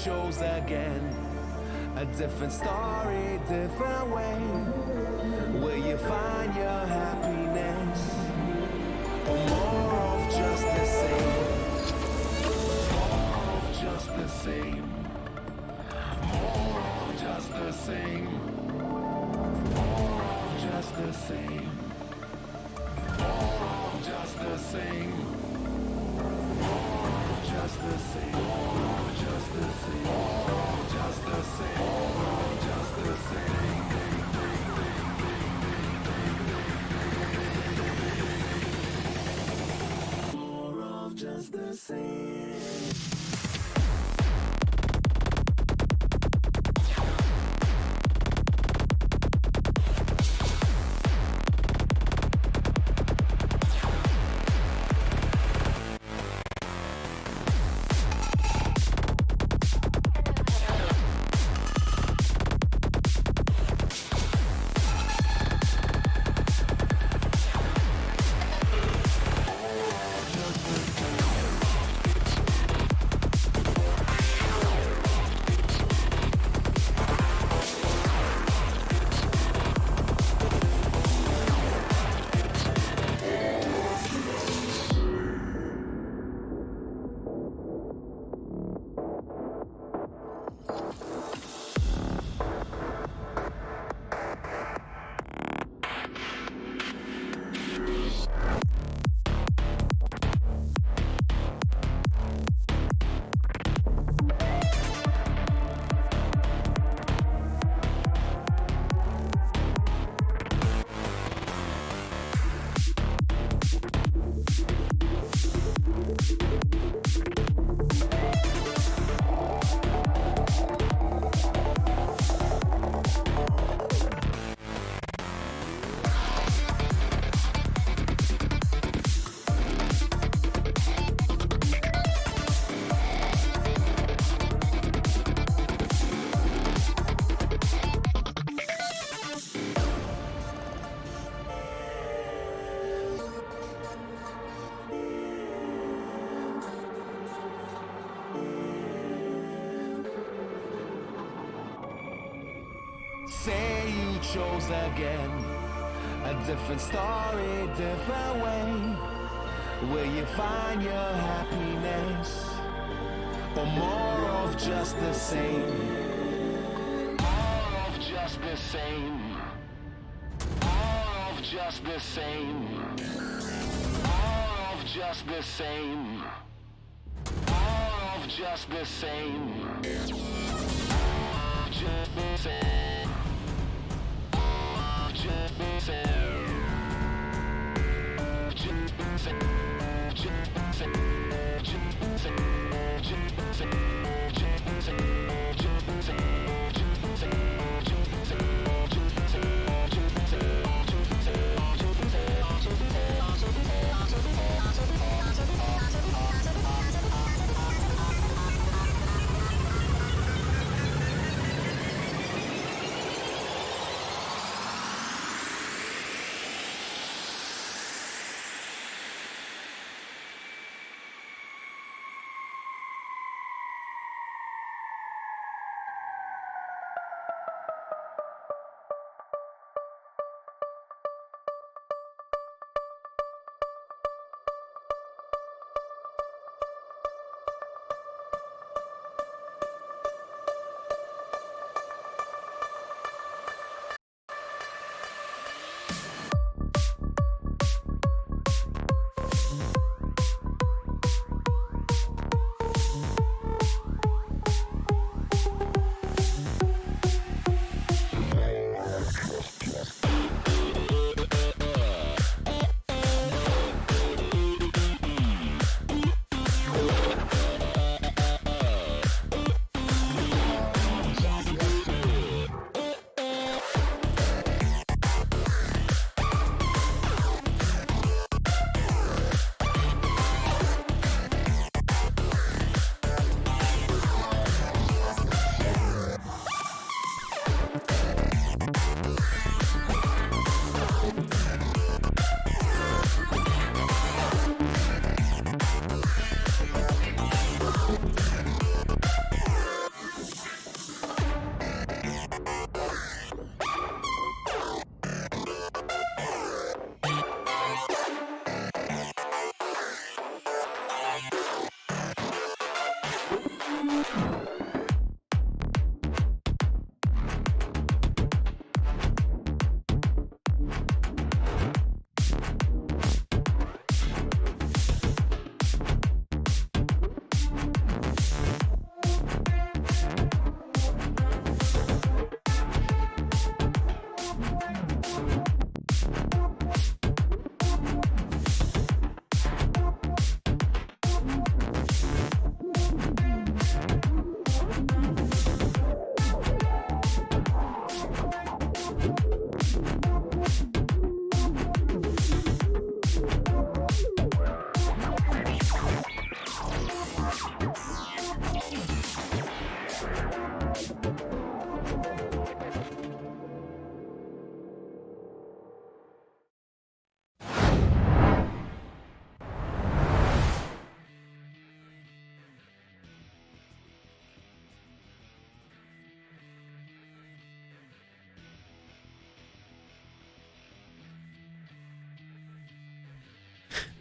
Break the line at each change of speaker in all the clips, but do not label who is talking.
chose again. A different story, different way. Will you find your happiness? Or more of just the same? More of just the same. More of just the same. More of just the same. More of just the same. More of just the same. More of just the same. More of just the same. More of just the same. More of just the same. Say you chose again. A different story, different way. Will you find your happiness? Or more of just the same? More of just the same. More of just the same. More of just the same. More of just the same. Just the same. Just the same. Just the same. Just the same. Just the same. Just the same. Just the same. Just the same. Just the same. Just the same. Just the same. Just the same. Just the same. Just the same. Just the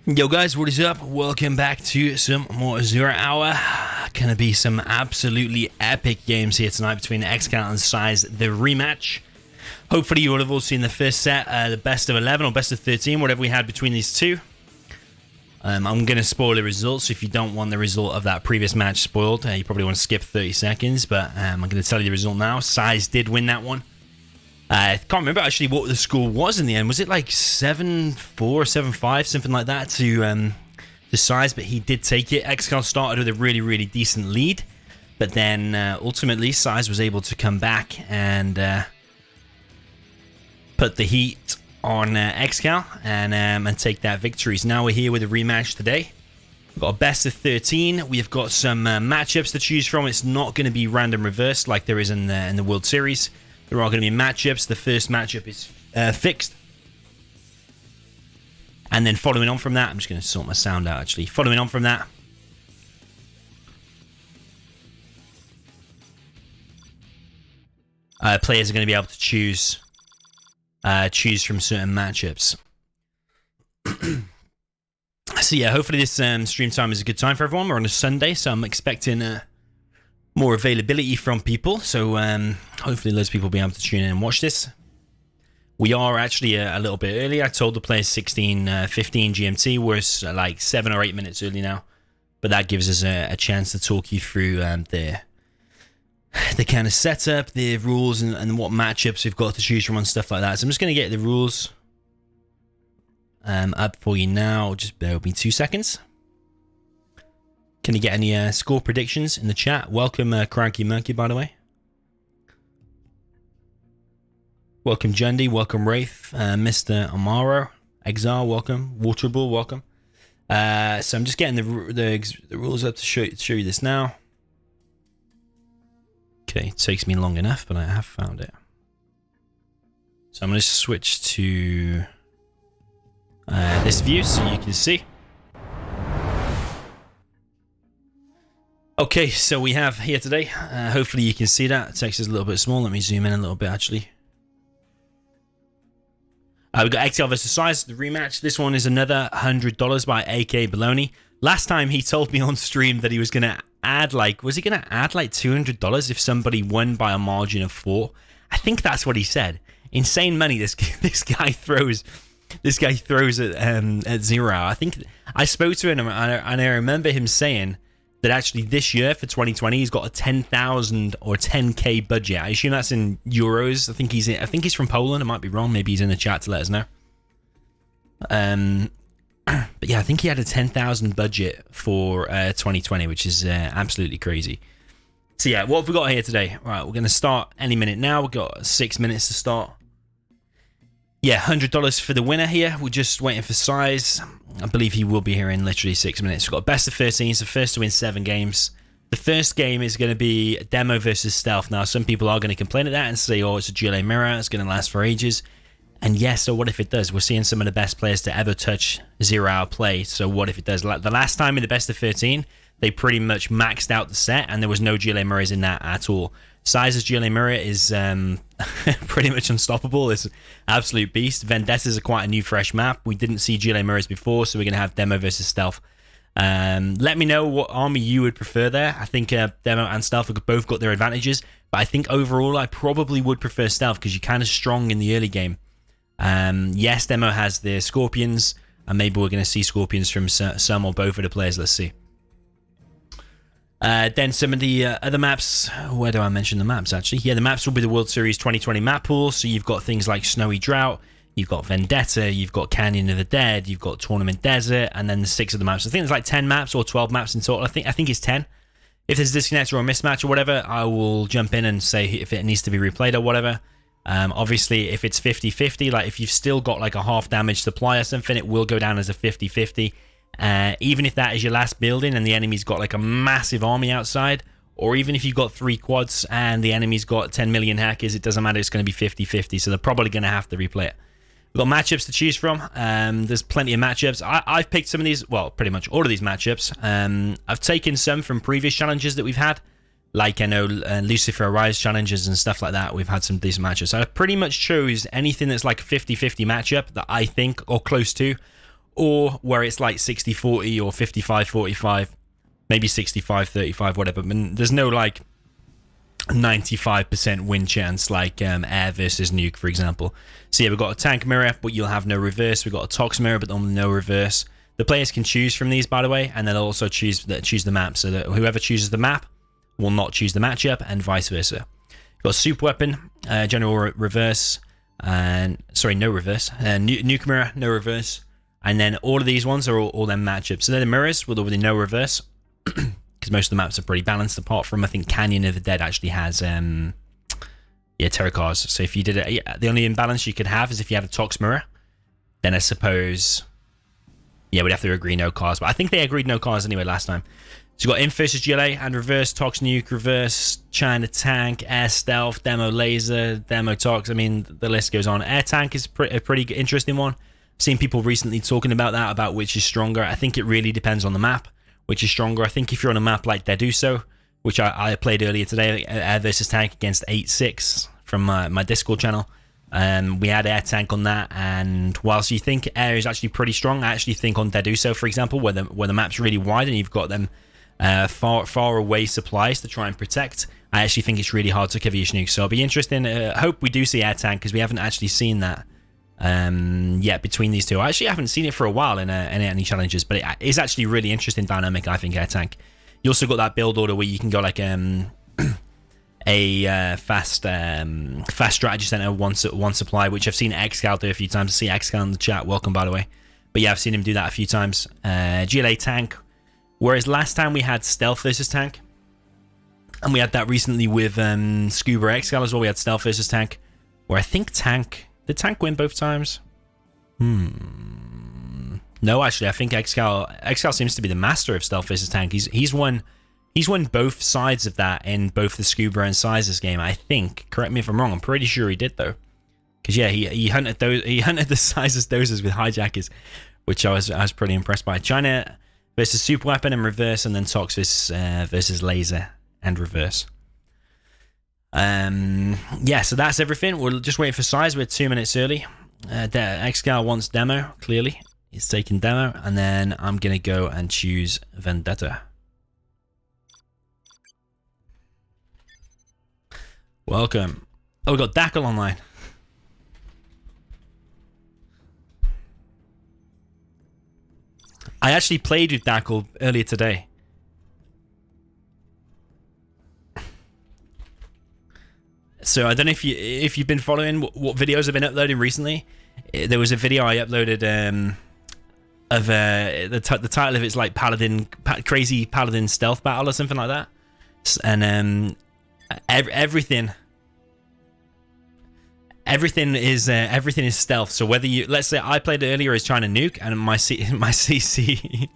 Yo guys, what is up? Welcome back to some more Zero Hour. Gonna be some absolutely epic games here tonight between ExCaL and SiZe, the rematch. Hopefully you would have all seen the first set, the best of 11 or best of 13, whatever we had between these two. I'm gonna spoil the results, so if you don't want the result of that previous match spoiled, you probably want to skip 30 seconds, but I'm gonna tell you the result now. SiZe did win that one. I can't remember actually what the score was in the end. Was it like 7-4, 7-5, something like that to SiZe? But he did take it. ExCaL started with a really decent lead, but then ultimately SiZe was able to come back and put the heat on ExCaL and take that victory. So now we're here with a rematch today. We've got a best of 13. We've got some matchups to choose from. It's not going to be random reverse like there is in the World Series. There are going to be matchups. The first matchup is fixed. And then following on from that, I'm just going to sort my sound out actually. Following on from that, players are going to be able to choose from certain matchups. So yeah, hopefully this stream time is a good time for everyone. We're on a Sunday, so I'm expecting more availability from people, so hopefully loads of people will be able to tune in and watch this. We are actually a little bit early. I told the players 16:15 GMT. We're like 7 or 8 minutes early now, but that gives us a chance to talk you through the kind of setup, the rules, and what matchups we've got to choose from and stuff like that. So I'm just going to get the rules up for you now. Just bear with me 2 seconds. Can you get any score predictions in the chat? Welcome, Cranky Monkey, by the way. Welcome, Jundy. Welcome, Wraith. Mr. Amaro. Exile, welcome. Waterbull, welcome. So I'm just getting the rules up to show you this now. Okay, it takes me long enough, but I have found it. So I'm going to switch to this view so you can see. Okay, so we have here today, hopefully you can see that. The text is a little bit small. Let me zoom in a little bit, actually. We've got ExCaL versus SiZe, the rematch. This one is another $100 by akabolony. Last time he told me on stream that he was going to add was he going to add like $200 if somebody won by a margin of 4? I think that's what he said. Insane money this guy throws. This guy throws at 0 hour. I think I spoke to him and I remember him saying that actually this year for 2020 he's got a 10,000 or 10k budget. I assume that's in euros. I think he's from Poland. I might be wrong. Maybe he's in the chat to let us know. But yeah, I think he had a 10,000 budget for 2020, which is absolutely crazy. So yeah, what have we got here today? Right, we're going to start any minute now. We've got 6 minutes to start. Yeah, $100 for the winner here. We're just waiting for SiZe. I believe he will be here in literally 6 minutes. We've got best of 13, so first to win 7 games. The first game is going to be demo versus stealth. Now, some people are going to complain at that and say, oh, it's a GLA mirror. It's going to last for ages. And yes, so what if it does? We're seeing some of the best players to ever touch 0 hour play. So what if it does? Like the last time in the best of 13, they pretty much maxed out the set and there was no GLA mirrors in that at all. SiZe's GLA mirror is pretty much unstoppable. It's an absolute beast. Vendetta is quite a new, fresh map. We didn't see GLA mirrors before, so we're going to have demo versus stealth. Let me know what army you would prefer there. I think demo and stealth have both got their advantages, but I think overall I probably would prefer stealth because you're kind of strong in the early game. Yes, demo has the scorpions, and maybe we're going to see scorpions from some or both of the players. Let's see. Then some of the other maps. Where do I mention the maps, actually? Yeah, the maps will be the World Series 2020 map pool. So you've got things like Snowy Drought, you've got Vendetta, you've got Canyon of the Dead, you've got Tournament Desert, and then the 6 of the maps. I think there's like 10 maps or 12 maps in total. I think it's 10. If there's a disconnect or a mismatch or whatever, I will jump in and say if it needs to be replayed or whatever. Obviously, if it's 50-50, like if you've still got like a half damage supply or something, it will go down as a 50-50. Even if that is your last building and the enemy's got like a massive army outside, or even if you've got 3 quads and the enemy's got 10 million hackers, it doesn't matter, it's going to be 50-50, so they're probably going to have to replay it. We've got matchups to choose from. There's plenty of matchups. I've picked some of these, well, pretty much all of these matchups. I've taken some from previous challenges that we've had, like I know Lucifer Rise challenges and stuff like that. We've had some decent matchups. So I pretty much chose anything that's like a 50-50 matchup that I think, or close to, or where it's like 60-40 or 55-45, maybe 65-35, whatever. But there's no like 95% win chance like air versus nuke, for example. So yeah, we've got a tank mirror, but you'll have no reverse. We've got a tox mirror, but no reverse. The players can choose from these, by the way, and they'll also choose the map, so that whoever chooses the map will not choose the matchup, and vice versa. We've got super weapon, general reverse, and sorry, no reverse. Nuke mirror, no reverse. And then all of these ones are all their matchups. So they're the mirrors with no reverse, because most of the maps are pretty balanced, apart from, I think, Canyon of the Dead actually has terror cars. So if you did it, the only imbalance you could have is if you had a tox mirror. Then I suppose, we'd have to agree no cars. But I think they agreed no cars anyway last time. So you've got Inf versus GLA and reverse, Tox Nuke, reverse, China Tank, Air Stealth, Demo Laser, Demo Tox. I mean, the list goes on. Air Tank is a pretty interesting one. I've seen people recently talking about that, about which is stronger. I think it really depends on the map, which is stronger. I think if you're on a map like Deduso, which I played earlier today, Air versus Tank against 8-6 from my Discord channel, we had Air Tank on that, and whilst you think Air is actually pretty strong, I actually think on Deduso, for example, where the map's really wide and you've got them far away supplies to try and protect, I actually think it's really hard to cover your nukes. So it'll be interesting. Hope we do see Air Tank, because we haven't actually seen that yet between these two. I actually haven't seen it for a while in any challenges, but it is actually really interesting dynamic, I think, Air Tank. You also got that build order where you can go like a fast strategy center, one supply, which I've seen ExCaL do a few times. I see ExCaL in the chat. Welcome, by the way. But yeah, I've seen him do that a few times. GLA tank. Whereas last time we had stealth versus tank, and we had that recently with Scuba ExCaL as well. We had stealth versus tank, where I think did tank win both times? No, actually, I think ExCaL seems to be the master of stealth versus tank. He's won both sides of that in both the Scuba and SiZe's game, I think. Correct me if I'm wrong. I'm pretty sure he did, though. Because yeah, he hunted the SiZe's doses with hijackers, which I was pretty impressed by. China versus super weapon and reverse, and then Tox versus laser and reverse. So that's everything. We're just waiting for SiZe. We're 2 minutes early. ExCaL wants demo, clearly. He's taking demo, and then I'm gonna go and choose Vendetta. Welcome. Oh, we got Dackle online. I actually played with Dackle earlier today. So I don't know if you've been following what videos I've been uploading recently. There was a video I uploaded of the title of it's like crazy Paladin stealth battle or something like that, and everything is stealth. So whether you, let's say I played it earlier as trying to nuke, and my CC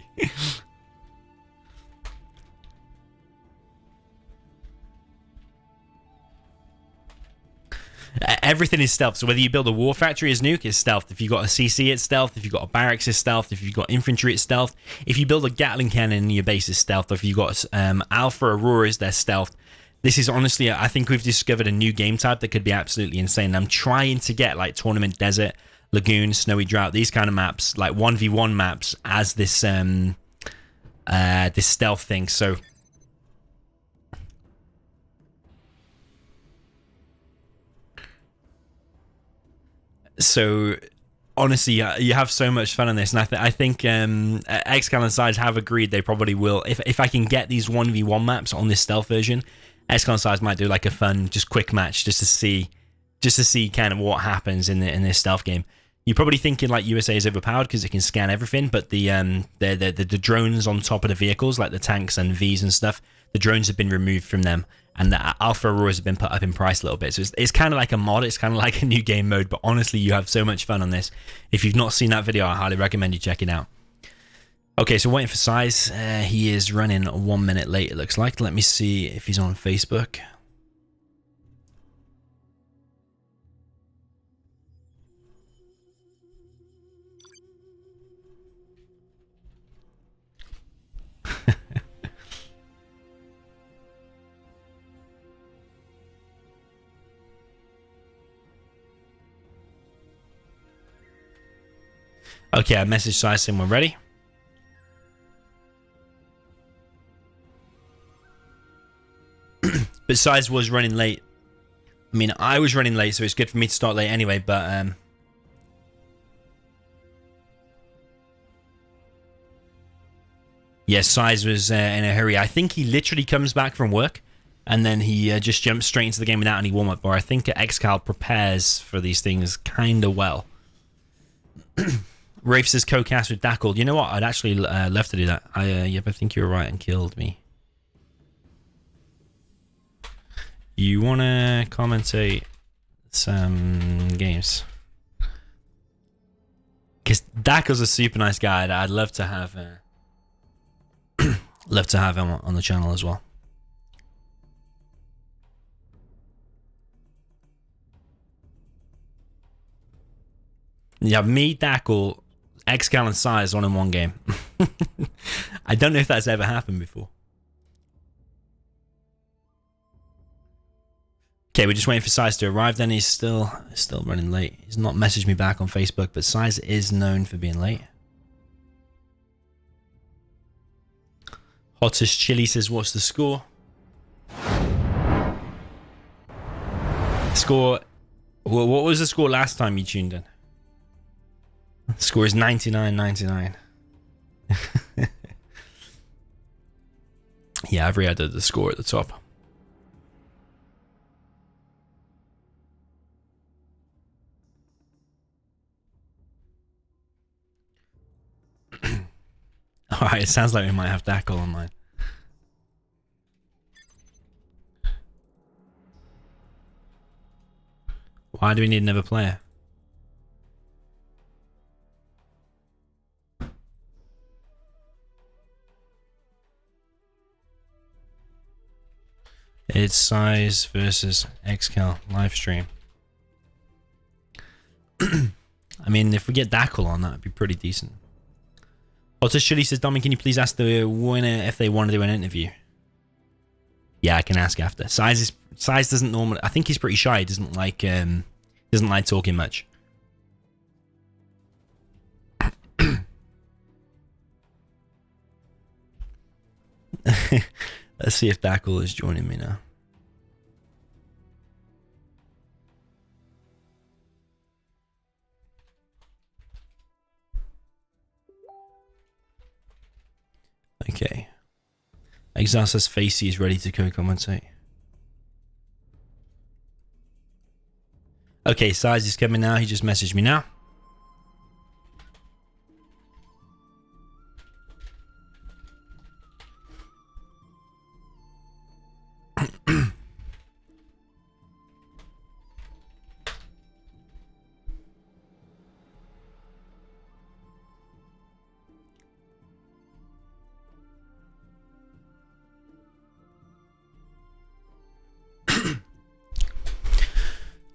everything is stealth. So whether you build a war factory as nuke, it's stealth. If you've got a CC, it's stealth. If you've got a barracks, it's stealth. If you've got infantry, it's stealth. If you build a Gatling cannon in your base, it's stealth. Or if you've got Alpha Auroras, they're stealth. This is honestly, I think we've discovered a new game type that could be absolutely insane. I'm trying to get like Tournament Desert, Lagoon, Snowy Drought, these kind of maps, like 1v1 maps, as this this stealth thing. So honestly, you have so much fun on this, and I think ExCaL and SiZe have agreed they probably will. If I can get these 1v1 maps on this stealth version, ExCaL and SiZe might do like a fun, just quick match, just to see kind of what happens in this stealth game. You're probably thinking like USA is overpowered because it can scan everything, but the drones on top of the vehicles, like the tanks and Vs and stuff, the drones have been removed from them, and the Alpha Auroras have been put up in price a little bit. So it's kind of like a mod, it's kind of like a new game mode, but honestly, you have so much fun on this. If you've not seen that video, I highly recommend you check it out. Okay, so waiting for SiZe. He is running 1 minute late, it looks like. Let me see if he's on Facebook. Okay, I messaged SiZe saying we're ready. But SiZe was running late. I mean, I was running late, so it's good for me to start late anyway, but yeah, SiZe was in a hurry. I think he literally comes back from work and then he just jumps straight into the game without any warm-up. Or I think ExCaL prepares for these things kind of well. Rafe says co-cast with Dackle. You know what? I'd actually love to do that. Yep, I think you were right and killed me. You want to commentate some games? Because Dackle's a super nice guy. I'd love to have him on the channel as well. Yeah, me, Dackle, ExCaL and SiZe on in one game. I don't know if that's ever happened before. Okay, we're just waiting for SiZe to arrive. Then he's still running late. He's not messaged me back on Facebook, but SiZe is known for being late. Hottest Chili says, what's the score? Score. Well, what was the score last time you tuned in? The score is 99-99. Yeah, I've re-added the score at the top. Alright, it sounds like we might have Dackle online. Why do we need another player? It's SiZe versus ExCaL live stream. I mean, if we get Dackle on, that would be pretty decent. Otter Shilly says, Domin, can you please ask the winner if they want to do an interview? Yeah, I can ask after. SiZe doesn't normally. I think he's pretty shy. He doesn't like talking much. Let's see if Dackle is joining me now. Okay. Exile says Facey is ready to co-commentate. Okay, SiZe is coming now. He just messaged me now.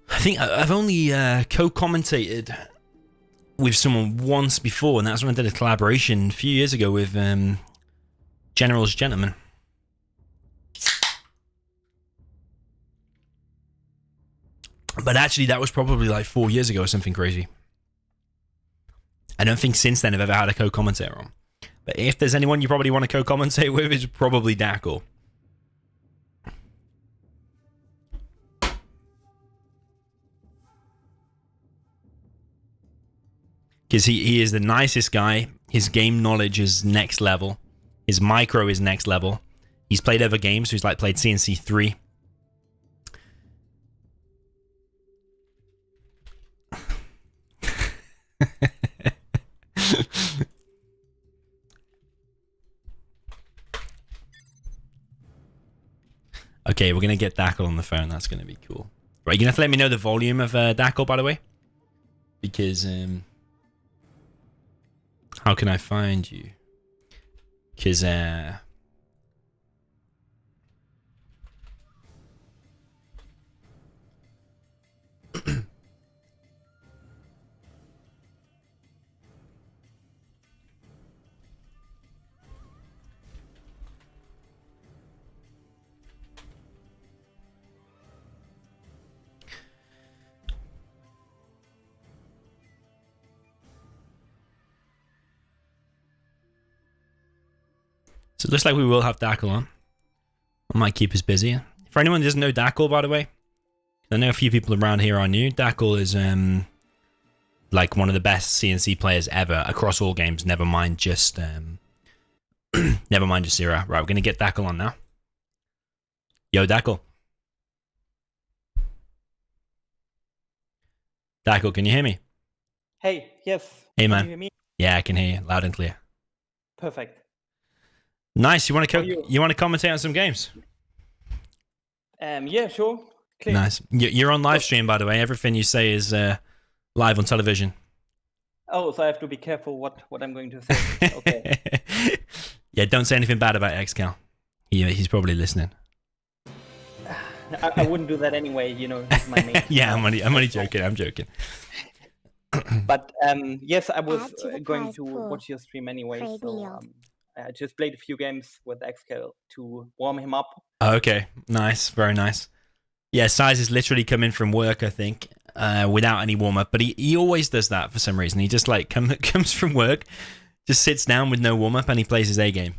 I think I've only co-commentated with someone once before, and that's when I did a collaboration a few years ago with General's Gentleman. But actually, that was probably like 4 years ago or something crazy. I don't think since then I've ever had a co-commentator on. But if there's anyone you probably want to co-commentate with, it's probably Dackle. Because he is the nicest guy. His game knowledge is next level. His micro is next level. He's played other games, so he's like played CNC 3. Okay, we're going to get Dackle on the phone. That's going to be cool. Right, you're going to have to let me know the volume of Dackle, by the way. Because, how can I find you? Because, So it looks like we will have Dackle on. I might keep us busy. For anyone who doesn't know Dackle, by the way, I know a few people around here are new. Dackle is like one of the best CNC players ever across all games. Never mind just Zero. Right, we're gonna get Dackle on now. Yo, Dackle. Dackle, can you hear me?
Hey, yes.
Hey,
Can
man.
you hear me?
Yeah, I can hear you loud and clear.
Perfect.
Nice. You want
How
to
are you?
you want to commentate on some games?
Yeah, sure. Clear.
Nice. You're on live stream, by the way. Everything you say is live on television.
Oh, so I have to be careful what I'm going to say. Okay.
Yeah, don't say anything bad about ExCaL. He's probably listening.
I wouldn't do that anyway, you know, he's my mate.
Yeah, I'm only joking. I'm joking.
But yes, I was
Add to the
going
prize
to
pool.
watch your stream anyway,
Trade
so
yield.
I just played a few games with ExCaL to warm him up.
Okay, nice, very nice. Yeah, SiZe is literally coming from work, I think, without any warm up. But he always does that for some reason. He just like comes from work, just sits down with no warm up, and he plays his A game.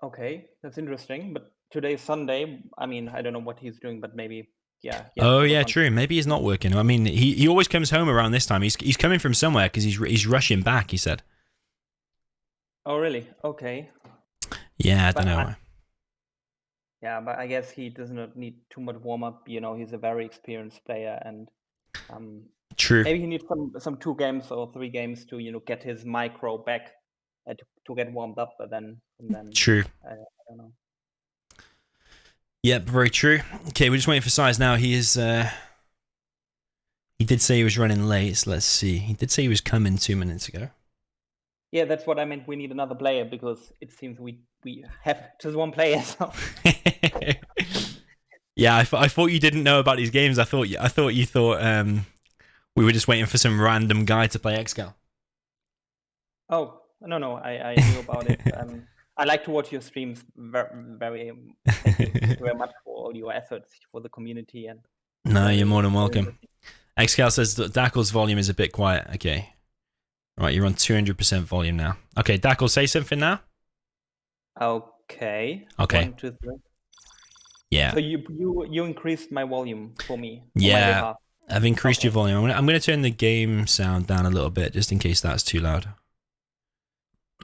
Okay, that's interesting. But today is Sunday. I mean, I don't know what he's doing, but maybe, yeah.
Oh yeah, true. Maybe he's not working. I mean, he always comes home around this time. He's coming from somewhere because he's rushing back. He said.
Oh really? Okay.
Yeah, I don't know.
Yeah, but I guess he does not need too much warm up. You know, he's a very experienced player, and
True.
maybe he needs some 2 games or 3 games to get his micro back to get warmed up. But then
True.
I don't know.
Yep, very true. Okay, we're just waiting for SiZe now. He is. He did say he was running late. So let's see. He did say he was coming 2 minutes ago.
Yeah, that's what I meant. We need another player because it seems we have just one player. So.
Yeah, I thought you didn't know about these games. I thought you thought we were just waiting for some random guy to play ExCaL.
Oh no, I knew about it. I like to watch your streams. Very thank you very much for all your efforts for the community and.
No, you're more than welcome. ExCaL says that Dackle's volume is a bit quiet. Okay. Right, you're on 200% volume now. Okay, Dackle, say something now.
Okay.
Okay.
1, 2, 3.
Yeah.
So you increased my volume for me.
Yeah. I've increased your volume. I'm going to turn the game sound down a little bit just in case that's too loud.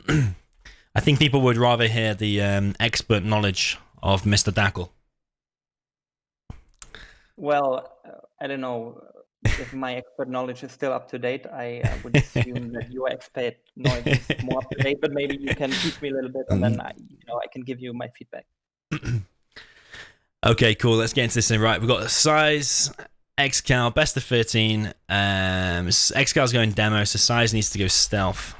I think people would rather hear the expert knowledge of Mr. Dackle.
Well, I don't know if my expert knowledge is still up to date. I would assume that your expert knowledge is more up to date, but maybe you can teach me a little bit, and then I can give you my feedback.
Okay, cool. Let's get into this thing. Right, we've got SiZe, ExCaL, best of 13. ExCal's going demo, so SiZe needs to go stealth.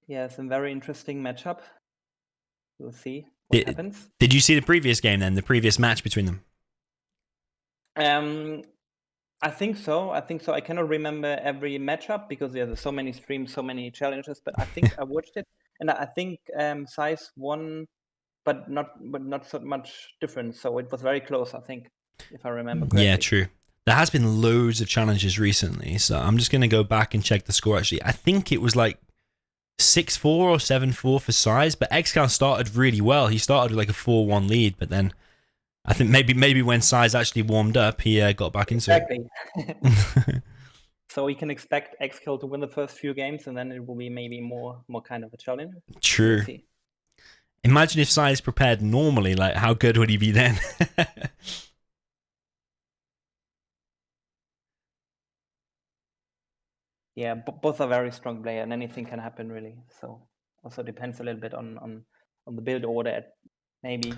Yeah, some very interesting matchup. We'll see what happens.
Did you see the previous game then? The previous match between them?
I think so. I cannot remember every matchup because there's so many streams, so many challenges. But I think I watched it, and I think SiZe won, but not so much difference. So it was very close, I think, if I remember correctly.
Yeah, true. There has been loads of challenges recently, so I'm just going to go back and check the score. Actually, I think it was like 6-4 or 7-4 for SiZe, but ExCaL started really well. He started with like a 4-1 lead, but then I think maybe when SiZe actually warmed up, he got back into
it. So we can expect ExCaL to win the first few games, and then it will be maybe more kind of a challenge.
True.
We'll
imagine if SiZe prepared normally, like how good would he be then?
Yeah, both are very strong players, and anything can happen really. So also depends a little bit on the build order, maybe,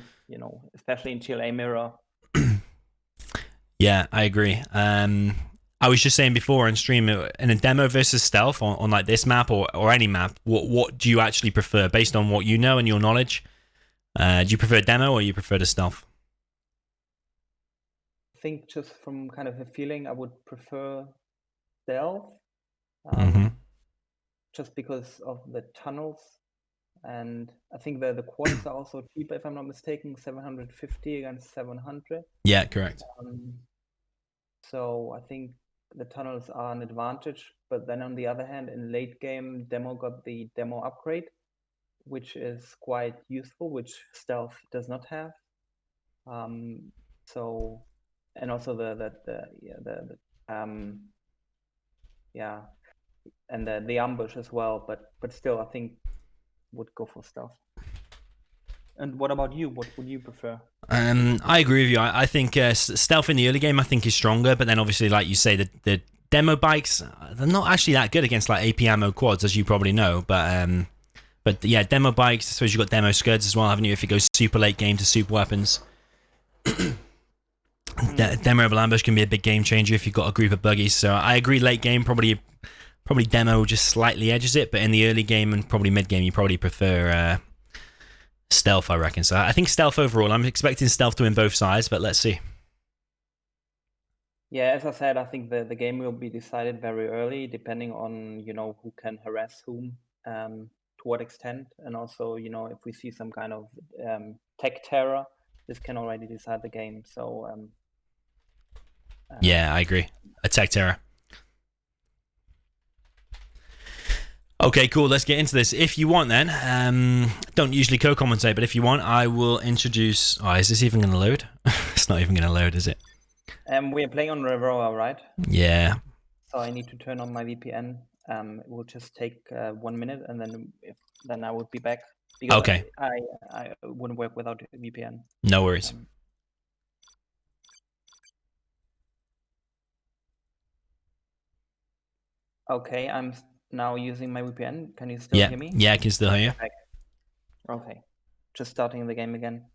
especially in GLA mirror.
Yeah, I agree. I was just saying before on stream, in a demo versus stealth on like this map or any map, what do you actually prefer based on what you know and your knowledge? Do you prefer demo or you prefer the stealth?
I think just from kind of a feeling, I would prefer stealth. Just because of the tunnels, and I think the quads are also cheaper, if I'm not mistaken, 750 against 700.
Yeah, correct.
So I think the tunnels are an advantage, but then on the other hand, in late game, Demo got the Demo upgrade, which is quite useful, which Stealth does not have. So, and also and the ambush as well. But still, I think would go for Stealth. And what about you? What would you prefer?
I agree with you. I think stealth in the early game I think is stronger, but then obviously, like you say, the demo bikes, they're not actually that good against like AP ammo quads, as you probably know. But yeah, demo bikes. I suppose you've got demo scuds as well, haven't you? If it goes super late game to super weapons. Demo ambush can be a big game changer if you've got a group of buggies. So I agree. Late game probably demo just slightly edges it, but in the early game and probably mid game, you probably prefer stealth, I reckon. So I think stealth overall. I'm expecting stealth to win both sides, but let's see.
Yeah, as I said, I think the game will be decided very early, depending on who can harass whom, to what extent, and also if we see some kind of tech terror, this can already decide the game. So
yeah, I agree. A tech terror. Okay, cool. Let's get into this. If you want, then, don't usually co-commentate, but if you want, I will introduce. Oh, is this even going to load? It's not even going to load, is it?
We are playing on Revoa, right?
Yeah.
So I need to turn on my VPN. It will just take 1 minute, and then I will be back. Because
okay.
I wouldn't work without VPN.
No worries.
Okay, I'm now using my VPN. Can you still hear me?
Yeah, I can still hear you.
Okay. Just starting the game again.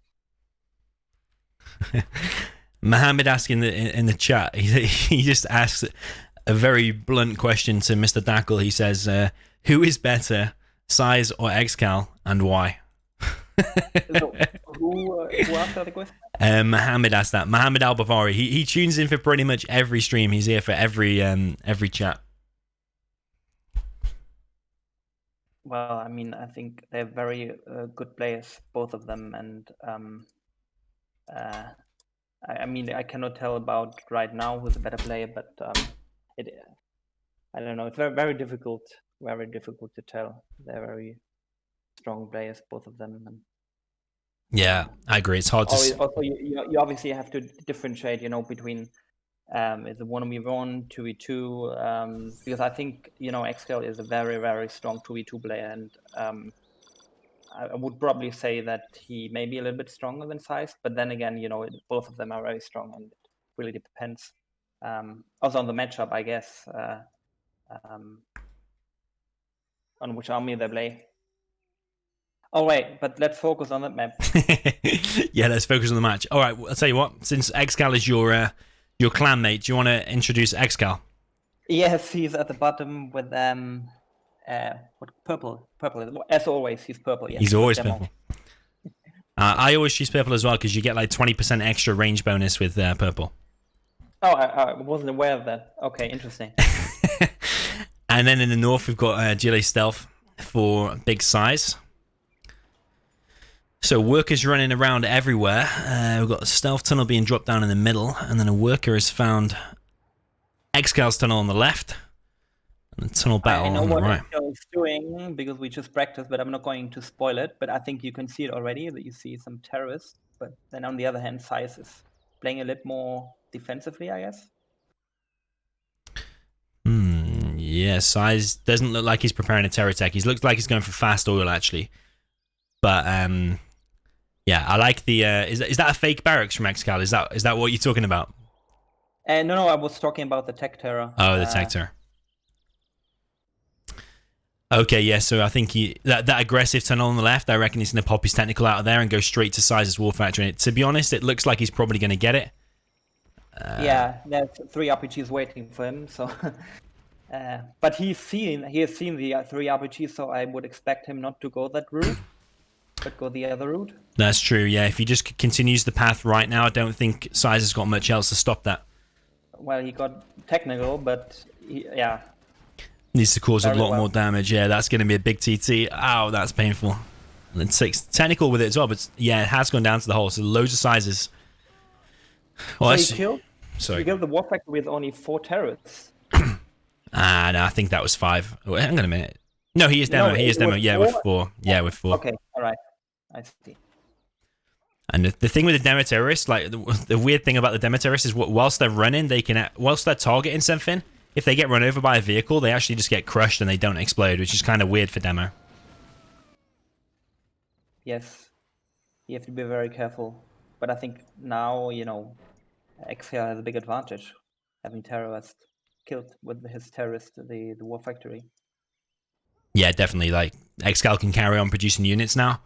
Mohammed asking in the chat, he just asks a very blunt question to Mr. Dackle. He says, who is better, SiZe or ExCaL, and why?
So, who asked that question?
Mohammed asked that. Mohammed Al-Bavari. He tunes in for pretty much every stream. He's here for every chat.
Well, I mean, I think they're very good players, both of them, and I mean, I cannot tell about right now who's a better player, but I don't know. It's very, very difficult to tell. They're very strong players, both of them. And,
yeah, I agree. It's hard to.
Also, you obviously have to differentiate, between it's a 1v1, 2v2, because I think ExCaL is a very, very strong 2v2 player, and I would probably say that he may be a little bit stronger than SiZe, but then again, both of them are very strong, and it really depends. Also on the matchup, I guess, on which army they play. Oh wait, but let's focus on that map.
Yeah, let's focus on the match. All right, I'll tell you what. Since ExCaL is your clan mate, do you want to introduce ExCaL?
Yes, he's at the bottom with what purple. As always, he's purple. Yes,
he's always purple. I always choose purple as well because you get like 20% extra range bonus with purple.
Oh, I wasn't aware of that. Okay, interesting.
And then in the north, we've got Gile Stealth for big size. So workers running around everywhere. We've got a stealth tunnel being dropped down in the middle, and then a worker has found ExCal's tunnel on the left, and the tunnel battle on the right.
I know what ExCaL is doing because we just practiced, but I'm not going to spoil it. But I think you can see it already, that you see some terrorists. But then on the other hand, SiZe is playing a little more defensively, I guess.
Yeah, SiZe doesn't look like he's preparing a terror attack. He looks like he's going for fast oil, actually. But yeah, I like the. Is that a fake barracks from ExCaL? Is that what you're talking about?
No, I was talking about the tech terror.
Oh, the tech terror. Okay, yeah. So I think that aggressive tunnel on the left, I reckon he's going to pop his technical out of there and go straight to SiZe's war factory. And to be honest, it looks like he's probably going to get it.
Yeah, there's 3 RPGs waiting for him. So, but he has seen the 3 RPGs, so I would expect him not to go that route, but go the other route.
That's true. Yeah, if he just continues the path right now, I don't think SiZe has got much else to stop that.
Well, he got technical, but yeah.
Needs to cause a lot more damage. Yeah, that's going to be a big TT. Ow, that's painful. And then 6 technical with it as well, but yeah, it has gone down to the hole. So loads of sizes. Well,
so he killed?
Sorry.
You killed the war factory with only 4 terrorists.
Ah, no, I think that was 5. Wait, hang on a minute. No, he is demo.
No,
He is
it
demo.
was
Yeah,
4?
with 4. Yeah, with 4.
Okay, all right. I see.
And the thing with the demo terrorists, like the weird thing about the demo terrorists is whilst they're running, whilst they're targeting something, if they get run over by a vehicle, they actually just get crushed and they don't explode, which is kind of weird for demo.
Yes, you have to be very careful. But I think now, you know, ExCaL has a big advantage, having terrorists killed with his terrorist, the war factory.
Yeah, definitely. Like ExCaL can carry on producing units now,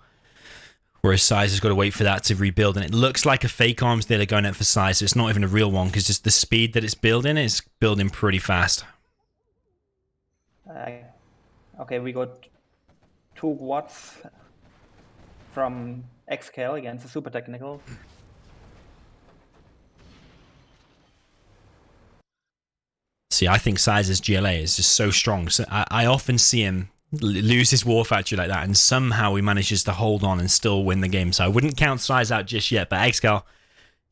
whereas SiZe has got to wait for that to rebuild. And it looks like a fake arms dealer going out for SiZe, so it's not even a real one because just the speed that it's building is building pretty fast.
Okay, we got 2 watts from ExCaL against the super technical.
See, I think SiZe's GLA is just so strong. So I often see him lose his war factory like that, and somehow he manages to hold on and still win the game. So I wouldn't count SiZe out just yet, but ExCaL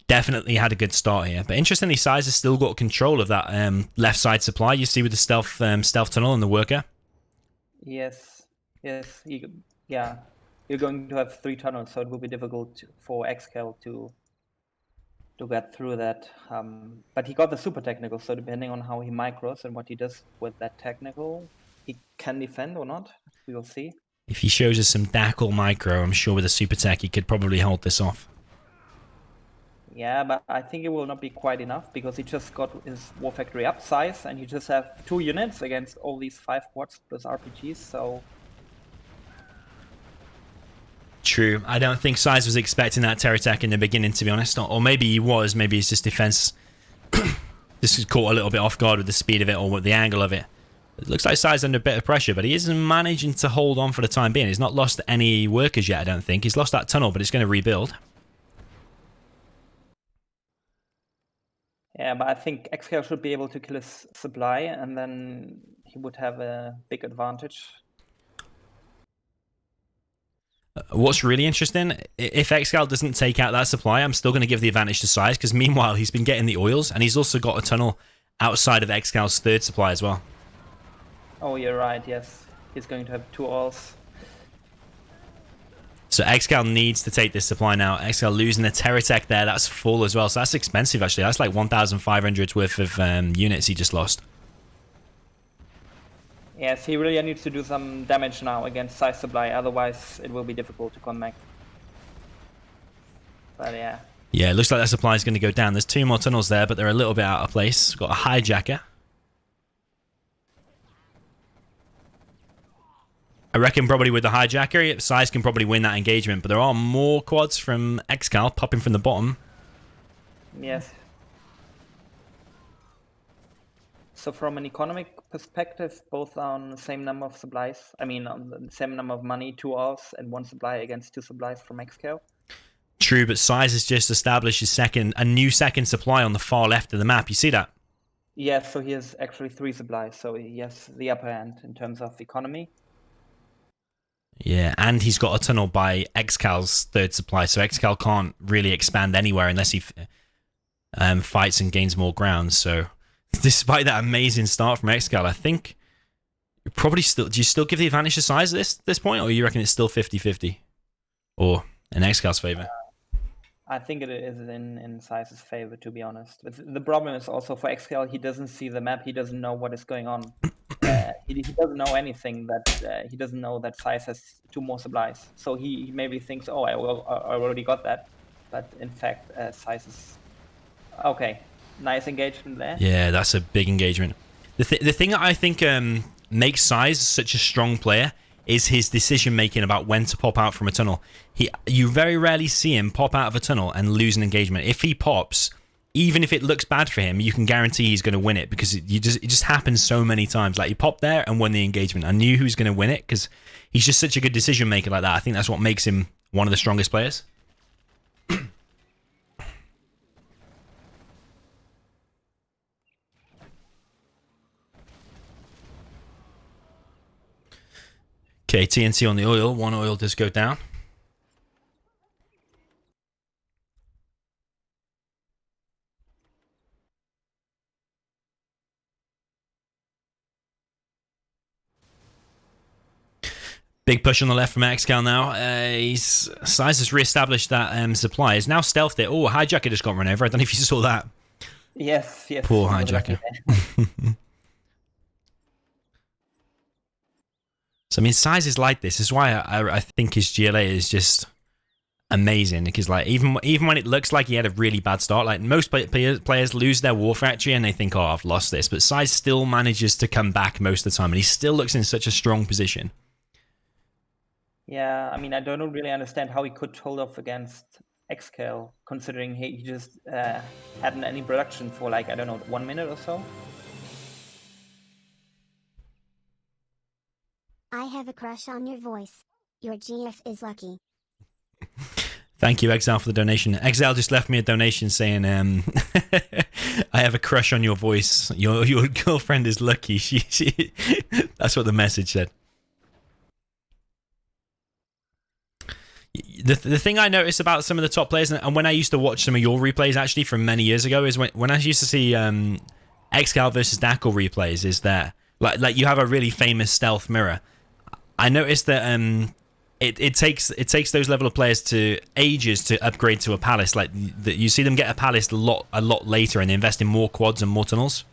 definitely had a good start here. But interestingly, SiZe has still got control of that left side supply. You see with the stealth tunnel and the worker.
Yes, yeah. You're going to have 3 tunnels, so it will be difficult for ExCaL to get through that. But he got the super technical, so depending on how he micros and what he does with that technical, he can defend or not. We will see.
If he shows us some Dackle micro, I'm sure with a super tech he could probably hold this off.
Yeah, but I think it will not be quite enough because he just got his war factory up size and you just have 2 units against all these 5 quads plus RPGs, so...
True. I don't think SiZe was expecting that terror attack in the beginning, to be honest. Or maybe he was. Maybe it's just defense. This is caught a little bit off guard with the speed of it or with the angle of it. It looks like SiZe under a bit of pressure, but he is managing to hold on for the time being. He's not lost any workers yet, I don't think. He's lost that tunnel, but it's going to rebuild.
Yeah, but I think ExCaL should be able to kill his supply and then he would have a big advantage.
What's really interesting, if ExCaL doesn't take out that supply, I'm still going to give the advantage to SiZe, because meanwhile, he's been getting the oils, and he's also got a tunnel outside of ExCal's third supply as well.
Oh, you're right, yes. He's going to have 2 oils.
So ExCaL needs to take this supply now. ExCaL losing the terror tech there, that's full as well, so that's expensive actually. That's like 1,500 worth of units he just lost.
Yes, he really needs to do some damage now against SiZe supply, otherwise it will be difficult to connect. But yeah.
Yeah, it looks like that supply is going to go down. There's 2 more tunnels there, but they're a little bit out of place. We've got a hijacker. I reckon probably with the hijacker, SiZe can probably win that engagement, but there are more quads from ExCaL popping from the bottom.
Yes. So from an economic perspective, both on the same number of supplies, I mean on the same number of money, 2 alls and 1 supply against 2 supplies from ExCaL.
True, but SiZe has just established a new second supply on the far left of the map. You see that?
Yeah, so he has actually 3 supplies, so he has the upper hand in terms of economy.
Yeah, and he's got a tunnel by ExCal's third supply, so ExCaL can't really expand anywhere unless he fights and gains more ground. So, despite that amazing start from ExCaL, I think you probably still... Do you still give the advantage to SiZe at this point, or you reckon it's still 50-50? Or in ExCal's favor?
I think it is in SiZe's favor, to be honest. But the problem is also for ExCaL, he doesn't see the map, he doesn't know what is going on. He doesn't know anything, that he doesn't know that SiZe has 2 more supplies. So he maybe thinks, oh, I already got that. But in fact, SiZe is... Okay, nice engagement there.
Yeah, that's a big engagement. The thing that I think makes SiZe such a strong player is his decision making about when to pop out from a tunnel. You very rarely see him pop out of a tunnel and lose an engagement. If he pops, even if it looks bad for him, you can guarantee he's going to win it, because it just happens so many times. Like, he popped there and won the engagement. I knew he was going to win it because he's just such a good decision maker like that. I think that's what makes him one of the strongest players. Okay, TNT on the oil. 1 oil does go down. Big push on the left from ExCaL now. SiZe has re-established that supply. Is now stealthed it. Oh, Hijacker just got run over. I don't know if you saw that.
Yes, yes.
Poor
he was lucky
Hijacker.
there.
So, I mean, SiZe is like this. This is why I think his GLA is just amazing. Because, like, even when it looks like he had a really bad start, like, most players lose their War Factory and they think, oh, I've lost this. But SiZe still manages to come back most of the time. And he still looks in such a strong position.
Yeah, I mean, I don't really understand how he could hold off against ExCaL, considering he just hadn't any production for, like, I don't know, 1 minute or so.
I have a crush on your voice. Your GF is lucky.
Thank you, ExCaL, for the donation. ExCaL just left me a donation saying, I have a crush on your voice. Your girlfriend is lucky. She That's what the message said. The thing I noticed about some of the top players, and when I used to watch some of your replays actually from many years ago, is when I used to see ExCaL versus Dackle replays, is that like you have a really famous stealth mirror. I noticed that it takes those level of players to ages to upgrade to a palace. Like you see them get a palace a lot later, and they invest in more quads and more tunnels.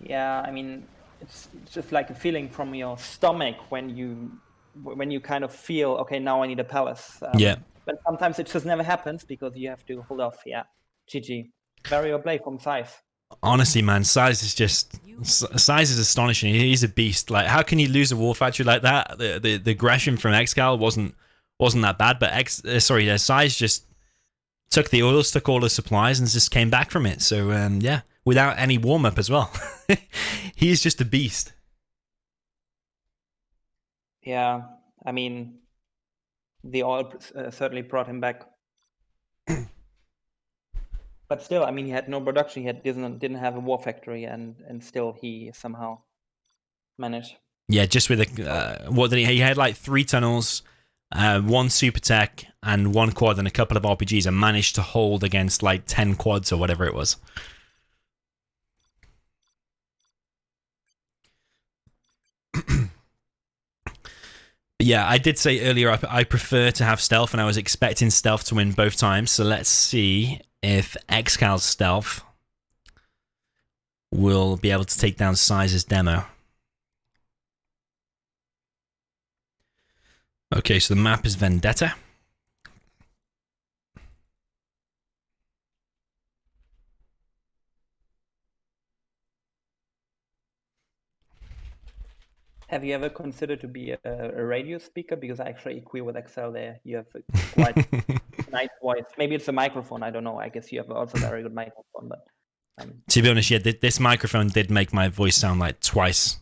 Yeah, I mean, it's just like a feeling from your stomach when you kind of feel, okay, now I need a palace.
Yeah.
But sometimes it just never happens because you have to hold off. Yeah, GG. Very well played from SiZe.
Honestly, man, SiZe is astonishing. He's a beast. Like, how can you lose a War Factory like that? The aggression from ExCaL wasn't that bad, but SiZe just took the oils, took all the supplies, and just came back from it. So yeah, without any warm up as well. He's just a beast.
Yeah, I mean, the oil certainly brought him back. But still, I mean, he had no production. He didn't have a War Factory, and still he somehow managed.
Yeah, just with he had like 3 tunnels, 1 super tech, and 1 quad, and a couple of RPGs, and managed to hold against like 10 quads or whatever it was. Yeah, I did say earlier I prefer to have stealth, and I was expecting stealth to win both times. So let's see if ExCal's stealth will be able to take down SiZe's demo. Okay, so the map is Vendetta.
Have you ever considered to be a radio speaker? Because I actually agree with ExCaL there. You have a quite nice voice. Maybe it's a microphone. I don't know. I guess you have also a very good microphone. But
to be honest, yeah, this microphone did make my voice sound like twice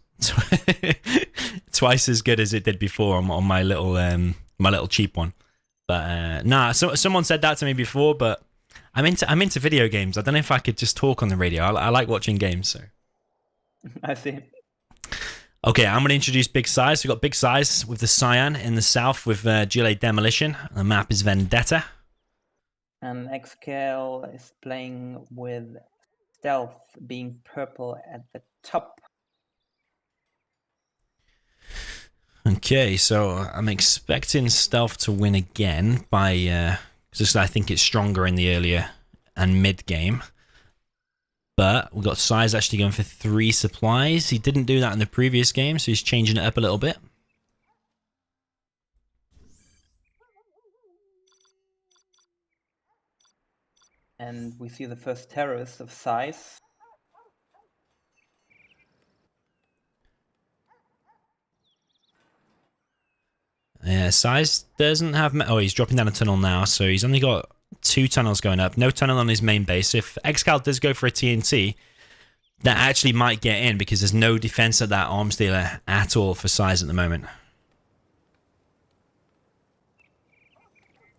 as good as it did before on my little cheap one. But nah, so someone said that to me before. But I'm into video games. I don't know if I could just talk on the radio. I like watching games. So
I see.
Okay, I'm going to introduce Big SiZe. We've got Big SiZe with the Cyan in the south with GLA Demolition. The map is Vendetta.
And ExCaL is playing with Stealth being purple at the top.
Okay, so I'm expecting Stealth to win again by... just I think it's stronger in the earlier and mid game. But we've got SiZe actually going for 3 supplies. He didn't do that in the previous game, so he's changing it up a little bit.
And we see the first terrorist of SiZe.
Yeah, SiZe doesn't have... Oh, he's dropping down a tunnel now, so he's only got 2 tunnels going up. No tunnel on his main base. If ExCaL does go for a TNT, that actually might get in because there's no defense at that arms dealer at all for SiZe at the moment.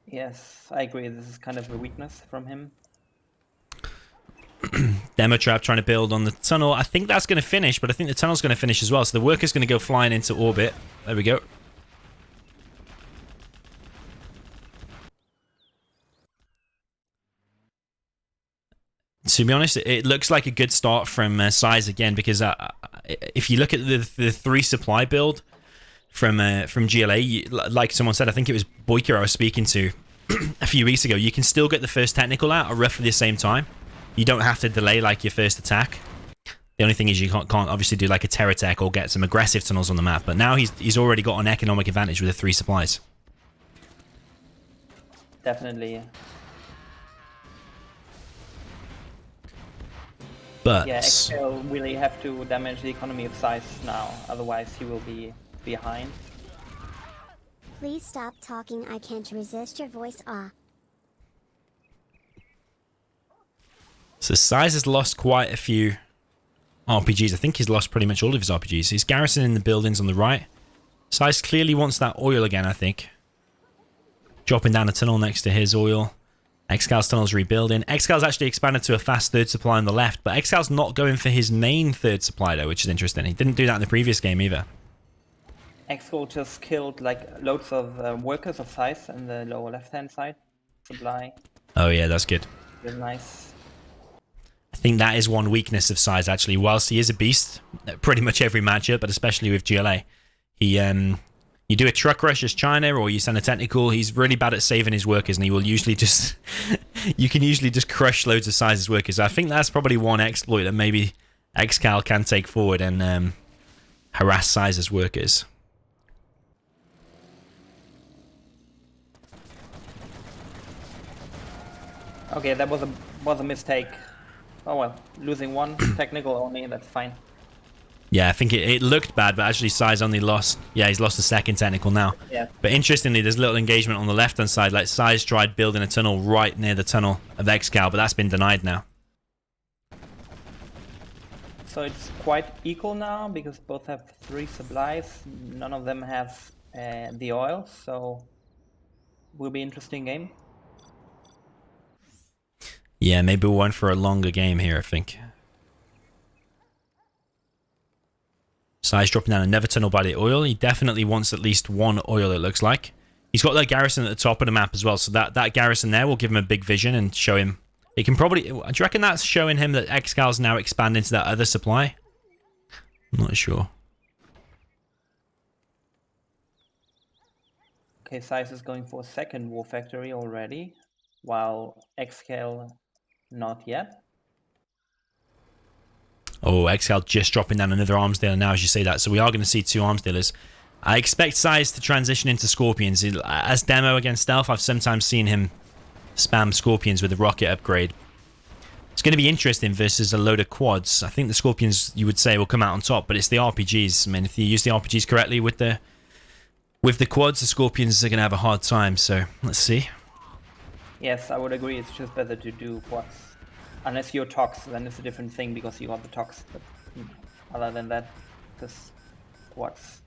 Yes, I agree. This is kind of a weakness from him.
Demo Trap trying to build on the tunnel. I think that's going to finish, but I think the tunnel's going to finish as well. So the worker's going to go flying into orbit. There we go. To be honest, it looks like a good start from SiZe again because if you look at the 3 supply build from GLA, like someone said, I think it was Boyker I was speaking to a few weeks ago, you can still get the first technical out at roughly the same time. You don't have to delay like your first attack. The only thing is you can't obviously do like a terror tech or get some aggressive tunnels on the map. But now he's already got an economic advantage with the 3 supplies.
Definitely.
But
Yeah, ExCaL really have to damage the economy of SiZe now, otherwise he will be behind.
Please stop talking. I can't resist your voice. Ah.
so SiZe has lost quite a few RPGs. I think he's lost pretty much all of his RPGs. He's garrisoning the buildings on the right. SiZe clearly wants that oil again, I think. Dropping down a tunnel next to his oil. ExCaL's tunnel's rebuilding. ExCaL's actually expanded to a fast 3rd supply on the left, but ExCaL's not going for his main 3rd supply though, which is interesting. He didn't do that in the previous game either.
ExCaL just killed like loads of workers of SiZe in the lower left-hand side. Supply.
Oh yeah, that's good.
Really nice.
I think that is one weakness of SiZe actually. Whilst he is a beast, pretty much every matchup, but especially with GLA, you do a truck rush as China or you send a technical, he's really bad at saving his workers and he will usually just you can usually just crush loads of SiZe's workers. I think that's probably one exploit that maybe ExCaL can take forward and harass SiZe's workers.
Okay, that was a mistake. Oh well, losing 1 technical only, that's fine.
Yeah, I think it looked bad, but actually SiZe only lost... Yeah, he's lost the 2nd technical now.
Yeah.
But interestingly, there's little engagement on the left-hand side. Like, SiZe tried building a tunnel right near the tunnel of ExCaL, but that's been denied now.
So it's quite equal now, because both have 3 supplies. None of them have the oil, so... Will be interesting game.
Yeah, maybe we're one for a longer game here, I think. SiZe dropping down another tunnel by the oil. He definitely wants at least 1 oil, it looks like. He's got that garrison at the top of the map as well, so that garrison there will give him a big vision and show him... He can probably... Do you reckon that's showing him that ExCaL's now expanding to that other supply? I'm not sure.
Okay, SiZe is going for a 2nd war factory already, while ExCaL not yet.
Oh, ExCaL just dropping down another arms dealer now as you say that. So we are going to see 2 arms dealers. I expect SiZe to transition into Scorpions. As demo against Stealth, I've sometimes seen him spam Scorpions with the rocket upgrade. It's going to be interesting versus a load of quads. I think the Scorpions, you would say, will come out on top, but it's the RPGs. I mean, if you use the RPGs correctly with the quads, the Scorpions are going to have a hard time. So let's see.
Yes, I would agree. It's just better to do quads. Unless you're Tox, then it's a different thing because you got the Tox. But other than that, just quads.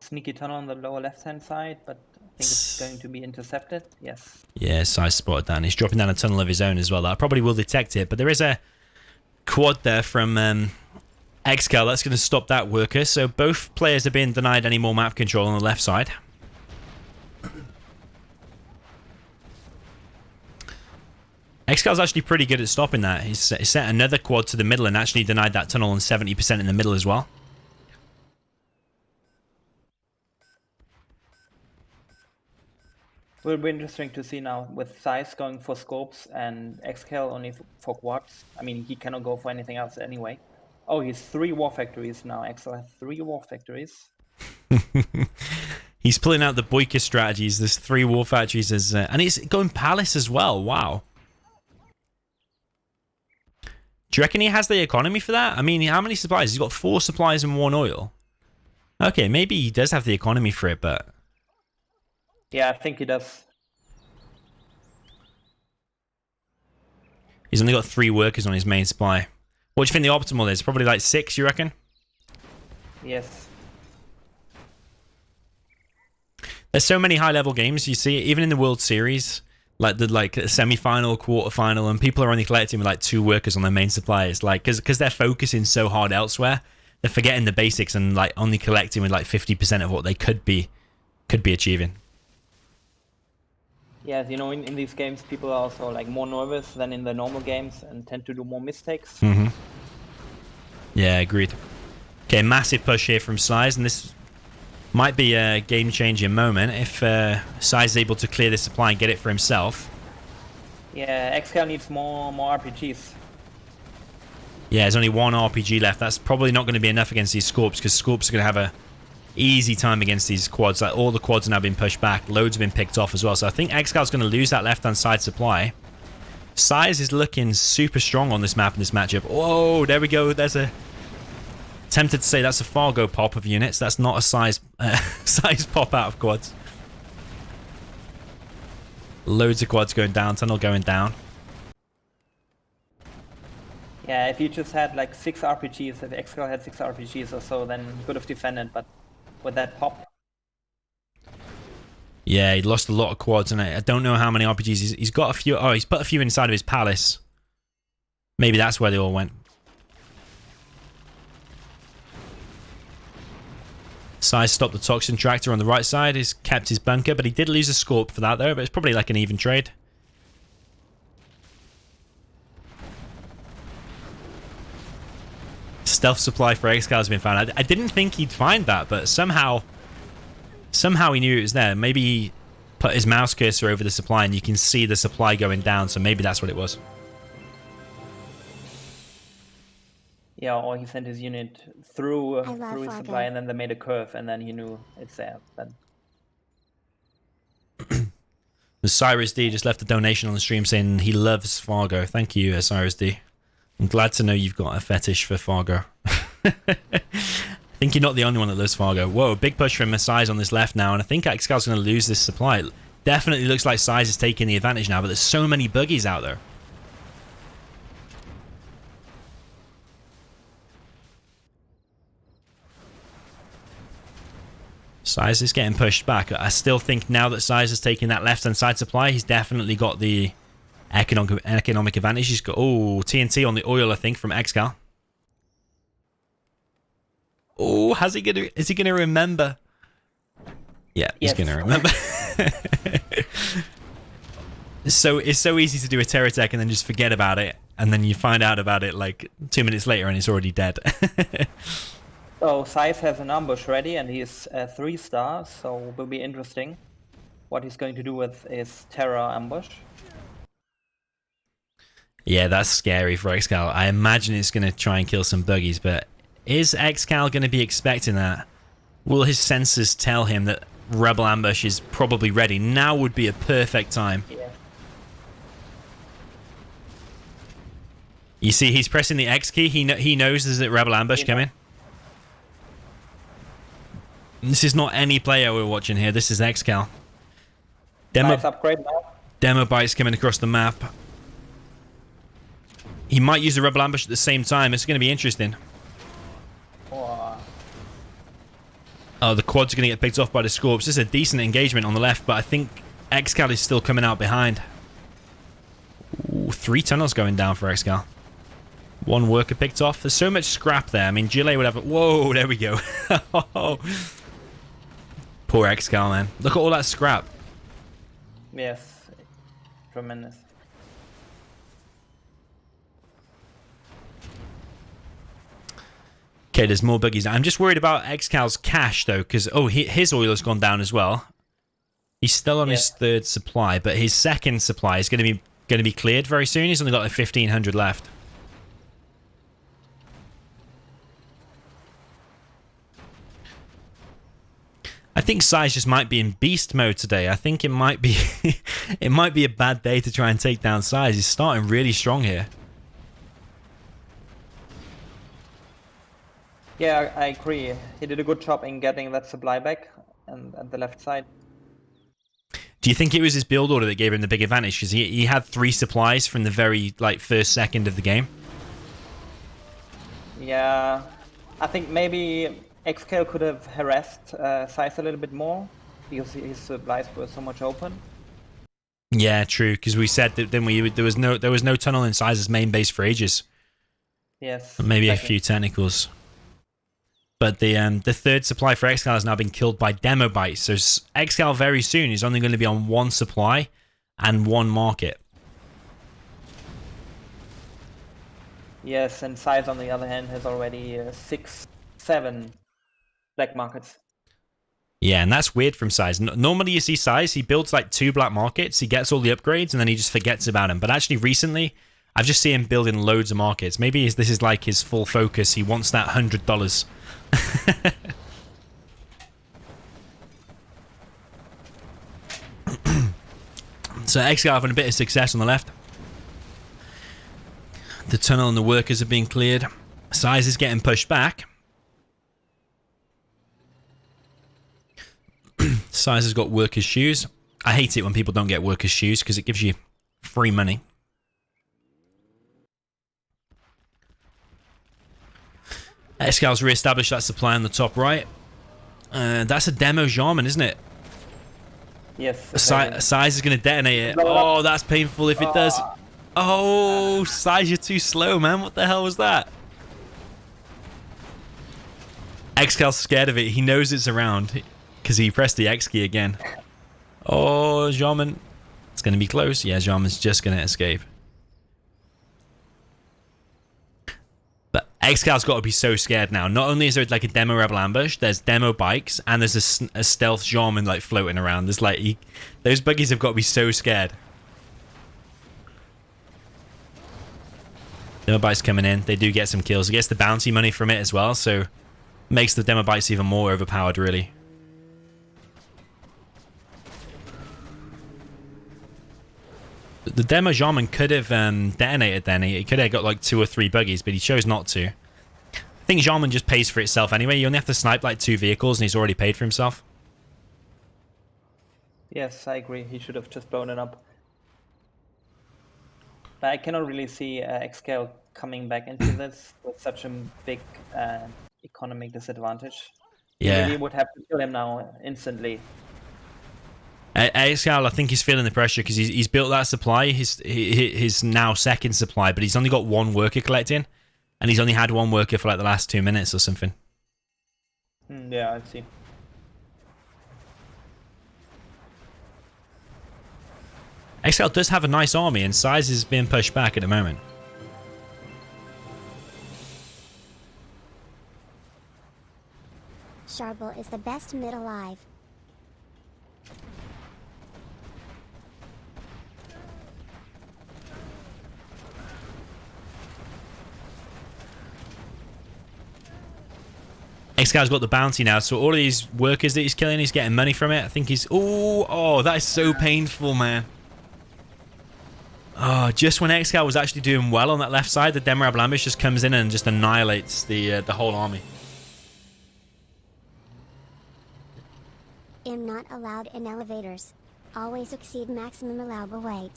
Sneaky tunnel on the lower left-hand side, but I think it's going to be intercepted. Yes.
Yeah, SiZe spotted that. And he's dropping down a tunnel of his own as well. That probably will detect it, but there is a quad there from ExCaL. That's going to stop that worker. So both players are being denied any more map control on the left side. ExCaL's actually pretty good at stopping that. He's set another quad to the middle and actually denied that tunnel on 70% in the middle as well.
Will be interesting to see now with SiZe going for scopes and ExCaL only for quads. I mean, he cannot go for anything else anyway. Oh, he's 3 war factories now. ExCaL has 3 war factories.
He's pulling out the Boyka strategies. There's 3 war factories, and he's going Palace as well. Wow. Do you reckon he has the economy for that? I mean, how many supplies? He's got 4 supplies and 1 oil. Okay, maybe he does have the economy for it, but...
Yeah, I think he does.
He's only got 3 workers on his main supply. What do you think the optimal is? Probably like 6, you reckon?
Yes.
There's so many high-level games, you see, even in the World Series, like the semi-final, quarter-final, and people are only collecting with like 2 workers on their main supply. It's like, because they're focusing so hard elsewhere, they're forgetting the basics and like only collecting with like 50% of what they could be achieving.
Yes, you know, in these games, people are also like more nervous than in the normal games and tend to do more mistakes.
Yeah, agreed. Okay, massive push here from SiZe, and this might be a game-changing moment if SiZe is able to clear this supply and get it for himself.
Yeah, ExCaL needs more RPGs.
Yeah, there's only one RPG left. That's probably not going to be enough against these Scorps, because Scorps are going to have a easy time against these quads. Like, all the quads are now being pushed back. Loads have been picked off as well. So I think ExCaL's going to lose that left-hand side supply. SiZe is looking super strong on this map in this matchup. Whoa, there we go. There's a... Tempted to say that's a Fargo pop of units. That's not a SiZe pop out of quads. Loads of quads going down. Tunnel going down.
Yeah, if you just had like 6 RPGs, if ExCaL had 6 RPGs or so, then you could have defended, but with that pop...
Yeah, he lost a lot of quads, and I don't know how many RPGs. He's got a few... Oh, he's put a few inside of his palace. Maybe that's where they all went. SiZe stopped the Toxin Tractor on the right side. He's kept his bunker, but he did lose a Scorp for that, though. But it's probably like an even trade. Stealth supply for ExCaL has been found. I didn't think he'd find that, but somehow he knew it was there. Maybe he put his mouse cursor over the supply and you can see the supply going down, so maybe that's what it was.
Yeah, or he sent his unit through
love
his
Fargo.
supply, and then they made a curve, and then he knew it's there. But
The Cyrus D just left a donation on the stream saying he loves Fargo. Thank you, Cyrus D. I'm glad to know you've got a fetish for Fargo. I think you're not the only one that loves Fargo. Whoa, big push from SiZe on this left now, and I think ExCaL's going to lose this supply. It definitely looks like SiZe is taking the advantage now, but there's so many buggies out there. SiZe is getting pushed back. I still think now that SiZe has taken that left-hand side supply, he's definitely got the economic advantage. He's got, oh, TNT on the oil, I think, from ExCaL. Oh, is he gonna remember? Yeah, he's gonna remember. It's so easy to do a terror tech and then just forget about it, and then you find out about it like 2 minutes later and it's already dead.
so SiZe has an ambush ready, and he's 3-star, so it will be interesting what he's going to do with his terror ambush.
Yeah, that's scary for ExCaL. I imagine it's going to try and kill some buggies, but is ExCaL going to be expecting that? Will his sensors tell him that Rebel Ambush is probably ready? Now would be a perfect time.
Yeah.
You see, he's pressing the X key. He knows there's a Rebel Ambush coming. This is not any player we're watching here. This is ExCaL.
Nice upgrade now.
Demo bites coming across the map. He might use the Rebel Ambush at the same time. It's going to be interesting. Oh, the quads are going to get picked off by the Scorps. This is a decent engagement on the left, but I think ExCaL is still coming out behind. Ooh, 3 tunnels going down for ExCaL. 1 worker picked off. There's so much scrap there. I mean, Gillet would have... Whoa, there we go. Poor ExCaL, man. Look at all that scrap.
Yes, tremendous.
Okay, there's more buggies. I'm just worried about ExCaL's cash, though, because, oh, his oil has gone down as well. He's still on his 3rd supply, but his 2nd supply is going to be cleared very soon. He's only got like 1,500 left. I think SiZe just might be in beast mode today. I think it might be it might be a bad day to try and take down SiZe. He's starting really strong here.
Yeah, I agree. He did a good job in getting that supply back and at the left side.
Do you think it was his build order that gave him the big advantage? Because he had 3 supplies from the very first second of the game.
Yeah, I think maybe ExCaL could have harassed SiZe a little bit more because his supplies were so much open.
Yeah, true. Because we said that then there was no tunnel in SiZe's main base for ages.
Yes.
Maybe
exactly.
a few technicals. But the 3rd supply for ExCaL has now been killed by demo bites. So ExCaL very soon is only going to be on 1 supply and one market.
Yes, and SiZe on the other hand has already 6, 7 black markets.
Yeah, and that's weird from SiZe. Normally you see SiZe, he builds like 2 black markets, he gets all the upgrades, and then he just forgets about them. But actually recently, I've just seen him building loads of markets. Maybe this is like his full focus. He wants that $100. So ExCaL having a bit of success on the left. The tunnel and the workers are being cleared. SiZe is getting pushed back. SiZe has got workers' shoes. I hate it when people don't get workers' shoes because it gives you free money. ExCaL's re-established that supply on the top right. That's a demo Jarman, isn't it?
Yes.
SiZe is going to detonate it. Oh, that's painful if it does. Oh, SiZe, you're too slow, man. What the hell was that? ExCal's scared of it. He knows it's around because he pressed the X key again. Oh, Jarman. It's going to be close. Yeah, Jarman's just going to escape. But ExCal's got to be so scared now. Not only is there like a demo rebel ambush, there's demo bikes, and there's a stealth Jarman like floating around. There's like those buggies have got to be so scared. Demo bikes coming in. They do get some kills. He gets the bounty money from it as well, so makes the demo bikes even more overpowered, really. The demo Jarman could have detonated then. He could have got like 2 or 3 buggies, but he chose not to. I think Jarman just pays for itself anyway. You only have to snipe like 2 vehicles and he's already paid for himself.
Yes, I agree. He should have just blown it up. But I cannot really see ExCaL coming back into this with such a big economic disadvantage.
Yeah.
You really would have to kill him now instantly.
ExCaL, I think he's feeling the pressure because he's built that supply, his now second supply, but he's only got 1 worker collecting, and he's only had 1 worker for like the last 2 minutes or something.
Yeah, I see.
ExCaL does have a nice army, and SiZe is being pushed back at the moment.
Sharble is the best mid alive.
ExCal's got the bounty now, so all of these workers that he's killing, he's getting money from it. I think he's... Oh, that is so painful, man. Oh, just when ExCaL was actually doing well on that left side, the demo rebel ambush just comes in and just annihilates the whole army.
Am not allowed in elevators. Always exceed maximum allowable weight.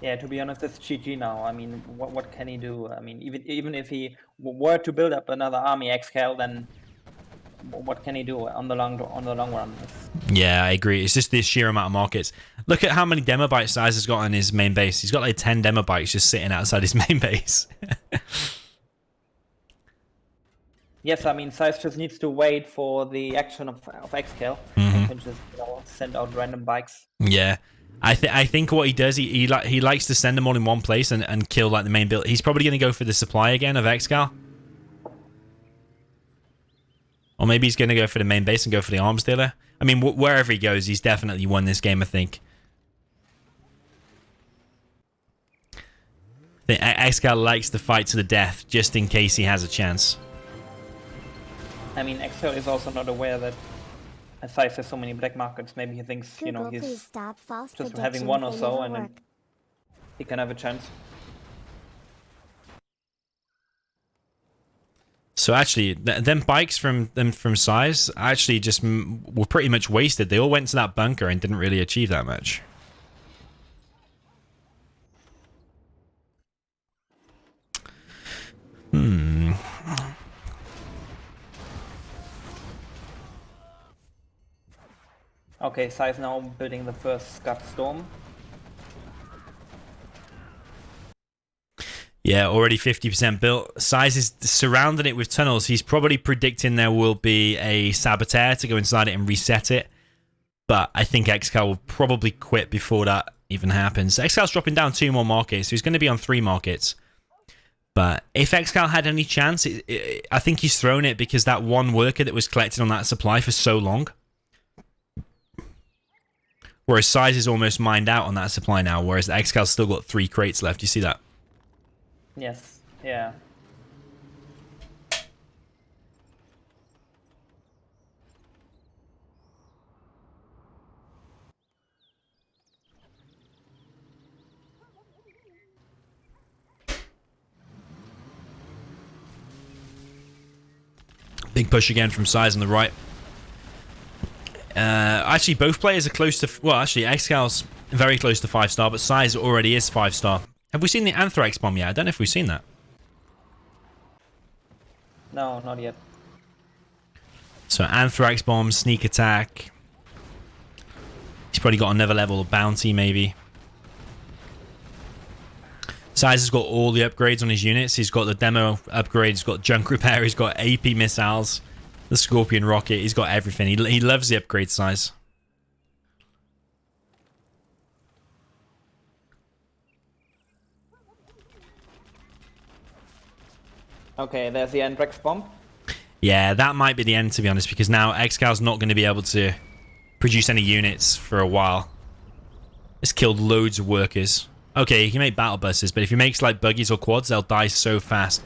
Yeah, to be honest, it's GG now. I mean, what can he do? I mean, even if he were to build up another army, ExCaL, then what can he do on the long run?
Yeah, I agree. It's just the sheer amount of markets. Look at how many demo bikes SiZe has got on his main base. He's got like 10 demo bikes just sitting outside his main base.
Yes, I mean, SiZe just needs to wait for the action of ExCaL.
Mm-hmm.
And just send out random bikes.
Yeah. I think what he does, he likes to send them all in one place and kill like the main build. He's probably going to go for the supply again of ExCaL. Or maybe he's going to go for the main base and go for the arms dealer. I mean, wherever he goes, he's definitely won this game, I think. I think ExCaL likes to fight to the death just in case he has a chance.
I mean, ExCaL is also not aware that SiZe has so many black markets. Maybe he thinks,
Google,
he's
please stop false
just having 1 or
predictions,
so
they
and
never
then
work.
he can have a chance.
So actually, them bikes from SiZe actually just were pretty much wasted. They all went to that bunker and didn't really achieve that much.
Okay, SiZe now building the first Scud Storm.
Yeah, already 50% built. SiZe is surrounding it with tunnels. He's probably predicting there will be a saboteur to go inside it and reset it. But I think ExCaL will probably quit before that even happens. ExCaL's dropping down 2 more markets, so he's going to be on 3 markets. But if ExCaL had any chance, I think he's thrown it because that one worker that was collected on that supply for so long. Whereas SiZe is almost mined out on that supply now, whereas the ExCaL's still got 3 crates left. You see that?
Yes. Yeah.
Big push again from SiZe on the right. Actually, both players are close to... Well, actually, ExCaL's very close to 5-star, but SiZe already is 5-star. Have we seen the Anthrax bomb yet? I don't know if we've seen that.
No, not yet.
So, Anthrax bomb, sneak attack. He's probably got another level of bounty, maybe. SiZe has got all the upgrades on his units. He's got the demo upgrade. He's got junk repair. He's got AP missiles. The Scorpion rocket. He's got everything. He loves the upgrade, SiZe.
Okay, there's the Anthrax bomb.
Yeah, that might be the end, to be honest, because now ExCaL's not going to be able to produce any units for a while. It's killed loads of workers. Okay, he can make battle buses, but if he makes like buggies or quads, they'll die so fast.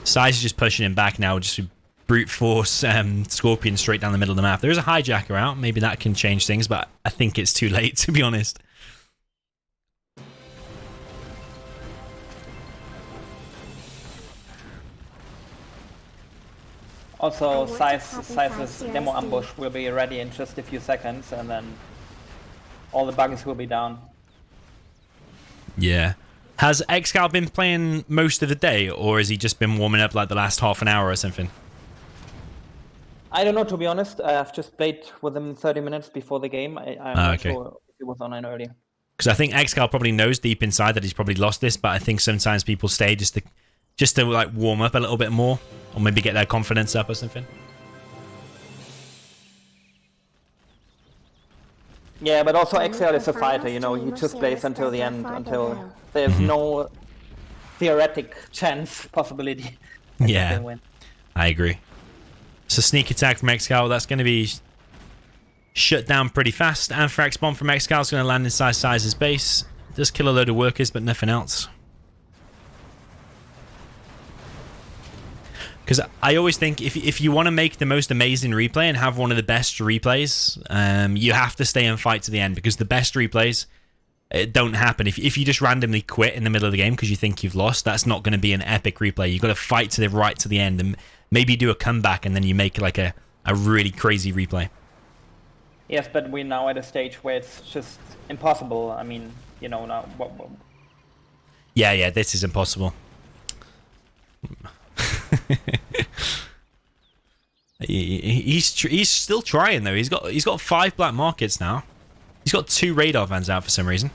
SiZe is just pushing him back now, just brute force Scorpion straight down the middle of the map. There is a hijacker out. Maybe that can change things, but I think it's too late, to be honest.
Also,
I want to
SiZe's
copy
demo
5
ambush will be ready in just a few seconds, and then all the buggies will be down.
Yeah. Has ExCaL been playing most of the day, or has he just been warming up like the last half an hour or something?
I don't know, to be honest. I've just played with him 30 minutes before the game. I'm not sure if he was online earlier.
Because I think ExCaL probably knows deep inside that he's probably lost this, but I think sometimes people stay just to like warm up a little bit more, or maybe get their confidence up or something.
Yeah, but also ExCaL is a fighter, you know, he just plays until the end, until there's no theoretic chance, possibility that he
Yeah,
can win.
I agree. So sneak attack from ExCaL, that's going to be shut down pretty fast. Anthrax bomb from ExCaL is going to land inside SiZe's base. Does kill a load of workers, but nothing else. Because I always think if you want to make the most amazing replay and have one of the best replays, you have to stay and fight to the end, because the best replays don't happen. If you just randomly quit in the middle of the game because you think you've lost, that's not going to be an epic replay. You've got to fight to the right to the end and maybe do a comeback, and then you make like a really crazy replay.
Yes, but we're now at a stage where it's just impossible. I mean, you know, now...
Yeah, this is impossible. He's still trying though. He's got 5 black markets now. He's got 2 radar vans out for some reason.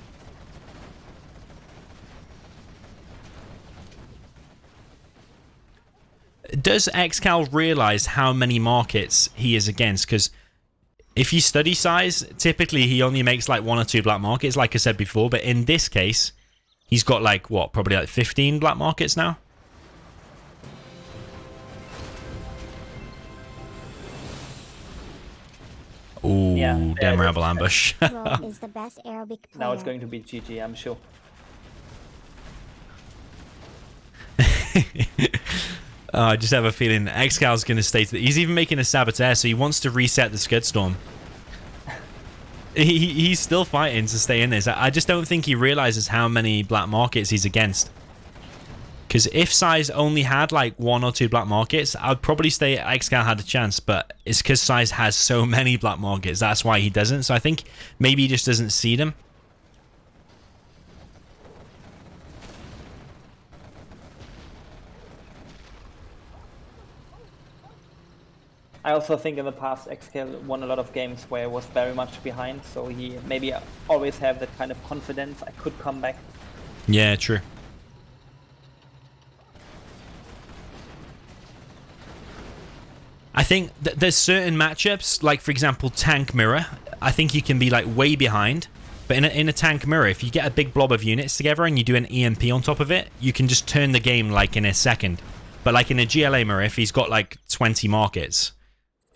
Does ExCaL realize how many markets he is against? Because if you study SiZe, typically he only makes like 1 or 2 black markets, like I said before. But in this case, he's got like what, probably like 15 black markets now. Ooh,
Yeah.
damn rebel ambush.
Roll is the best Arabic player.
Now it's going to be GG, I'm sure.
I just have a feeling ExCal's going to stay to he's even making a saboteur, so he wants to reset the Scud Storm. He's still fighting to stay in this. I just don't think he realizes how many black markets he's against. Because if SiZe only had like 1 or 2 black markets, I'd probably say ExCaL had a chance, but it's because SiZe has so many black markets. That's why he doesn't. So I think maybe he just doesn't see them.
I also think in the past ExCaL won a lot of games where it was very much behind, so he maybe always have that kind of confidence, I could come back.
Yeah, true. I think there's certain matchups, like for example Tank Mirror, I think you can be like way behind But in a tank mirror, if you get a big blob of units together and you do an EMP on top of it, you can just turn the game like in a second. But like in a GLA mirror, if he's got like 20 markets,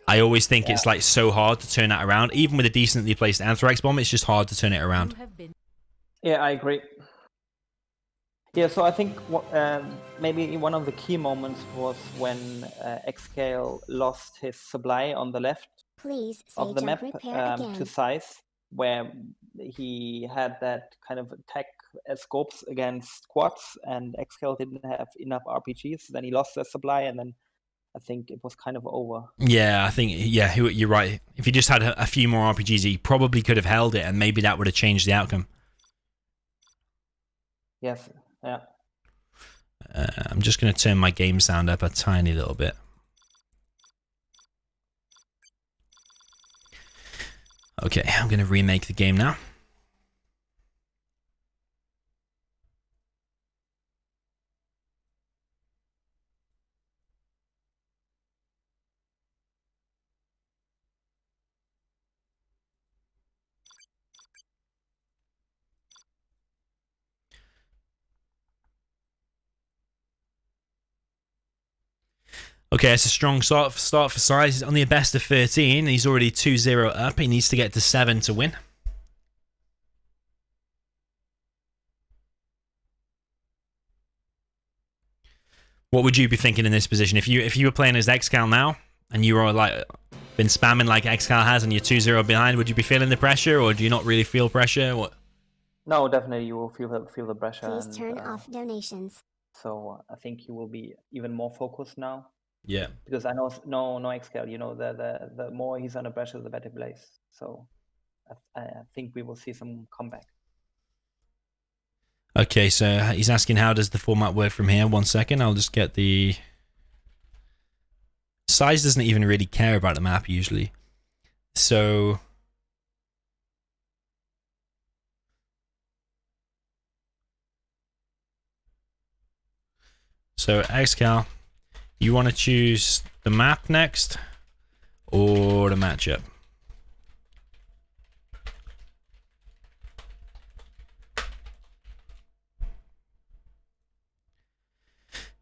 I always think it's like so hard to turn that around. Even with a decently placed Anthrax bomb, it's just hard to turn it around.
Yeah, I agree. Yeah, so I think maybe one of the key moments was when ExCaL lost his supply on the left
Please say
of the
jump
map
repair again.
to SiZe, where he had that kind of attack scopes against quads, and ExCaL didn't have enough RPGs. Then he lost the supply, and then I think it was kind of over.
Yeah, I think, yeah, you're right. If he just had a few more RPGs, he probably could have held it, and maybe that would have changed the outcome.
Yes, yeah.
I'm just going to turn my game sound up a tiny little bit. Okay, I'm going to remake the game now. Okay, it's a strong start for SiZe. He's on the best of 13. He's already 2-0 up. He needs to get to 7 to win. What would you be thinking in this position? If you were playing as ExCaL now, and you were like been spamming like ExCaL has, and you're 2-0 behind, would you be feeling the pressure, or do you not really feel pressure? What?
No, definitely you will feel the pressure.
Please turn off donations.
So I think you will be even more focused now.
Yeah.
Because I know no ExCaL, you know, the more he's under pressure, the better he plays. So I think we will see some comeback.
Okay, so he's asking how does the format work from here. 1 second, I'll just get the... SiZe doesn't even really care about the map usually. So... ExCaL, you want to choose the map next or the matchup?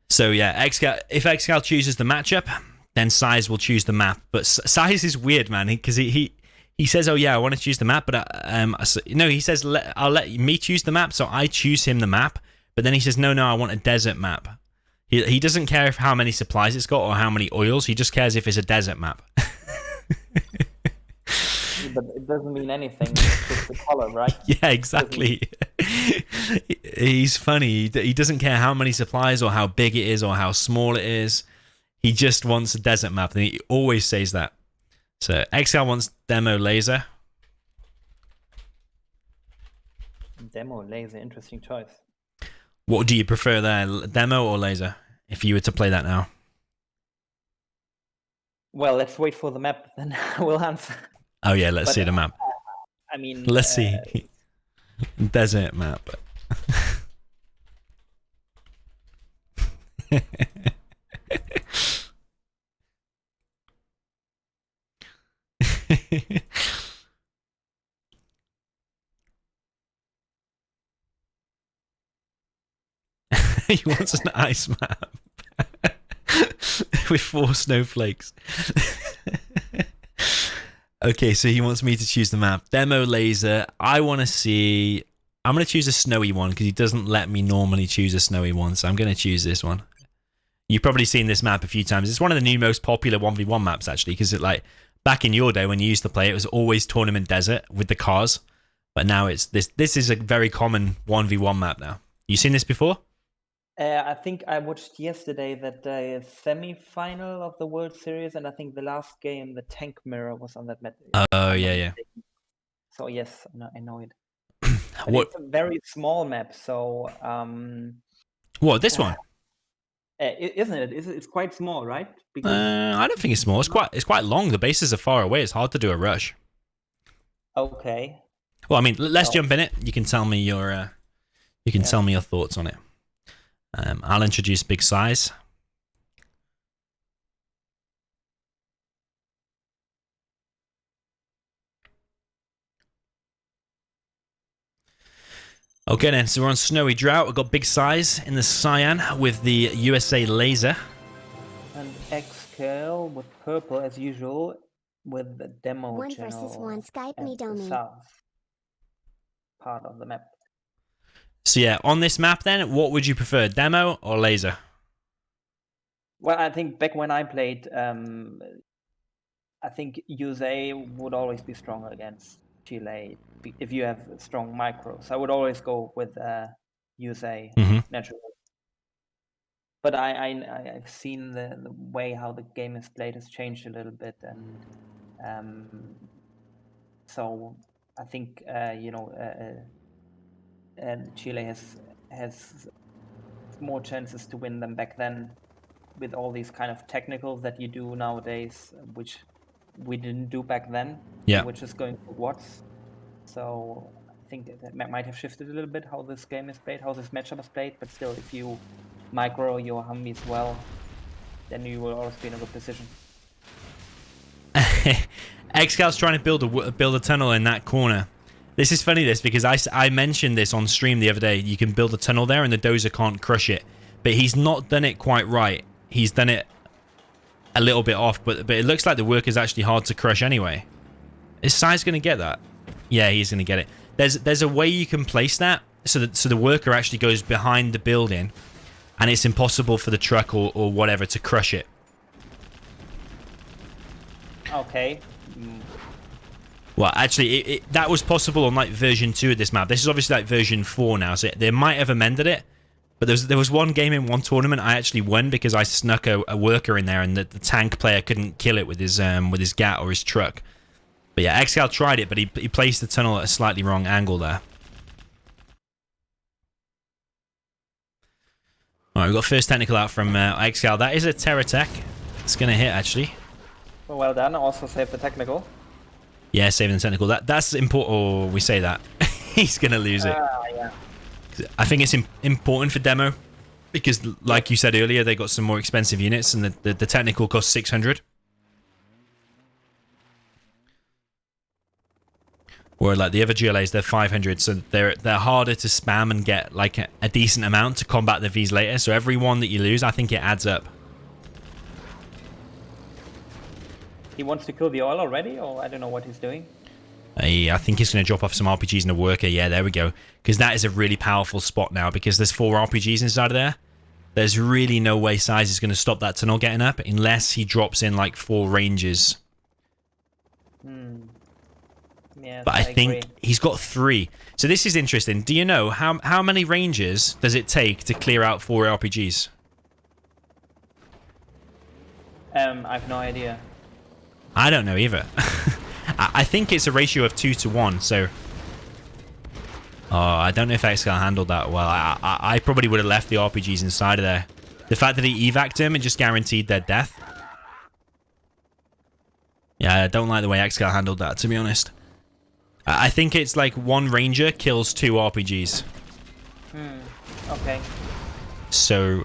So yeah, if ExCaL chooses the matchup, then SiZe will choose the map. But SiZe is weird, man, because he says, "Oh yeah, I want to choose the map," but no, he says, "I'll let me choose the map," so I choose him the map. But then he says, "No, I want a desert map." He doesn't care if how many supplies it's got or how many oils. He just cares if it's a desert map.
But it doesn't mean anything. It's just the color, right?
Yeah, exactly. He's funny. He doesn't care how many supplies or how big it is or how small it is. He just wants a desert map, and he always says that. So ExCaL wants demo laser.
Demo laser, interesting choice.
What do you prefer there, demo or laser? If you were to play that now.
Well, let's wait for the map, then we'll answer.
Oh yeah, let's see the map.
I mean,
Let's see. Desert map. He wants an ice map with 4 snowflakes. Okay, so he wants me to choose the map. Demo laser. I want to see... I'm going to choose a snowy one because he doesn't let me normally choose a snowy one, so I'm going to choose this one. You've probably seen this map a few times. It's one of the new most popular 1v1 maps, actually, because it, like, back in your day when you used to play, it was always Tournament Desert with the cars. But now it's this. This is a very common 1v1 map now. You seen this before?
I think I watched yesterday that semi-final of the World Series, and I think the last game, the tank mirror, was on that map.
Oh, yeah.
So yes, I know it.
What?
It's a very small map, so
What, this one?
isn't it? It's quite small, right? Because
I don't think it's small. It's quite long. The bases are far away. It's hard to do a rush.
okay.
Well, I mean, let's jump in it. You can tell me your tell me your thoughts on it. I'll introduce Big SiZe. Okay then, so we're on Snowy Drought. We've got Big SiZe in the Cyan with the USA Laser.
And ExCaL with purple as usual, with the demo
1
channel
versus 1 Skype me
at the
Domi.
south part of the map.
So yeah, on this map then, what would you prefer, demo or laser?
Well, I think back when I played, I think USA would always be stronger against Chile if you have strong micros. I would always go with USA naturally. But I've seen the way how the game is played has changed a little bit, and so I think Chile has more chances to win than back then, with all these kind of technicals that you do nowadays, which we didn't do back then.
Yeah.
Which is going for watts. So I think that might have shifted a little bit how this game is played, how this matchup is played. But still, if you micro your Humvees well, then you will always be in a good position.
ExCaL's trying to build a tunnel in that corner. This is funny, because I mentioned this on stream the other day. You can build a tunnel there and the dozer can't crush it. But he's not done it quite right. He's done it a little bit off, but it looks like the work is actually hard to crush anyway. Is SiZe going to get that? Yeah, he's going to get it. There's a way you can place that so the worker actually goes behind the building and it's impossible for the truck or whatever to crush it.
Okay.
Well, actually, that was possible on like version 2 of this map. This is obviously like version 4 now, so they might have amended it. But there was one game in one tournament I actually won because I snuck a worker in there and the tank player couldn't kill it with his GAT or his truck. But yeah, ExCaL tried it, but he placed the tunnel at a slightly wrong angle there. Alright, we've got first technical out from ExCaL. That is a Terra Tech. It's going to hit, actually.
Well done. Also save the technical.
Yeah, saving the technical. That's important. Oh, we say that. He's going to lose it.
Yeah.
I think it's important for demo because, like you said earlier, they got some more expensive units and the technical costs 600. Or like the other GLAs, they're 500, so they're harder to spam and get like a decent amount to combat the Vs later. So every one that you lose, I think it adds up.
He wants to kill the oil already, or I don't know what he's doing.
I think he's going to drop off some RPGs in the worker. Yeah, there we go. Because that is a really powerful spot now because there's 4 RPGs inside of there. There's really no way SiZe is going to stop that tunnel getting up unless he drops in like 4 ranges.
Yes,
But I think he's got 3. So this is interesting. Do you know how many ranges does it take to clear out 4 RPGs?
I have no idea.
I don't know either. I think it's a ratio of 2 to 1, so... Oh, I don't know if ExCaL handled that well. I probably would have left the RPGs inside of there. The fact that he evac'd him and just guaranteed their death. Yeah, I don't like the way ExCaL handled that, to be honest. I think it's like 1 ranger kills 2 RPGs.
Okay.
So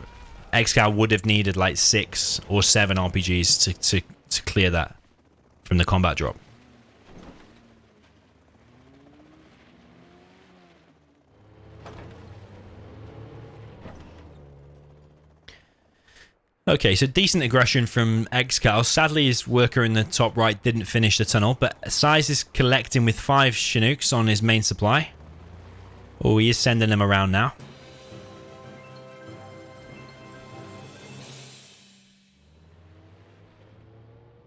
ExCaL would have needed like 6 or 7 RPGs to clear that from the combat drop. Okay, so decent aggression from ExCaL. Sadly, his worker in the top right didn't finish the tunnel, but SiZe is collecting with 5 Chinooks on his main supply. Oh, he is sending them around now.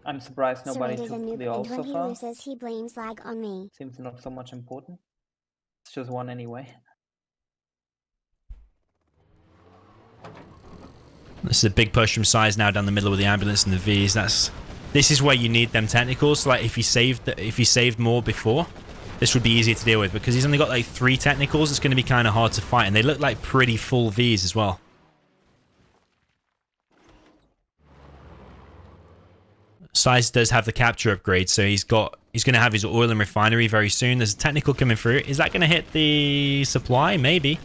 I'm surprised nobody
Surrender's a
took
noob,
the oil
and
so
when he
far.
loses, he blames lag on me.
Seems not so much important. It's just 1 anyway.
This is a big push from SiZe now down the middle with the ambulance and the Vs. This is where you need them technicals. Like if he saved more before, this would be easier to deal with because he's only got like 3 technicals. It's going to be kind of hard to fight, and they look like pretty full Vs as well. SiZe does have the capture upgrade, so he's going to have his oil and refinery very soon. There's a technical coming through. Is that going to hit the supply? Maybe.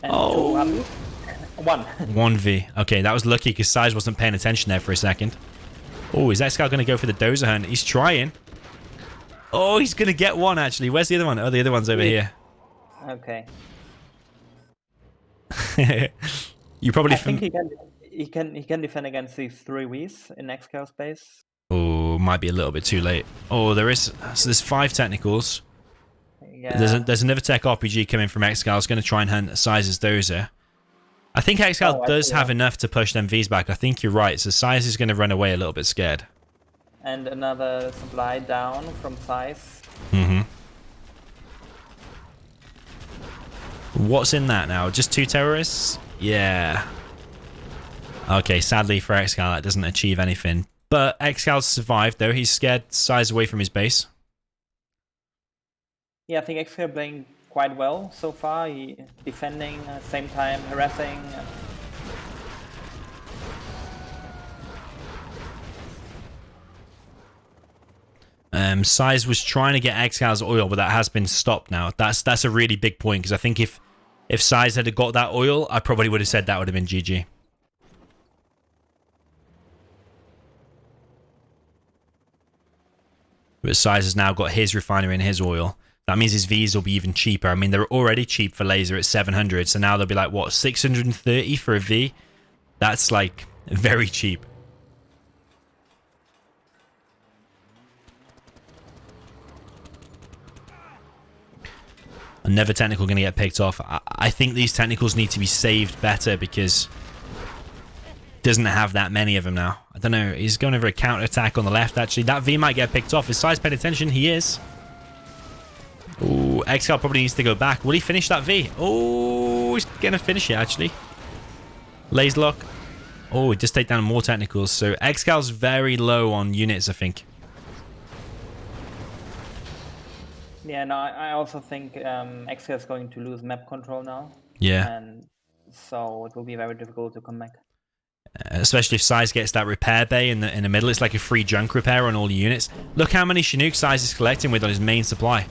And
Oh.
1.
1v. Okay, that was lucky because SiZe wasn't paying attention there for a second. Oh, is ExCaL going to go for the dozer hunt? He's trying. Oh, he's going to get 1 actually. Where's the other one? Oh, the other one's over here.
Okay.
You probably
I think he can defend against these 3 Vs in ExCaL space.
Oh, might be a little bit too late. Oh, so there's 5 technicals.
Yeah.
There's another tech RPG coming from ExCaL. It's going to try and hunt SiZe's dozer. I think ExCaL does have enough to push them Vs back. I think you're right. So SiZe is going to run away a little bit scared.
And another supply down from SiZe.
Mm-hmm. What's in that now? Just 2 terrorists? Yeah. Okay, sadly for ExCaL, that doesn't achieve anything. But ExCaL survived, though. He's scared SiZe away from his base.
Yeah, I think ExCaL playing quite well so far. He defending at the same time, harassing.
SiZe was trying to get ExCal's oil, but that has been stopped now. That's a really big point, because I think if SiZe had got that oil, I probably would have said that would have been GG. But SiZe has now got his refinery and his oil. That means his Vs will be even cheaper. I mean, they're already cheap for laser at 700, so now they'll be like, what, 630 for a V? That's like very cheap. Another technical going to get picked off. I think these technicals need to be saved better because doesn't have that many of them now. I don't know. He's going over a counter attack on the left, actually. That V might get picked off. Is SiZe paying attention? He is. Ooh, ExCaL probably needs to go back. Will he finish that V? Oh, he's going to finish it, actually. Laser lock. Oh, just take down more technicals. So ExCal's very low on units, I think.
Yeah, no, I also think ExCaL is going to lose map control now.
Yeah.
And so it will be very difficult to come back.
Especially if SiZe gets that repair bay in the middle. It's like a free junk repair on all the units. Look how many Chinook SiZe is collecting with on his main supply.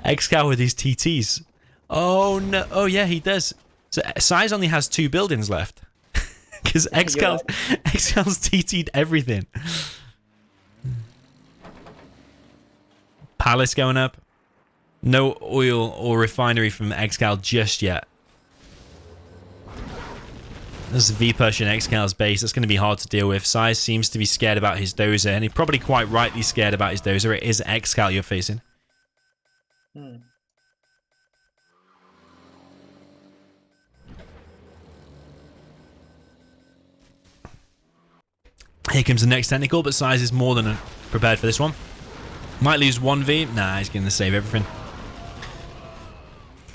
ExCaL with his TTs. Oh no! Oh yeah, he does. So SiZe only has 2 buildings left because ExCal's TT'd everything. Palace going up. No oil or refinery from ExCaL just yet. There's a V-push in ExCaL's base. That's going to be hard to deal with. SiZe seems to be scared about his dozer, and he's probably quite rightly scared about his dozer. It is ExCaL you're facing. Here comes the next technical, but SiZe is more than prepared for this one. Might lose 1v. Nah, he's going to save everything.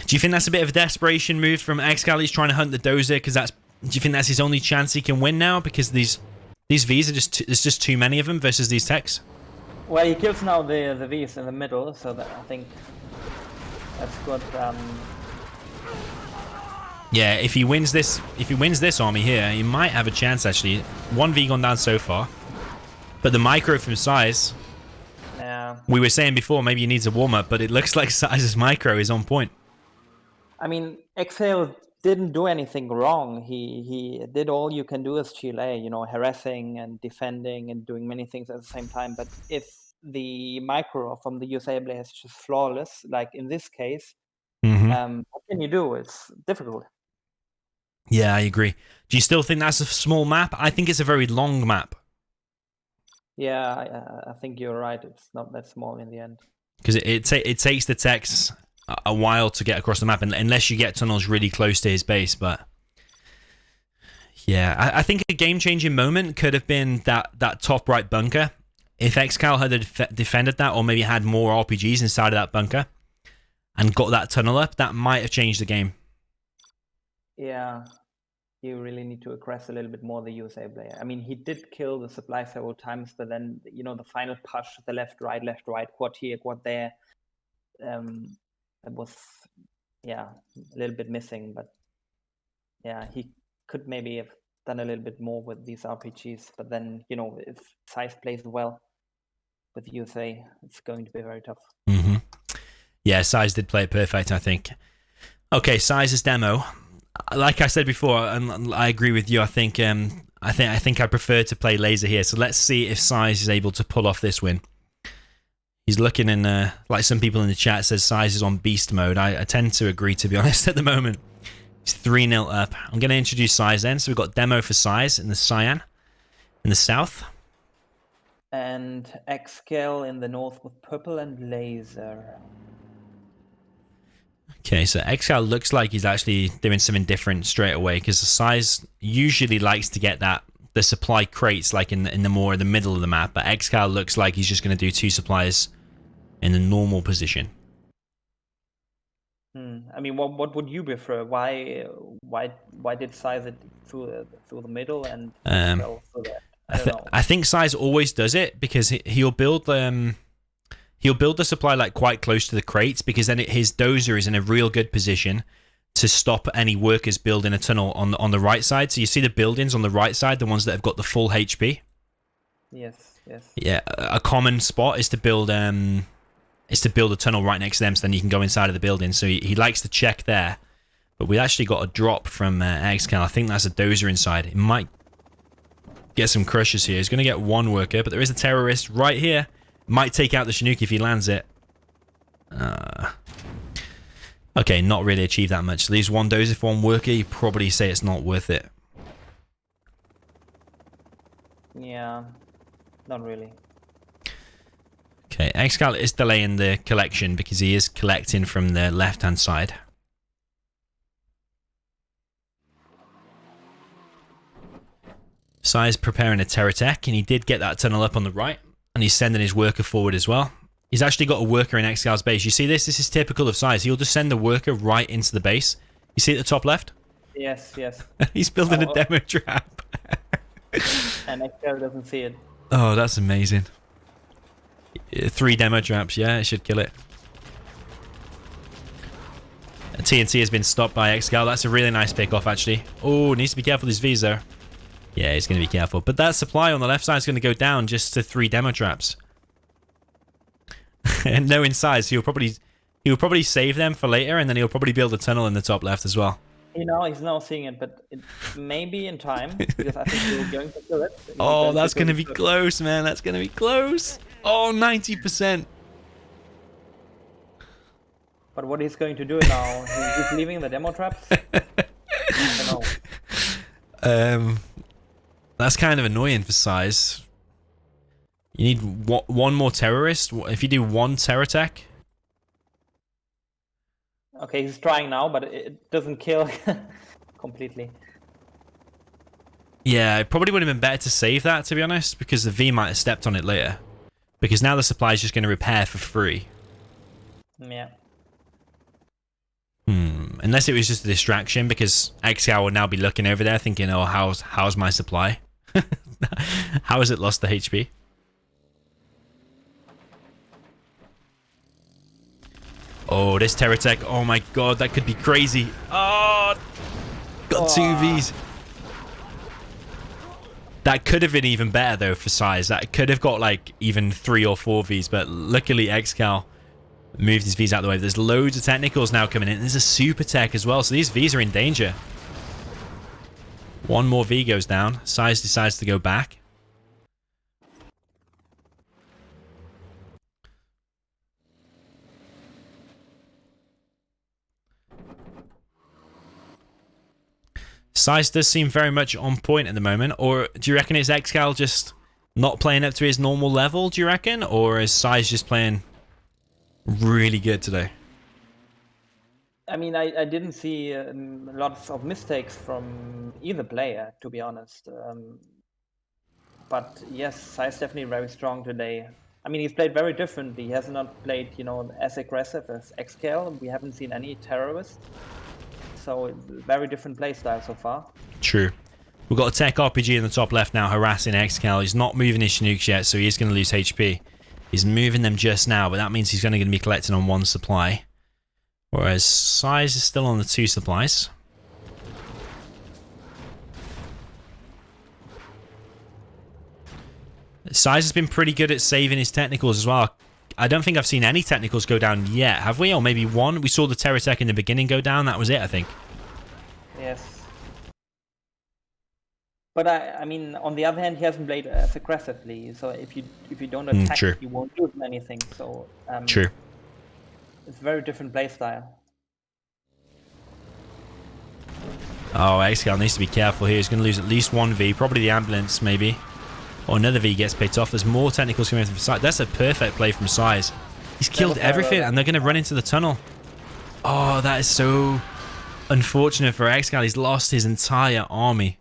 Do you think that's a bit of a desperation move from ExCaL? He's trying to hunt the dozer because that's... Do you think that's his only chance he can win now? Because these Vs are just... There's just too many of them versus these techs.
Well, he kills now the Vs in the middle, so that I think that's good.
Yeah, if he wins this army here, he might have a chance actually. 1v gone down so far. But the micro from SiZe...
Yeah.
We were saying before, maybe he needs a warm-up, but it looks like SiZe's micro is on point.
I mean, ExCaL didn't do anything wrong. He did all you can do as Chile, you know, harassing and defending and doing many things at the same time. But if the micro from the USA player is just flawless, like in this case, what can you do? It's difficult.
Yeah, I agree. Do you still think that's a small map? I think it's a very long map.
Yeah, I think you're right. It's not that small in the end.
Because it takes the techs a while to get across the map, unless you get tunnels really close to his base. But yeah, I think a game-changing moment could have been that top right bunker. If ExCaL had defended that, or maybe had more RPGs inside of that bunker, and got that tunnel up, that might have changed the game.
Yeah. You really need to aggress a little bit more the USA player. I mean, he did kill the supply several times, but then, you know, the final push, the left, right, quad here, quad there, that was, yeah, a little bit missing. But yeah, he could maybe have done a little bit more with these RPGs. But then, you know, if SiZe plays well with USA, it's going to be very tough.
Yeah, SiZe did play it perfect, I think. Okay, SiZe's demo. Like I said before, and I agree with you. I think I prefer to play laser here. So let's see if SiZe is able to pull off this win. He's looking in, like some people in the chat says SiZe is on beast mode. I tend to agree, to be honest, at the moment. He's 3-0 up. I'm going to introduce SiZe then. So we've got demo for SiZe in the Cyan in the south.
And ExCaL in the north with purple and laser.
Okay, so ExCaL looks like he's actually doing something different straight away, because the SiZe usually likes to get the supply crates like in the middle of the map, but ExCaL looks like he's just going to do 2 supplies in the normal position.
I mean, what would you prefer? Why did SiZe it through the middle and ExCaL through that? I don't know.
I think SiZe always does it because he'll build the supply like quite close to the crates, because then his dozer is in a real good position to stop any workers building a tunnel on the right side. So you see the buildings on the right side, the ones that have got the full HP.
Yes.
Yeah, a common spot is to build a tunnel right next to them, so then you can go inside of the building. So he likes to check there. But we actually got a drop from ExCaL. I think that's a dozer inside. It might get some crushes here. He's going to get 1 worker, but there is a terrorist right here. Might take out the Chinook if he lands it. Okay, not really achieved that much. Leaves 1 dozer for 1 worker. You probably say it's not worth it.
Yeah, not really.
Okay, ExCaL is delaying the collection because he is collecting from the left-hand side. SiZe preparing a terror tech, and he did get that tunnel up on the right, and he's sending his worker forward as well. He's actually got a worker in ExCaL's base. You see this? This is typical of SiZe. He'll just send the worker right into the base. You see at the top left?
Yes.
He's building a demo trap.
And ExCaL doesn't see it.
Oh, that's amazing. 3 demo traps. Yeah, it should kill it. TNT has been stopped by ExCaL. That's a really nice pick off, actually. Oh, needs to be careful with his V's, though. Yeah, he's going to be careful. But that supply on the left side is going to go down just to 3 demo traps. And knowing SiZe, he'll probably save them for later, and then he'll probably build a tunnel in the top left as well.
He's now seeing it, but it may be in time, because I think we're going to kill it.
Oh, that's going to be close, man. That's going to be close. Oh, 90%.
But what he's going to do now, he's leaving the demo traps? I don't know.
That's kind of annoying for SiZe. You need 1 more terrorist. If you do 1 terror tech.
Okay, he's trying now, but it doesn't kill completely.
Yeah, it probably would have been better to save that, to be honest, because the V might have stepped on it later. Because now the supply is just going to repair for free.
Yeah.
Unless it was just a distraction, because ExCaL will now be looking over there thinking, oh, how's my supply? How has it lost the HP? Oh, this terror tech. Oh my god, that could be crazy. Oh, got 2 Vs. That could have been even better, though, for SiZe. That could have got, like, even 3 or 4 Vs, but luckily ExCaL moved his Vs out of the way. There's loads of technicals now coming in. There's a super tech as well, so these Vs are in danger. 1 more V goes down. SiZe decides to go back. SiZe does seem very much on point at the moment, or do you reckon it's ExCaL just not playing up to his normal level, do you reckon? Or is SiZe just playing really good today?
I mean, I didn't see lots of mistakes from either player, to be honest. But yes, SiZe definitely very strong today. I mean, he's played very differently. He has not played, as aggressive as ExCaL. We haven't seen any terrorists. So very different playstyle so far.
True. We've got a tech RPG in the top left now harassing ExCaL. He's not moving his Chinooks yet, so he is going to lose HP. He's moving them just now, but that means he's only going to be collecting on 1 supply. Whereas SiZe is still on the 2 supplies. SiZe has been pretty good at saving his technicals as well. I don't think I've seen any technicals go down yet, have we? Or maybe 1? We saw the Terror Tech in the beginning go down. That was it, I think.
Yes. But I mean, on the other hand, he hasn't played as aggressively. So if you don't attack,
true.
you won't do anything. So
True.
it's a very different play style.
Oh, ExCaL needs to be careful here. He's going to lose at least one V, probably the ambulance, maybe. Or another V gets picked off. There's more technicals coming from SiZe. That's a perfect play from SiZe. He's killed everything, and they're going to run into the tunnel. Oh, that is so unfortunate for ExCaL. He's lost his entire army.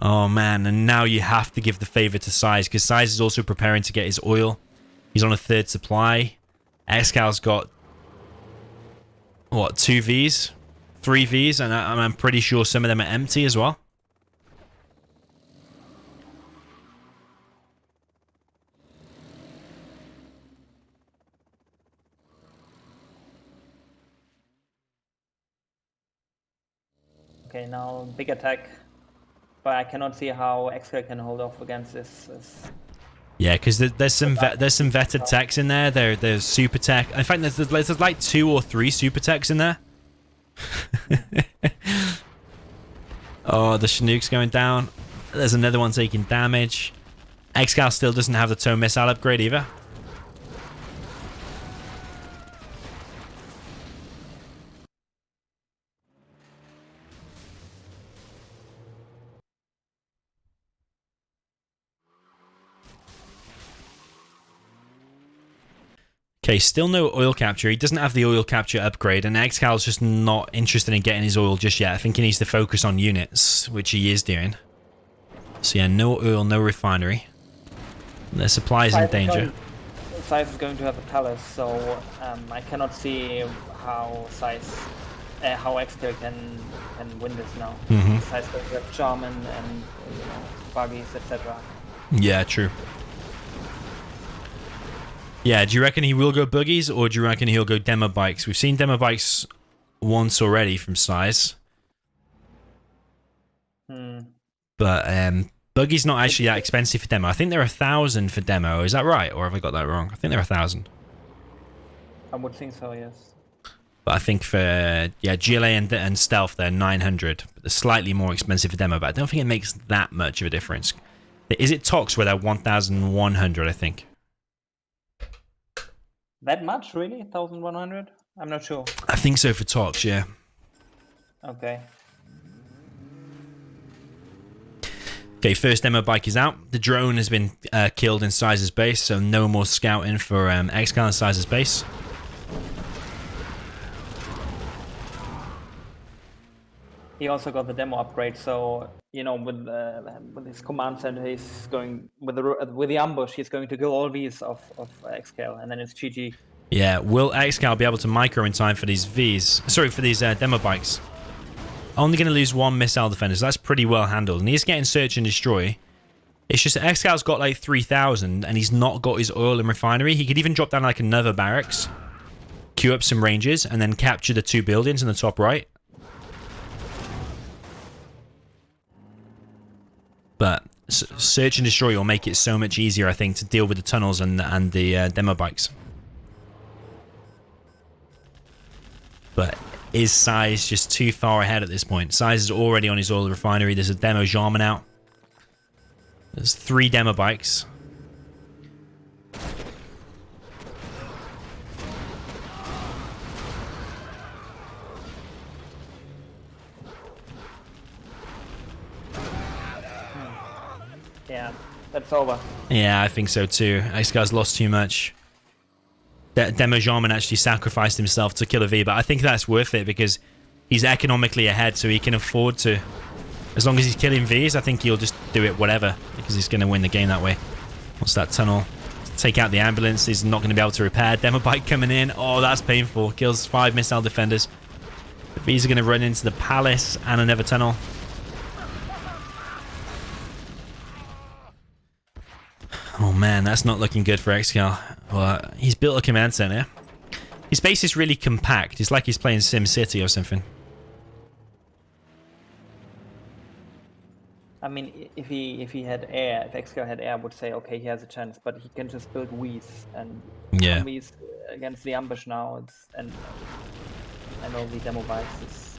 Oh, man. And now you have to give the favor to SiZe, because SiZe is also preparing to get his oil. He's on a third supply. ExCal's got, what, 2 Vs? 3 Vs? And I'm pretty sure some of them are empty as well.
Okay, now big attack. But I cannot see how ExCaL can hold off against this.
Yeah, because there's some vetted techs in there. There's super tech. In fact, there's like 2 or 3 super techs in there. Oh, the Chinook's going down. There's another one taking damage. ExCaL still doesn't have the tow missile upgrade either. Okay, still no oil capture. He doesn't have the oil capture upgrade, and ExCal's just not interested in getting his oil just yet. I think he needs to focus on units, which he is doing. So yeah, no oil, no refinery. Their supply is in danger.
SiZe is going to have a palace, so I cannot see how ExCaL can win this now. SiZe going to have Charmin and buggies, etc.
Yeah, true. Yeah, do you reckon he will go buggies, or do you reckon he'll go demo bikes? We've seen demo bikes once already from SiZe. But buggy's not actually that expensive for demo. I think they're 1,000 for demo. Is that right, or have I got that wrong? I think they're 1,000.
I would think so, yes.
But I think for GLA and stealth they're 900. But they're slightly more expensive for demo. But I don't think it makes that much of a difference. Is it Tox where they're 1,100? I think.
That much, really? 1,100? I'm not sure.
I think so for Tox, yeah.
Okay.
Okay, first demo bike is out. The drone has been killed in SiZe's base, so no more scouting for ExCaL in SiZe's base.
He also got the demo upgrade, so with his command center, he's going with the ambush. He's going to kill all these of ExCaL, and then it's GG.
Yeah, will ExCaL be able to micro in time for these Vs? Sorry, for these demo bikes. Only going to lose 1 missile defender, so that's pretty well handled. And he's getting search and destroy. It's just that ExCal's got like 3,000, and he's not got his oil and refinery. He could even drop down like another barracks, queue up some ranges, and then capture the 2 buildings in the top right. But search and destroy will make it so much easier, I think, to deal with the tunnels and the demo bikes. But is SiZe just too far ahead at this point? SiZe is already on his oil refinery. There's a demo Jarman out. There's 3 demo bikes.
Yeah, that's over.
Yeah, I think so too. ExCal's lost too much. Demo Jarman actually sacrificed himself to kill a V, but I think that's worth it because he's economically ahead, so he can afford to. As long as he's killing Vs, I think he'll just do it whatever because he's going to win the game that way. What's that tunnel? Take out the ambulance. He's not going to be able to repair. Demo bike coming in. Oh, that's painful. Kills 5 missile defenders. The Vs are going to run into the palace and another tunnel. Oh man, that's not looking good for ExCaL. Well, he's built a command center. His base is really compact. It's like he's playing Sim City or something.
I mean, if he had air, if ExCaL had air, I would say okay, he has a chance. But he can just build V's and V's against the ambush now. And I know the demo bikes is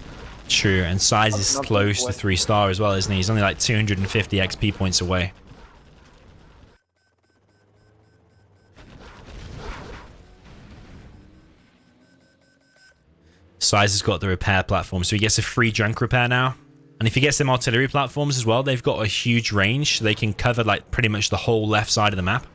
True, and SiZe is
Not
close to
worth-
3-star as well, isn't he? He's only like 250 XP points away. SiZe has got the repair platform, so he gets a free junk repair now. And if he gets them artillery platforms as well, they've got a huge range, so they can cover like pretty much the whole left side of the map.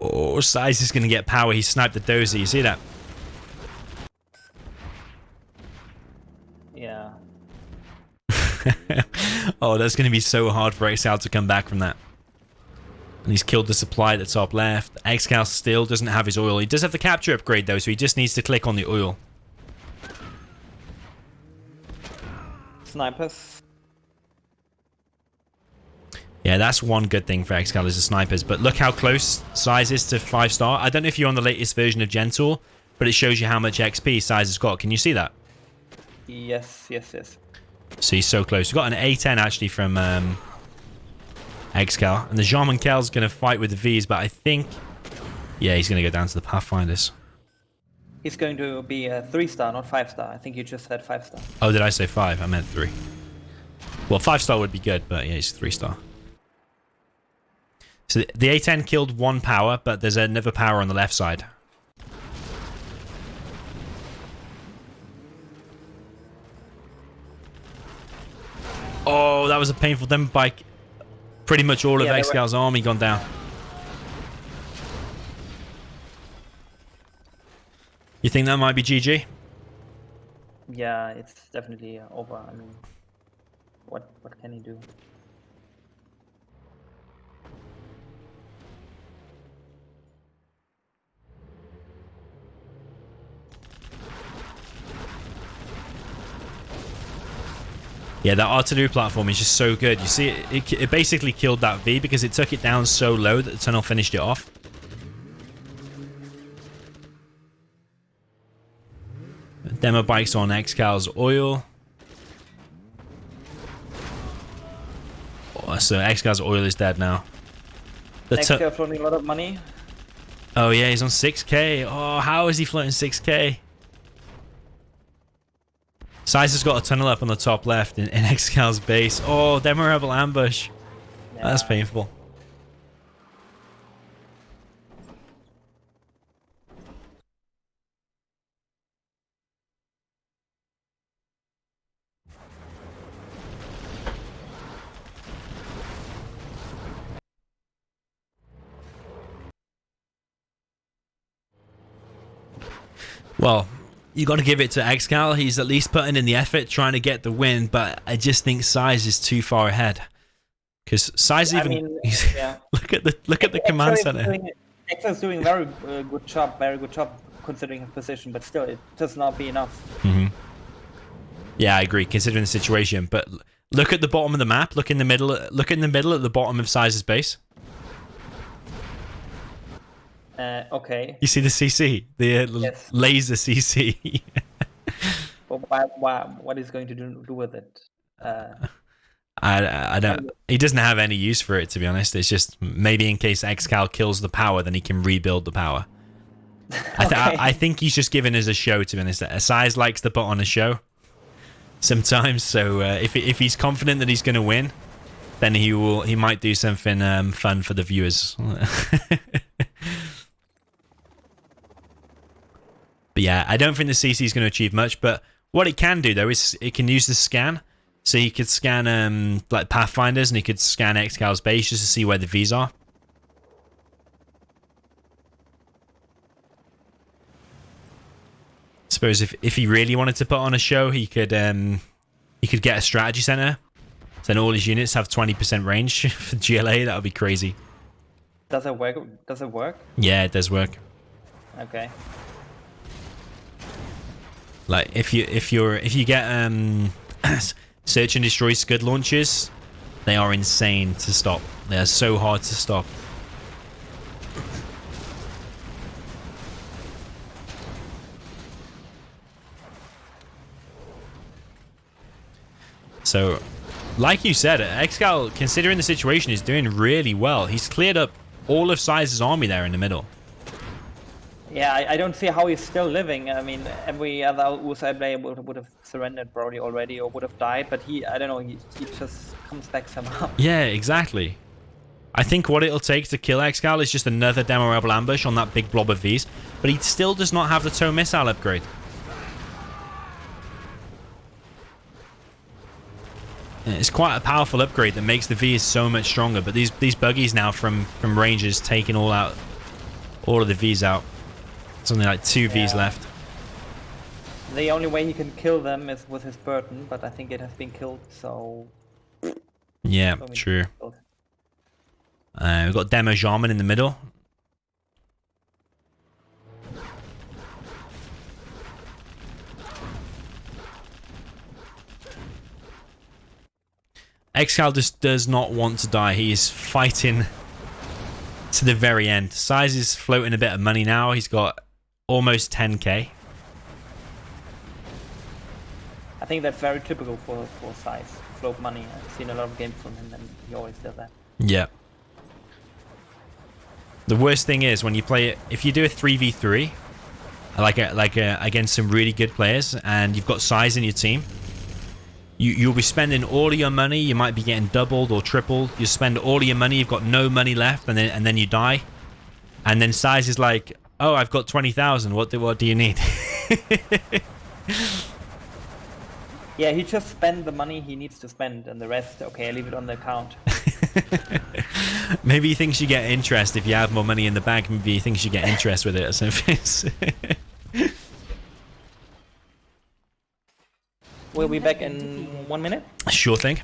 Oh, SiZe is going to get power. He sniped the dozy. You see that?
Yeah.
Oh, that's going to be so hard for ExCaL to come back from that. And he's killed the supply at the top left. ExCaL still doesn't have his oil. He does have the capture upgrade though, so he just needs to click on the oil.
Snipers.
Yeah, that's one good thing for ExCaL is the snipers. But look how close SiZe is to 5-star. I don't know if you're on the latest version of Gentle, but it shows you how much XP SiZe has got. Can you see that?
Yes, yes, yes.
So he's so close. We've got an A10 actually from ExCaL. And the Jean Monkel's going to fight with the Vs, but I think... Yeah, he's going to go down to the Pathfinders.
He's going to be a 3-star, not 5-star. I think you just said 5-star.
Oh, did I say 5? I meant 3. Well, 5-star would be good, but yeah, he's 3-star. So the A10 killed one power, but there's another power on the left side. Oh, that was a painful demo bike. Pretty much all of ExCaL's army gone down. You think that might be GG?
Yeah, it's definitely over. I mean, what can he do?
Yeah, that artillery platform is just so good. You see, it basically killed that V because it took it down so low that the tunnel finished it off. Demo bikes on ExCaL's oil. Oh, so ExCaL's oil is dead now.
ExCaL floating a lot of money.
Oh yeah, he's on 6k. Oh, how is he floating 6k? SiZe has got a tunnel up on the top left in ExCaL's base. Oh, Demo Rebel ambush.
Yeah.
That's painful. Well, you got to give it to ExCaL. He's at least putting in the effort trying to get the win, but I just think SiZe is too far ahead. Because SiZe
Yeah.
look at the command center.
ExCaL's doing very good job considering his position, but still, it does not be enough.
Yeah, I agree, considering the situation. But look at the bottom of the map. Look in the middle. Look in the middle at the bottom of SiZe's base.
Okay.
You see the CC, the
Yes.
laser CC.
But what is going to do with it?
I don't. He doesn't have any use for it, to be honest. It's just maybe in case ExCaL kills the power, then he can rebuild the power. I think he's just giving us a show, to be honest. SiZe likes to put on a show sometimes. So if he's confident that he's going to win, then he might do something fun for the viewers. But yeah, I don't think the CC is going to achieve much. But what it can do though is it can use the scan. So he could scan like Pathfinders, and he could scan ExCaL's base just to see where the Vs are. Suppose if he really wanted to put on a show, he could get a strategy center. So then all his units have 20% range for GLA. That would be crazy.
Does it work? Does it work?
Yeah, it does work.
Okay.
Like if you get search and destroy scud launchers, they are insane to stop. They are so hard to stop. So, like you said, ExCaL, considering the situation, is doing really well. He's cleared up all of SiZe's army there in the middle.
Yeah, I don't see how he's still living. I mean, every other USI player would have surrendered probably already or would have died, but I don't know, he just comes back somehow.
Yeah, exactly. I think what it'll take to kill ExCaL is just another Demo Rebel ambush on that big blob of Vs, but he still does not have the tow missile upgrade. It's quite a powerful upgrade that makes the Vs so much stronger, but these buggies now from ranges taking all of the Vs out. Something like 2 Vs left.
The only way he can kill them is with his burden, but I think it has been killed, so...
Yeah, true. We've got Demo Jarman in the middle. ExCaL just does not want to die. He is fighting to the very end. SiZe is floating a bit of money now. He's got almost 10k.
I think that's very typical for SiZe, to float money. I've seen a lot of games from him and he always does that.
Yeah. The worst thing is when you play it, if you do a 3v3, against some really good players, and you've got SiZe in your team, you'll be spending all of your money. You might be getting doubled or tripled. You spend all of your money, you've got no money left, and then you die. And then SiZe is like, "Oh, I've got 20,000. What do you need?"
Yeah, he just spent the money he needs to spend, and the rest, okay, I leave it on the account.
Maybe he thinks you get interest if you have more money in the bank. Maybe he thinks you get interest with it or something.
We'll be back in 1 minute.
Sure thing.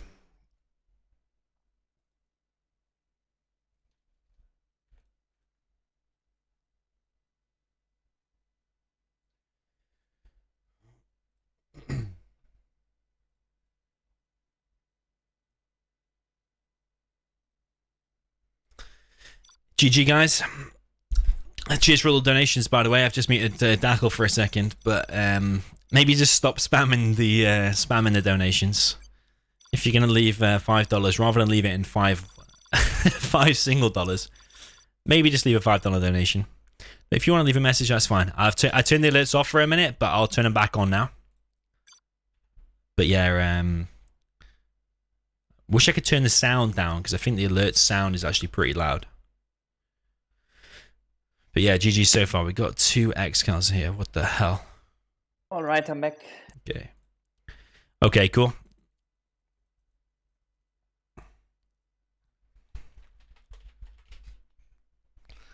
GG, guys. Cheers for all the donations, by the way. I've just muted Dackle for a second, but maybe just stop spamming the donations. If you're gonna leave $5, rather than leave it in five single dollars, maybe just leave a $5 donation. But if you want to leave a message, that's fine. I turned the alerts off for a minute, but I'll turn them back on now. But yeah, wish I could turn the sound down because I think the alert sound is actually pretty loud. But yeah, GG so far. We got 2 ExCaLs here. What the hell?
All right, I'm back.
Okay. Okay, cool.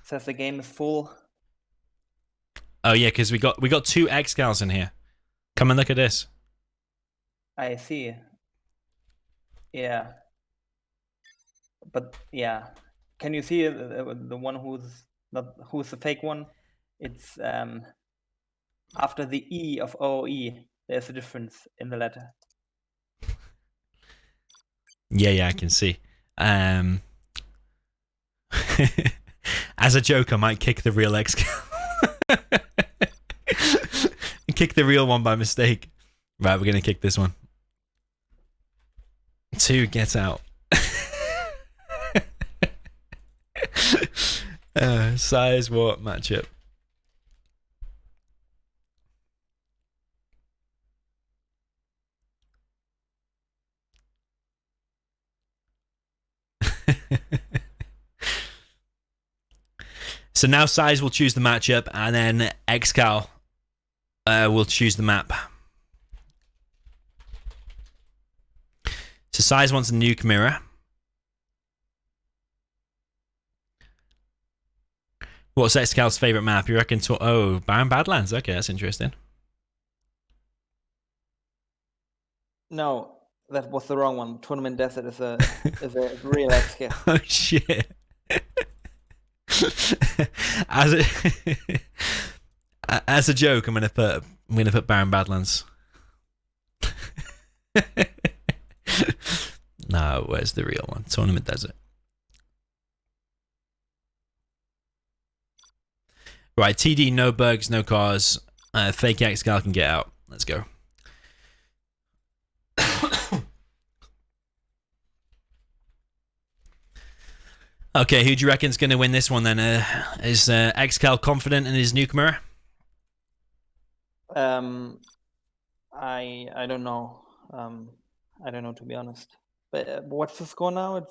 Says the game is full.
Oh yeah, because we got 2 ExCaLs in here. Come and look at this.
I see. Yeah. But yeah, can you see the one who's the fake one? It's after the E of OE. There's a difference in the letter.
Yeah, I can see. As a joke, I might kick the real ExCaL. Kick the real one by mistake. Right, we're gonna kick this one. 2, get out. SiZe what matchup? So now SiZe will choose the matchup, and then ExCaL will choose the map. So SiZe wants a nuke mirror. What's ExCaL's favorite map? You reckon? Barren Badlands. Okay, that's interesting.
No, that was the wrong one. Tournament Desert is a real ExCaL.
Oh shit! As a joke, I'm gonna put Barren Badlands. No, where's the real one? Tournament Desert. Right, TD, no bugs, no cars. Fake ExCaL can get out. Let's go. Okay, who do you reckon's going to win this one then? Is ExCaL confident in his nuke mirror?
I don't know. I don't know, to be honest. But what's the score now?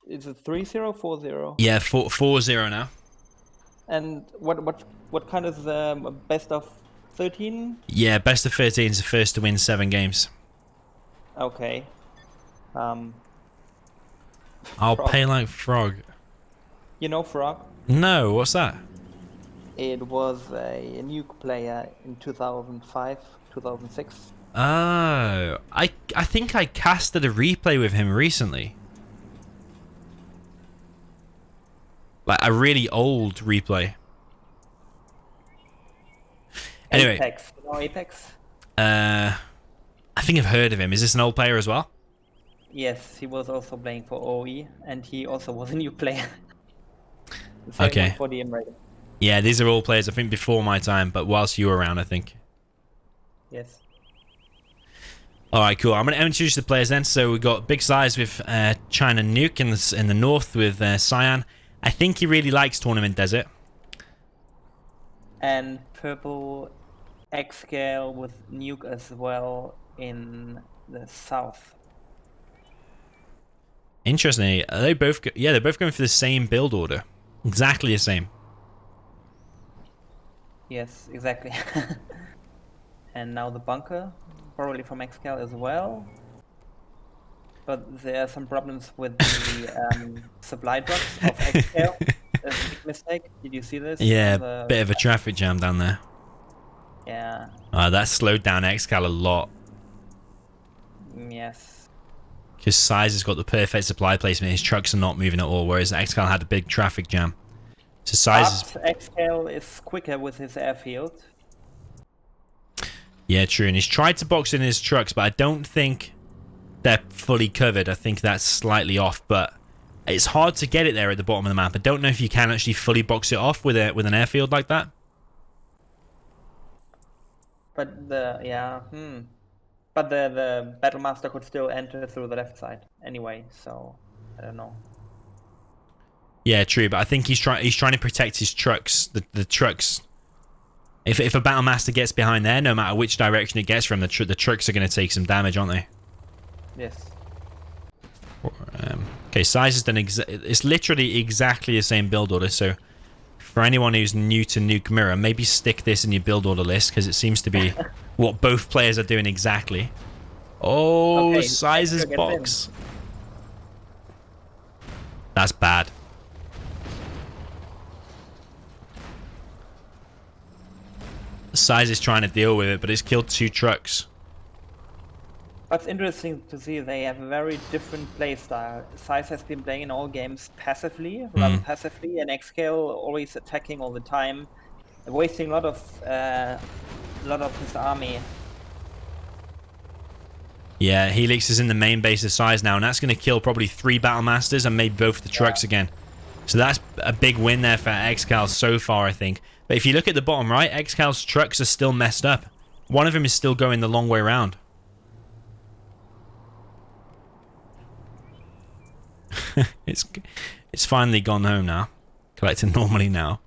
Is it 3-0, 4-0?
Yeah, 4-0 now.
And what kind of the best of 13?
Yeah, best of 13 is the first to win 7 games.
Okay.
I'll
Frog.
pay like frog.
You know Frog?
No, what's that?
It was a nuke player in 2005, 2006.
Oh, I think I casted a replay with him recently. Like a really old replay. Anyway,
Apex. You know Apex?
I think I've heard of him. Is this an old player as well?
Yes, he was also playing for OE, and he also was a new player. The same
Okay.
one for the Emirates.
Yeah, these are all players I think before my time, but whilst you were around, I think.
Yes.
All right, cool. I'm going to introduce the players then. So we've got Big SiZe with China Nuke in the north with Cyan. I think he really likes Tournament Desert.
And purple ExCaL with nuke as well in the south.
Interestingly, are they both? They're both going for the same build order, exactly the same.
Yes, exactly. And now the bunker, probably from ExCaL as well. But there are some problems with the supply drops of ExCaL. That's a big mistake. Did you see this?
Yeah, bit of a traffic jam down there.
Yeah.
That slowed down ExCaL a lot.
Yes.
Because SiZe has got the perfect supply placement. His trucks are not moving at all, whereas ExCaL had a big traffic jam. So SiZe is...
But ExCaL is quicker with his airfield.
Yeah, true. And he's tried to box in his trucks, but I don't think they're fully covered. I think that's slightly off, but it's hard to get it there at the bottom of the map. I don't know if you can actually fully box it off with an airfield like that.
But But the Battlemaster could still enter through the left side anyway, so I don't know.
Yeah, true, but I think he's trying to protect his trucks. The trucks. If a Battlemaster gets behind there, no matter which direction it gets from, the trucks are going to take some damage, aren't they?
Yes.
Okay, SiZe has done it's literally exactly the same build order. So for anyone who's new to Nuke Mirror, maybe stick this in your build order list because it seems to be what both players are doing exactly. Oh,
Okay,
SiZe's
get
box. That's bad. SiZe is trying to deal with it, but it's killed 2 trucks.
What's interesting to see, they have a very different play style. SiZe has been playing in all games passively, rather passively, and ExCaL always attacking all the time, wasting a lot of his army.
Yeah, Helix is in the main base of SiZe now, and that's going to kill probably 3 Battlemasters and maybe both the trucks again. So that's a big win there for ExCaL so far, I think. But if you look at the bottom right, ExCaL's trucks are still messed up. One of them is still going the long way around. It's finally gone home now. Collecting normally now.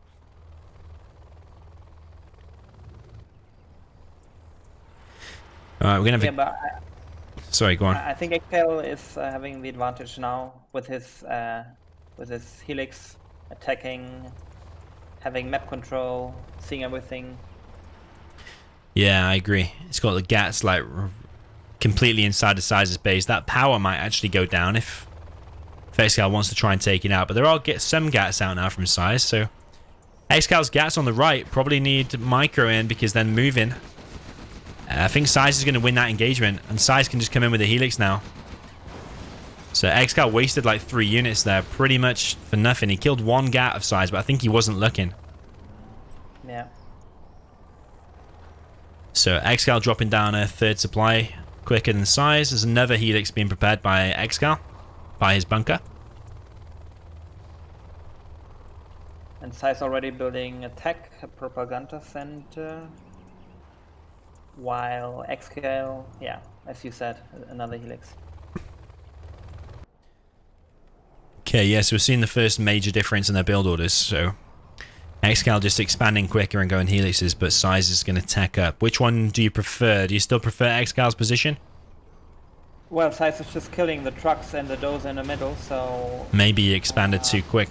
Alright, we're going to have Sorry, go on.
I think ExCaL is having the advantage now with his Helix attacking, having map control, seeing everything.
Yeah, I agree. It's got the GATs like completely inside the SiZe's base. That power might actually go down if ExCaL wants to try and take it out. But there are some GATs out now from SiZe, so ExCal's GATs on the right probably need micro in because then moving. I think SiZe is going to win that engagement, and SiZe can just come in with a Helix now. So ExCaL wasted like 3 units there, pretty much for nothing. He killed 1 GAT of SiZe, but I think he wasn't looking.
Yeah.
So ExCaL dropping down a 3rd supply quicker than SiZe. There's another Helix being prepared by ExCaL, by his bunker.
And SiZe already building a tech, a propaganda center. While ExCaL, yeah, as you said, another Helix.
Okay, yeah, so we're seeing the first major difference in their build orders. So ExCaL just expanding quicker and going helixes, but SiZe is going to tech up. Which one do you prefer? Do you still prefer ExCaL's position?
Well, SiZe is just killing the trucks and the doors in the middle, so...
Maybe you expanded too quick.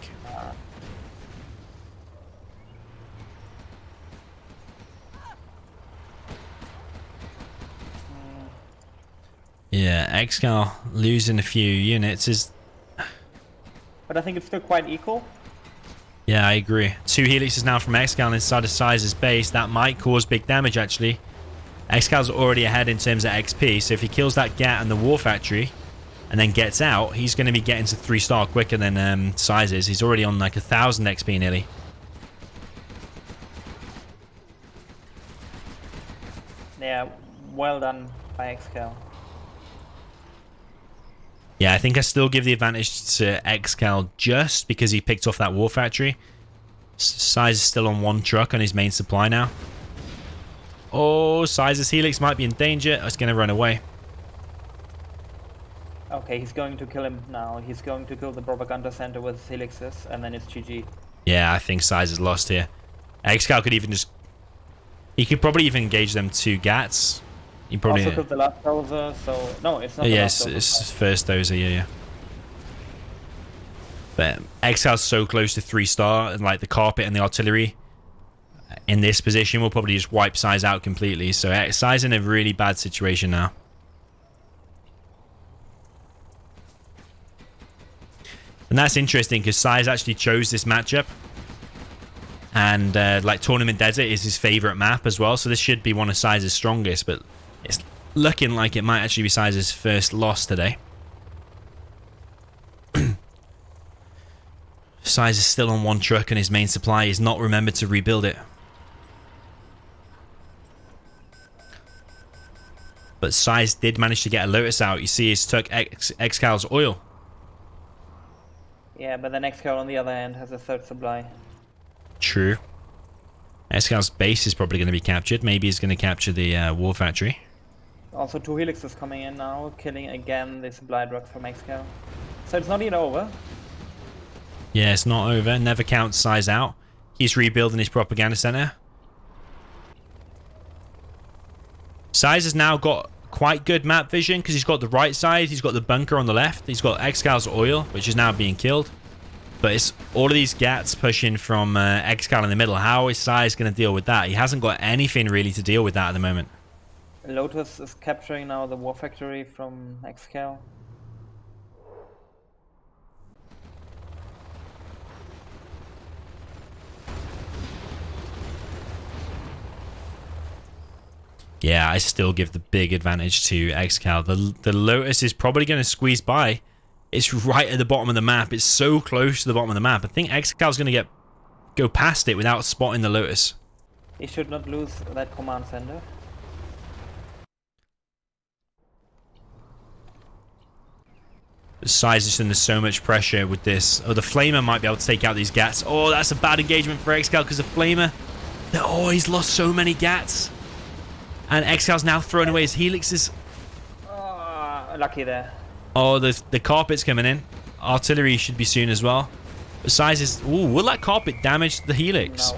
Yeah, ExCaL losing a few units is...
But I think it's still quite equal.
Yeah, I agree. 2 helixes now from ExCaL inside of SiZe's base. That might cause big damage, actually. ExCaL's already ahead in terms of XP, so if he kills that GAT and the War Factory and then gets out, he's going to be getting to 3-star quicker than SiZe is. He's already on like 1,000 XP nearly.
Yeah, well done by ExCaL.
Yeah, I think I still give the advantage to ExCaL just because he picked off that War Factory. SiZe is still on 1 truck on his main supply now. Oh, SiZe's helix might be in danger. It's going to run away.
Okay, he's going to kill him now. He's going to kill the propaganda center with helixes, and then it's GG.
Yeah, I think SiZe is lost here. ExCaL could even just... He could probably even engage them 2 GATs. He probably...
Also killed the last dozer, so... No, it's not
Yes, it's first dozer, yeah. But ExCal's so close to 3-star, and like the carpet and the artillery in this position will probably just wipe SiZe out completely. So SiZe in a really bad situation now. And that's interesting because SiZe actually chose this matchup. And like Tournament Desert is his favorite map as well. So this should be one of SiZe's strongest, but it's looking like it might actually be SiZe's first loss today. SiZe is still on 1 truck and his main supply is not remembered to rebuild it. But SiZe did manage to get a Lotus out. You see he's took ExCaL's oil.
Yeah, but the ExCaL on the other hand has a 3rd supply.
True. ExCaL's base is probably going to be captured. Maybe he's going to capture the War Factory.
Also 2 helixes coming in now, killing again the supply drugs from ExCaL. So it's not yet over.
Yeah, it's not over. Never count SiZe out. He's rebuilding his propaganda center. SiZe has now got quite good map vision because he's got the right side, he's got the bunker on the left, he's got ExCaL's oil, which is now being killed. But it's all of these GATs pushing from ExCaL in the middle. How is SiZe going to deal with that? He hasn't got anything really to deal with that at the moment.
Lotus is capturing now the War Factory from ExCaL.
Yeah, I still give the big advantage to ExCaL. The Lotus is probably going to squeeze by. It's right at the bottom of the map. It's so close to the bottom of the map. I think ExCal's going to go past it without spotting the Lotus.
He should not lose that command center.
SiZe is under so much pressure with this. Oh, the Flamer might be able to take out these GATs. Oh, that's a bad engagement for ExCaL because the Flamer... Oh, he's lost so many GATs. And ExCal's now throwing away his helixes.
Lucky there.
Oh, the carpet's coming in. Artillery should be soon as well. But SiZe is... Ooh, will that carpet damage the helix?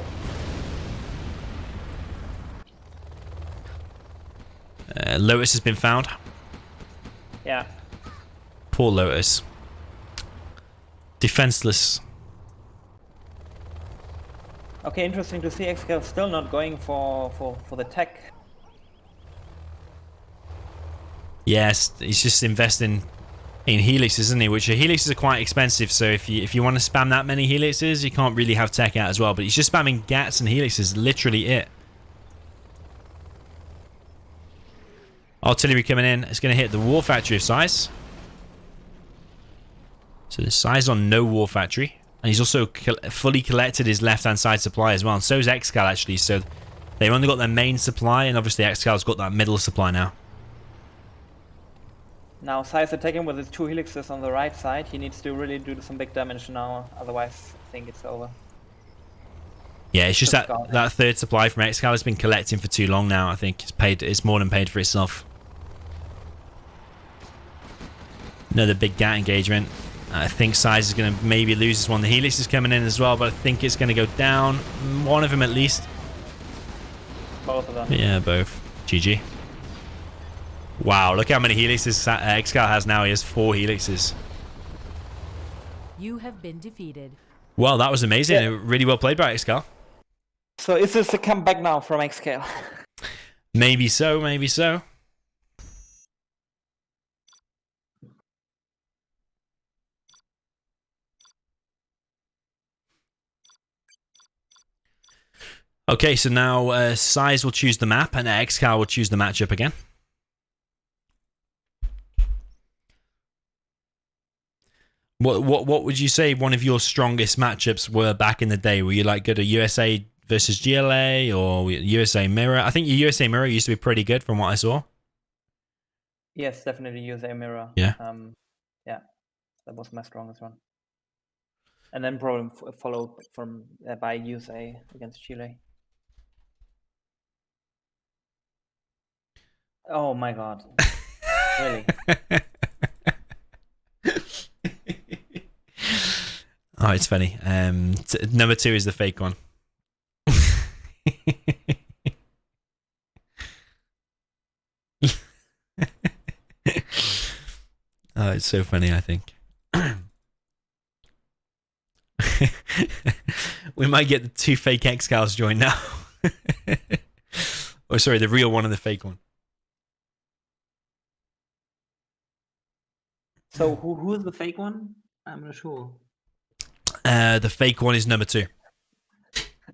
No.
Lotus has been found.
Yeah.
Poor Lotus. Defenseless.
Okay, interesting to see ExCaL still not going for the tech.
Yes, he's just investing in helixes, isn't he? Which helixes are quite expensive, so if you want to spam that many helixes, you can't really have tech out as well. But he's just spamming GATs and helixes, literally it. Artillery coming in. It's going to hit the War Factory of SiZe. So the SiZe on no War Factory. And he's also fully collected his left-hand side supply as well. And so is ExCaL, actually. So they've only got their main supply, and obviously ExCal's got that middle supply now.
Now SiZe attacking with his 2 helixes on the right side. He needs to really do some big damage now, otherwise I think it's over.
Yeah, it's just that 3rd supply from ExCaL has been collecting for too long now. I think it's more than paid for itself. Another big GAT engagement. I think SiZe is going to maybe lose this one. The Helix is coming in as well, but I think it's going to go down. One of them at least.
Both of them.
Yeah, both. GG. Wow, look how many Helixes ExCaL has now. He has 4 Helixes.
You have been defeated.
Well, that was amazing.
Yeah.
Really well played by ExCaL.
So is this a comeback now from ExCaL?
Maybe so, maybe so. Okay, so now SiZe will choose the map and ExCaL will choose the matchup again. What would you say one of your strongest matchups were back in the day? Were you like good at USA versus GLA or USA Mirror? I think your USA Mirror used to be pretty good from what I saw.
Yes, definitely USA Mirror.
Yeah.
Yeah, that was my strongest one. And then probably followed from by USA against Chile. Oh my god. Really?
Oh, it's funny. Number 2 is the fake one. Oh, it's so funny, I think. We might get the 2 fake ExCaLs joined now. Oh, sorry, the real one and the fake one.
So who's the fake one? I'm not sure.
The fake one is number 2.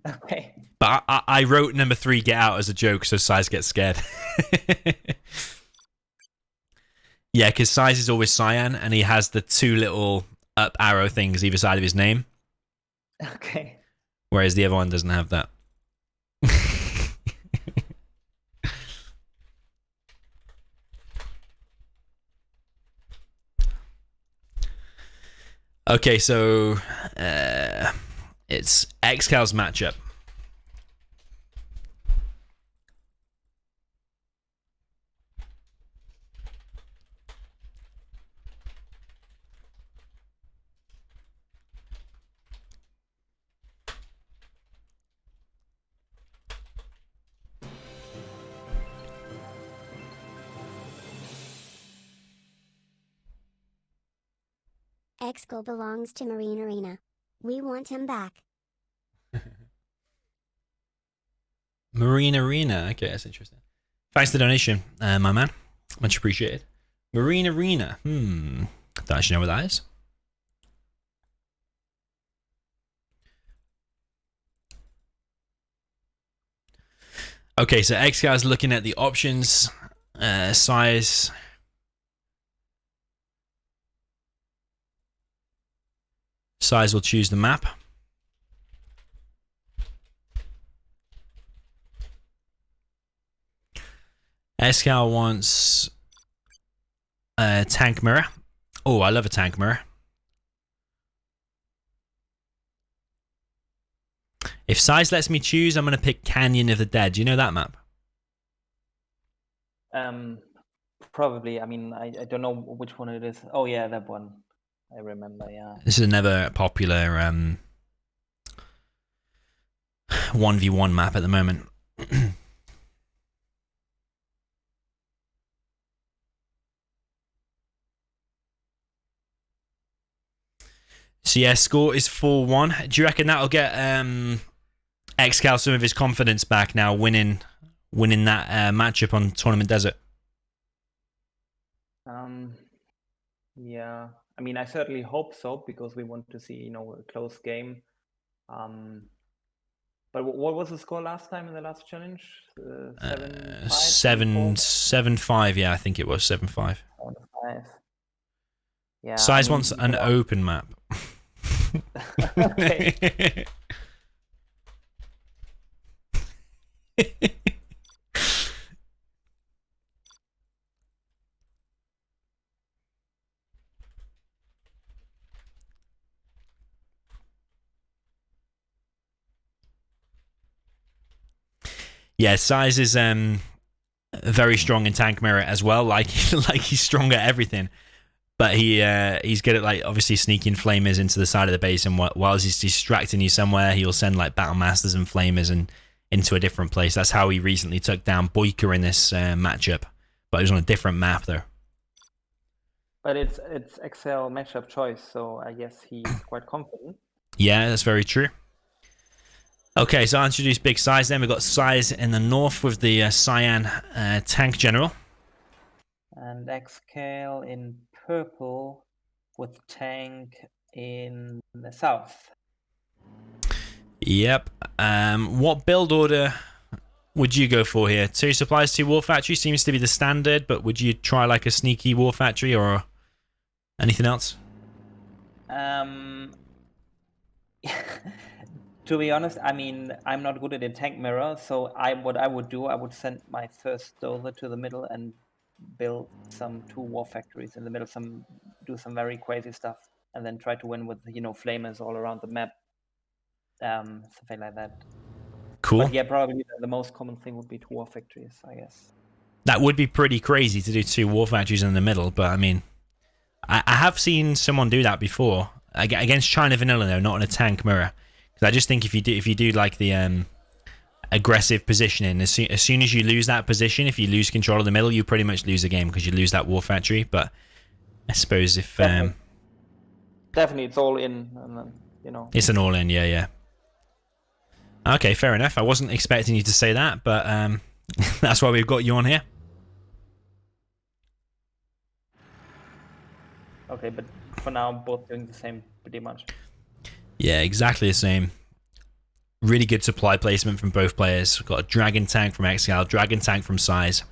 Okay.
But I wrote number 3 get out as a joke so SiZe gets scared. Yeah, because SiZe is always cyan and he has the 2 little up arrow things either side of his name.
Okay.
Whereas the other one doesn't have that. Okay, so it's ExCaL's matchup.
ExCaL belongs to Marine Arena. We want him back.
Marine Arena. Okay, that's interesting. Thanks for the donation, my man. Much appreciated. Marine Arena. Don't actually know what that is. Okay, so ExCaL is looking at the options. SiZe. SiZe will choose the map. ExCaL wants a tank mirror. Oh, I love a tank mirror. If SiZe lets me choose, I'm going to pick Canyon of the Dead. Do you know that map?
Probably. I mean, I don't know which one it is. Oh yeah, that one. I remember. Yeah.
This is another popular 1v1 map at the moment. So yeah, score is 4-1. Do you reckon that'll get ExCaL some of his confidence back now, winning that matchup on Tournament Desert?
Yeah. I mean, I certainly hope so because we want to see, a close game. But what was the score last time in the last challenge? 7-5?
7-5. Yeah, I think it was 7-5.
7-5. Yeah.
SiZe wants an open map.
Okay.
Yeah, SiZe is very strong in tank mirror as well. Like he's strong at everything. But he's good at like obviously sneaking flamers into the side of the base, and while he's distracting you somewhere, he'll send like battle masters and flamers and into a different place. That's how he recently took down Boyka in this matchup, but it was on a different map though.
But it's ExCaL matchup choice, so I guess he's quite confident.
Yeah, that's very true. Okay, so I introduced big SiZe. Then we've got SiZe in the north with the Cyan tank general.
And ExCaL in purple with tank in the south.
Yep. What build order would you go for here? 2 supplies, 2 war factory seems to be the standard, but would you try like a sneaky war factory or anything else?
To be honest, I mean, I'm not good at the tank mirror, so what I would do, I would send my first dozer to the middle and build some 2 war factories in the middle, do some very crazy stuff, and then try to win with, you know, flamers all around the map, something like that.
Cool.
But yeah, probably the most common thing would be 2 war factories, I guess.
That would be pretty crazy to do 2 war factories in the middle, but I mean, I have seen someone do that before against China Vanilla though, not in a tank mirror. Because I just think if you do like the aggressive positioning, as soon as you lose that position, if you lose control of the middle, you pretty much lose the game because you lose that war factory. But I suppose if
definitely it's all in, and then, you know,
it's an all in, yeah. Okay, fair enough. I wasn't expecting you to say that, but that's why we've got you on here.
Okay, but for now, both doing the same pretty much.
Yeah, exactly the same. Really good supply placement from both players. We've got a Dragon Tank from ExCaL, Dragon Tank from SiZe,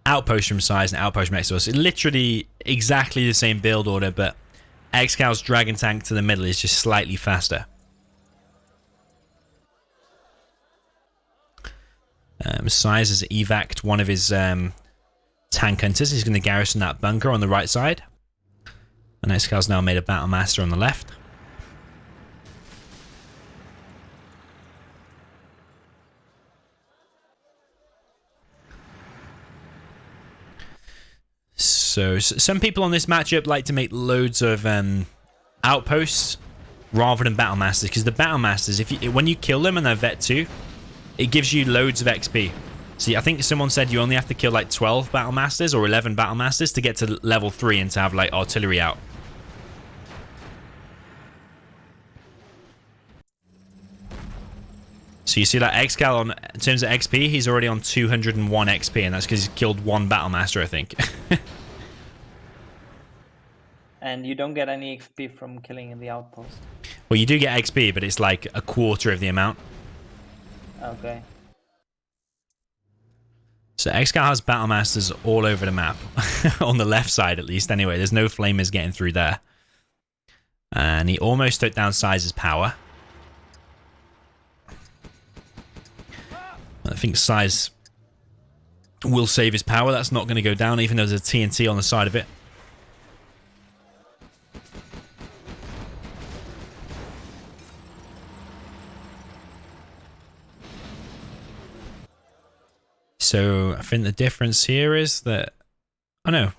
Outpost from SiZe, and Outpost from ExCaL. So literally exactly the same build order, but ExCal's Dragon Tank to the middle is just slightly faster. SiZe has evac'd one of his tank hunters. He's going to garrison that bunker on the right side. And ExCaL's now made a Battle Master on the left. So some people on this matchup like to make loads of outposts rather than Battle Masters, because the Battle Masters, when you kill them and they're Vet 2, it gives you loads of XP. See, I think someone said you only have to kill like 12 Battle Masters or 11 Battle Masters to get to level 3 and to have like artillery out. So you see that ExCaL, in terms of XP, he's already on 201 XP, and that's because he's killed 1 Battle Master, I think.
And you don't get any XP from killing in the outpost.
Well, you do get XP, but it's like a quarter of the amount.
Okay.
So ExCaL has Battle Masters all over the map. On the left side, at least, anyway. There's no flamers getting through there. And he almost took down SiZe's power. I think SiZe will save his power. That's not going to go down, even though there's a TNT on the side of it. So I think the difference here is that, I know,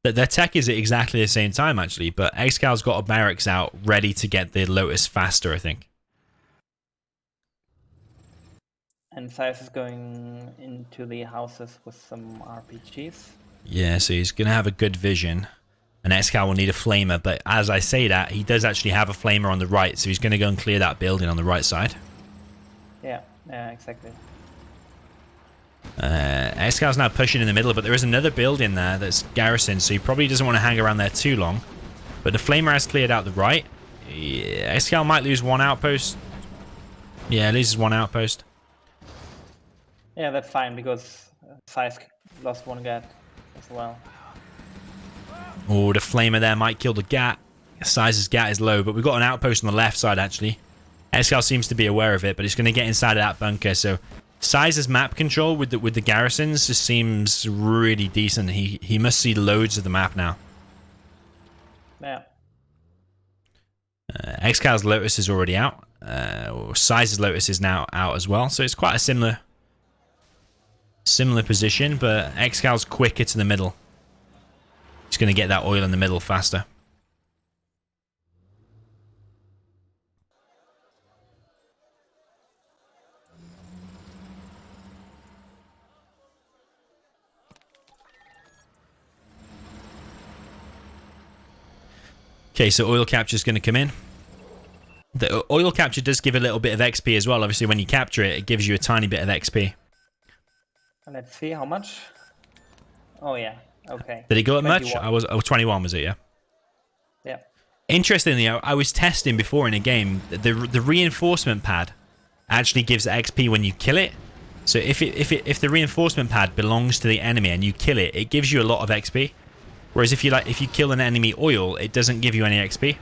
that their tech is at exactly the same time, actually, but ExCal's got a barracks out ready to get the Lotus faster, I think.
And SiZe is going into the houses with some RPGs.
Yeah, so he's going to have a good vision. And ExCaL will need a flamer, but as I say that, he does actually have a flamer on the right, so he's going to go and clear that building on the right side.
Yeah, exactly.
ExCal's now pushing in the middle, but there is another building there that's garrisoned, so he probably doesn't want to hang around there too long. But the flamer has cleared out the right. Yeah, ExCaL might lose 1 outpost. Yeah, loses 1 outpost.
Yeah, that's fine, because SiZe lost 1 gat as well.
Oh, the flamer there might kill the gat. SiZe's gat is low, but we've got an outpost on the left side, actually. ExCaL seems to be aware of it, but it's going to get inside of that bunker, so SiZe's map control with the garrisons just seems really decent. He must see loads of the map now.
Yeah.
ExCal's Lotus is already out. SiZe's Lotus is now out as well, so it's quite a similar position, but ExCal's quicker to the middle. It's going to get that oil in the middle faster. Okay, so oil capture is going to come in. The oil capture does give a little bit of XP as well. Obviously, when you capture it, it gives you a tiny bit of XP.
Let's see how much. Oh yeah, okay.
Did it go up much?
21.
I was 21, was it? Yeah.
Yeah.
Interestingly, I was testing before in a game. The reinforcement pad actually gives XP when you kill it. So if the reinforcement pad belongs to the enemy and you kill it, it gives you a lot of XP. Whereas if you kill an enemy oil, it doesn't give you any XP.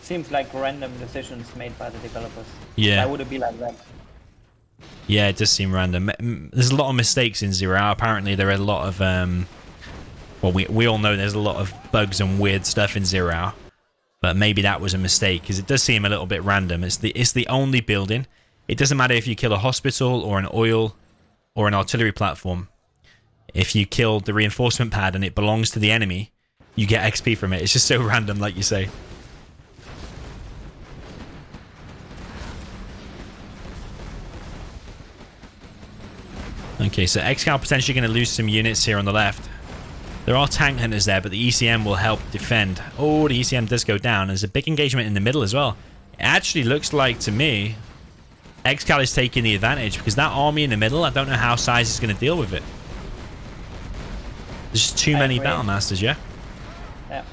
Seems like random decisions made by the developers.
Yeah.
Why would it be like that?
Yeah, it does seem random. There's a lot of mistakes in 0 Apparently, there are a lot of well, we all know there's a lot of bugs and weird stuff in 0 but maybe that was a mistake because it does seem a little bit random. It's the only building. It doesn't matter if you kill a hospital or an oil or an artillery platform. If you kill the reinforcement pad and it belongs to the enemy, you get XP from it. It's just so random, like you say. Okay, so ExCaL potentially going to lose some units here on the left. There are tank hunters there, but the ECM will help defend. Oh, the ECM does go down. There's a big engagement in the middle as well. It actually looks like, to me, ExCaL is taking the advantage because that army in the middle, I don't know how SiZe is going to deal with it. There's just too many battle masters, yeah?
Yeah.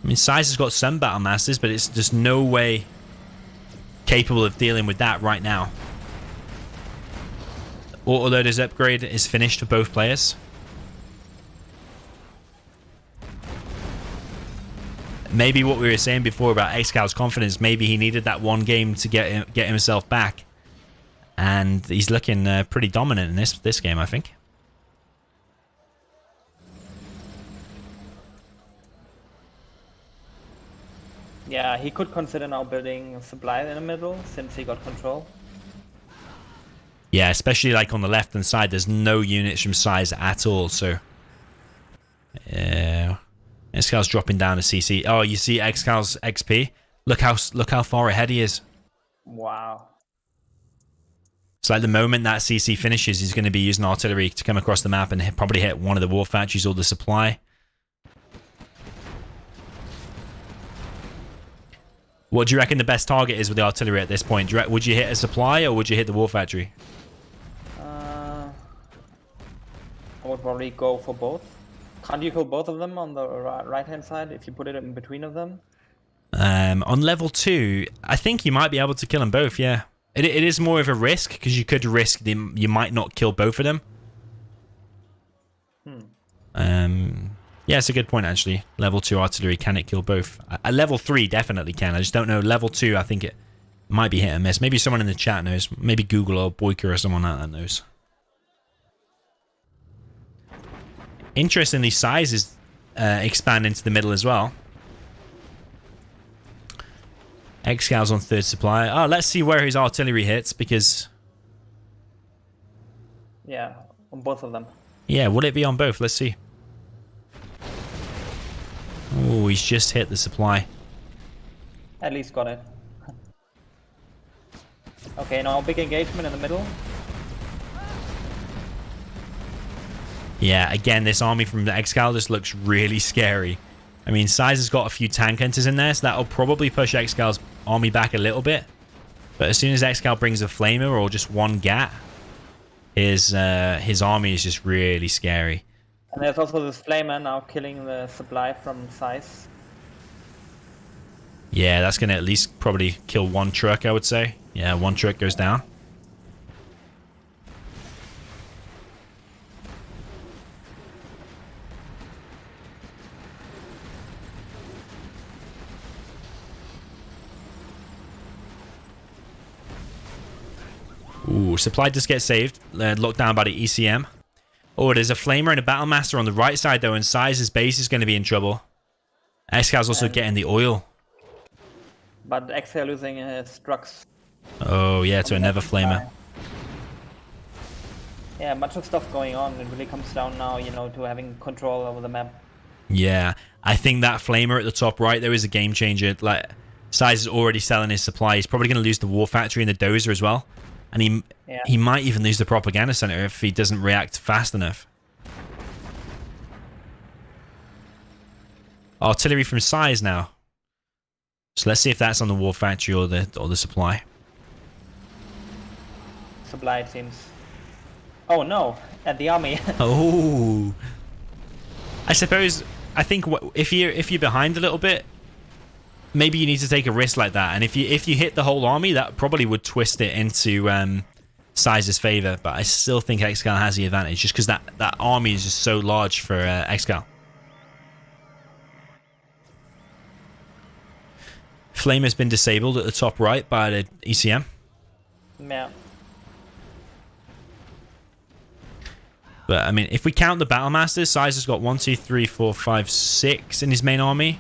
I mean, SiZe has got some battle masters, but it's just no way capable of dealing with that right now. Autoloader's upgrade is finished for both players. Maybe what we were saying before about ExCaL's confidence, maybe he needed that one game to get himself back. And he's looking pretty dominant in this game, I think.
Yeah, he could consider now building supply in the middle since he got control.
Yeah, especially like on the left-hand side, there's no units from SiZe at all, so... ExCaL's dropping down to CC. Oh, you see ExCaL's XP? Look how far ahead he is.
Wow.
It's like the moment that CC finishes, he's going to be using artillery to come across the map and probably hit one of the war factories or the supply. What do you reckon the best target is with the artillery at this point? Would you hit a supply or would you hit the war factory?
I would probably go for both. Can't you kill both of them on the right-hand side if you put it in between of them?
On level 2, I think you might be able to kill them both, yeah. It is more of a risk, because you could risk them. You might not kill both of them. Yeah, it's a good point, actually. Level 2 artillery, can it kill both? At level 3, definitely can. I just don't know. Level 2, I think it might be hit and miss. Maybe someone in the chat knows. Maybe Google or Boyka or someone like that knows. Interestingly, SiZe is expanding to the middle as well. ExCaL's on 3rd supply. Oh, let's see where his artillery hits, because...
Yeah, on both of them.
Yeah, will it be on both? Let's see. Oh, he's just hit the supply.
At least got it. Okay, now big engagement in the middle.
Yeah, again, this army from the ExCaL just looks really scary. I mean, SiZe has got a few tank hunters in there, so that'll probably push ExCaL's army back a little bit. But as soon as ExCaL brings a flamer or just one GAT, his army is just really scary.
And there's also this flamer now killing the supply from SiZe.
Yeah, that's going to at least probably kill one truck, I would say. Yeah, one truck goes down. Ooh, supply does get saved. Locked down by the ECM. Oh, there's a flamer and a battle master on the right side though, and SiZe's base is going to be in trouble. ExCaL's also getting the oil.
But ExCaL losing his trucks.
Oh yeah, to another flamer.
Yeah, much of stuff going on. It really comes down now, you know, to having control over the map.
Yeah, I think that flamer at the top right there is a game changer. Like, SiZe is already selling his supply. He's probably going to lose the War Factory and the Dozer as well. And
Yeah.
he might even lose the Propaganda Center if he doesn't react fast enough. Artillery from SiZe now. So let's see if that's on the War Factory or the supply.
Supply, it seems. Oh no, at the army.
Oh, I suppose. I think if you're behind a little bit, maybe you need to take a risk like that. And if you hit the whole army, that probably would twist it into SiZe's favor. But I still think ExCaL has the advantage, just because that army is just so large for ExCaL. Flame has been disabled at the top right by the ECM.
Yeah.
But I mean, if we count the Battle Masters, SiZe has got 1, 2, 3, 4, 5, 6 in his main army.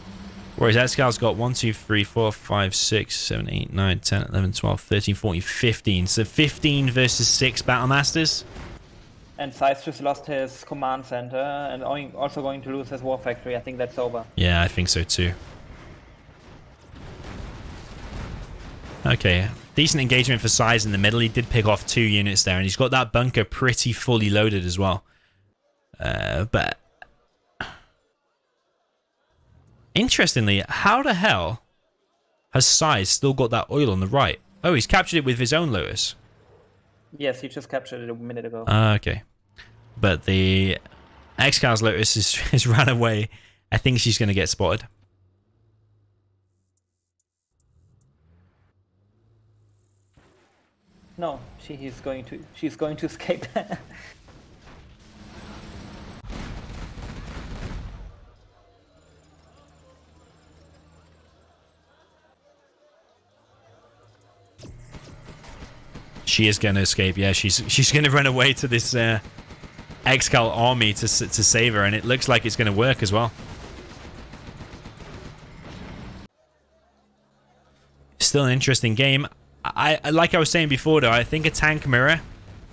Whereas ExCal's got 1, 2, 3, 4, 5, 6, 7, 8, 9, 10, 11, 12, 13, 14, 15. So 15 versus 6 Battle Masters.
And SiZe just lost his command center and also going to lose his war factory. I think that's over.
Yeah, I think so too. Okay, decent engagement for SiZe in the middle. He did pick off 2 units there, and he's got that bunker pretty fully loaded as well. But interestingly, how the hell has SiZe still got that oil on the right? Oh, he's captured it with his own Lotus.
Yes, he just captured it a minute ago.
Okay. But the ExCal's Lotus is ran away. I think she's going to get spotted.
No, she's going to escape.
She is going to escape. Yeah, she's going to run away to this ExCaL army to save her, and it looks like it's going to work as well. Still an interesting game. I like I was saying before, though, I think a tank mirror,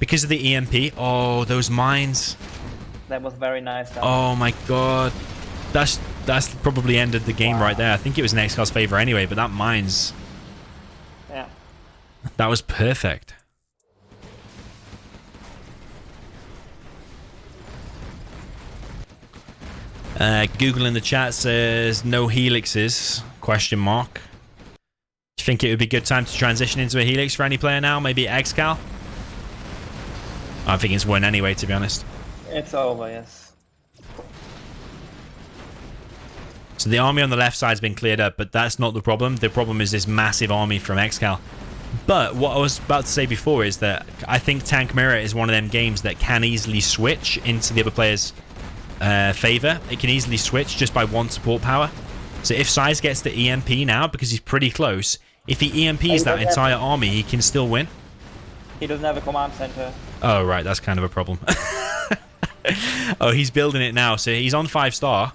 because of the EMP. Oh, those mines.
That was very nice.
Oh my god. That's probably ended the game right there. I think it was in ExCal's favor anyway, but that mines.
Yeah.
That was perfect. Google in the chat says no helixes, question mark. Do you think it would be a good time to transition into a helix for any player now? Maybe ExCaL? I think it's won anyway, to be honest.
It's over, yes.
So the army on the left side has been cleared up, but that's not the problem. The problem is this massive army from ExCaL. But what I was about to say before is that I think Tank Mirror is one of them games that can easily switch into the other player's favor. It can easily switch just by 1 support power. So if SiZe gets the EMP now, because he's pretty close, if he EMPs that entire army, he can still win.
He doesn't have a command center.
Oh, right. That's kind of a problem. Oh, he's building it now. So he's on 5-star.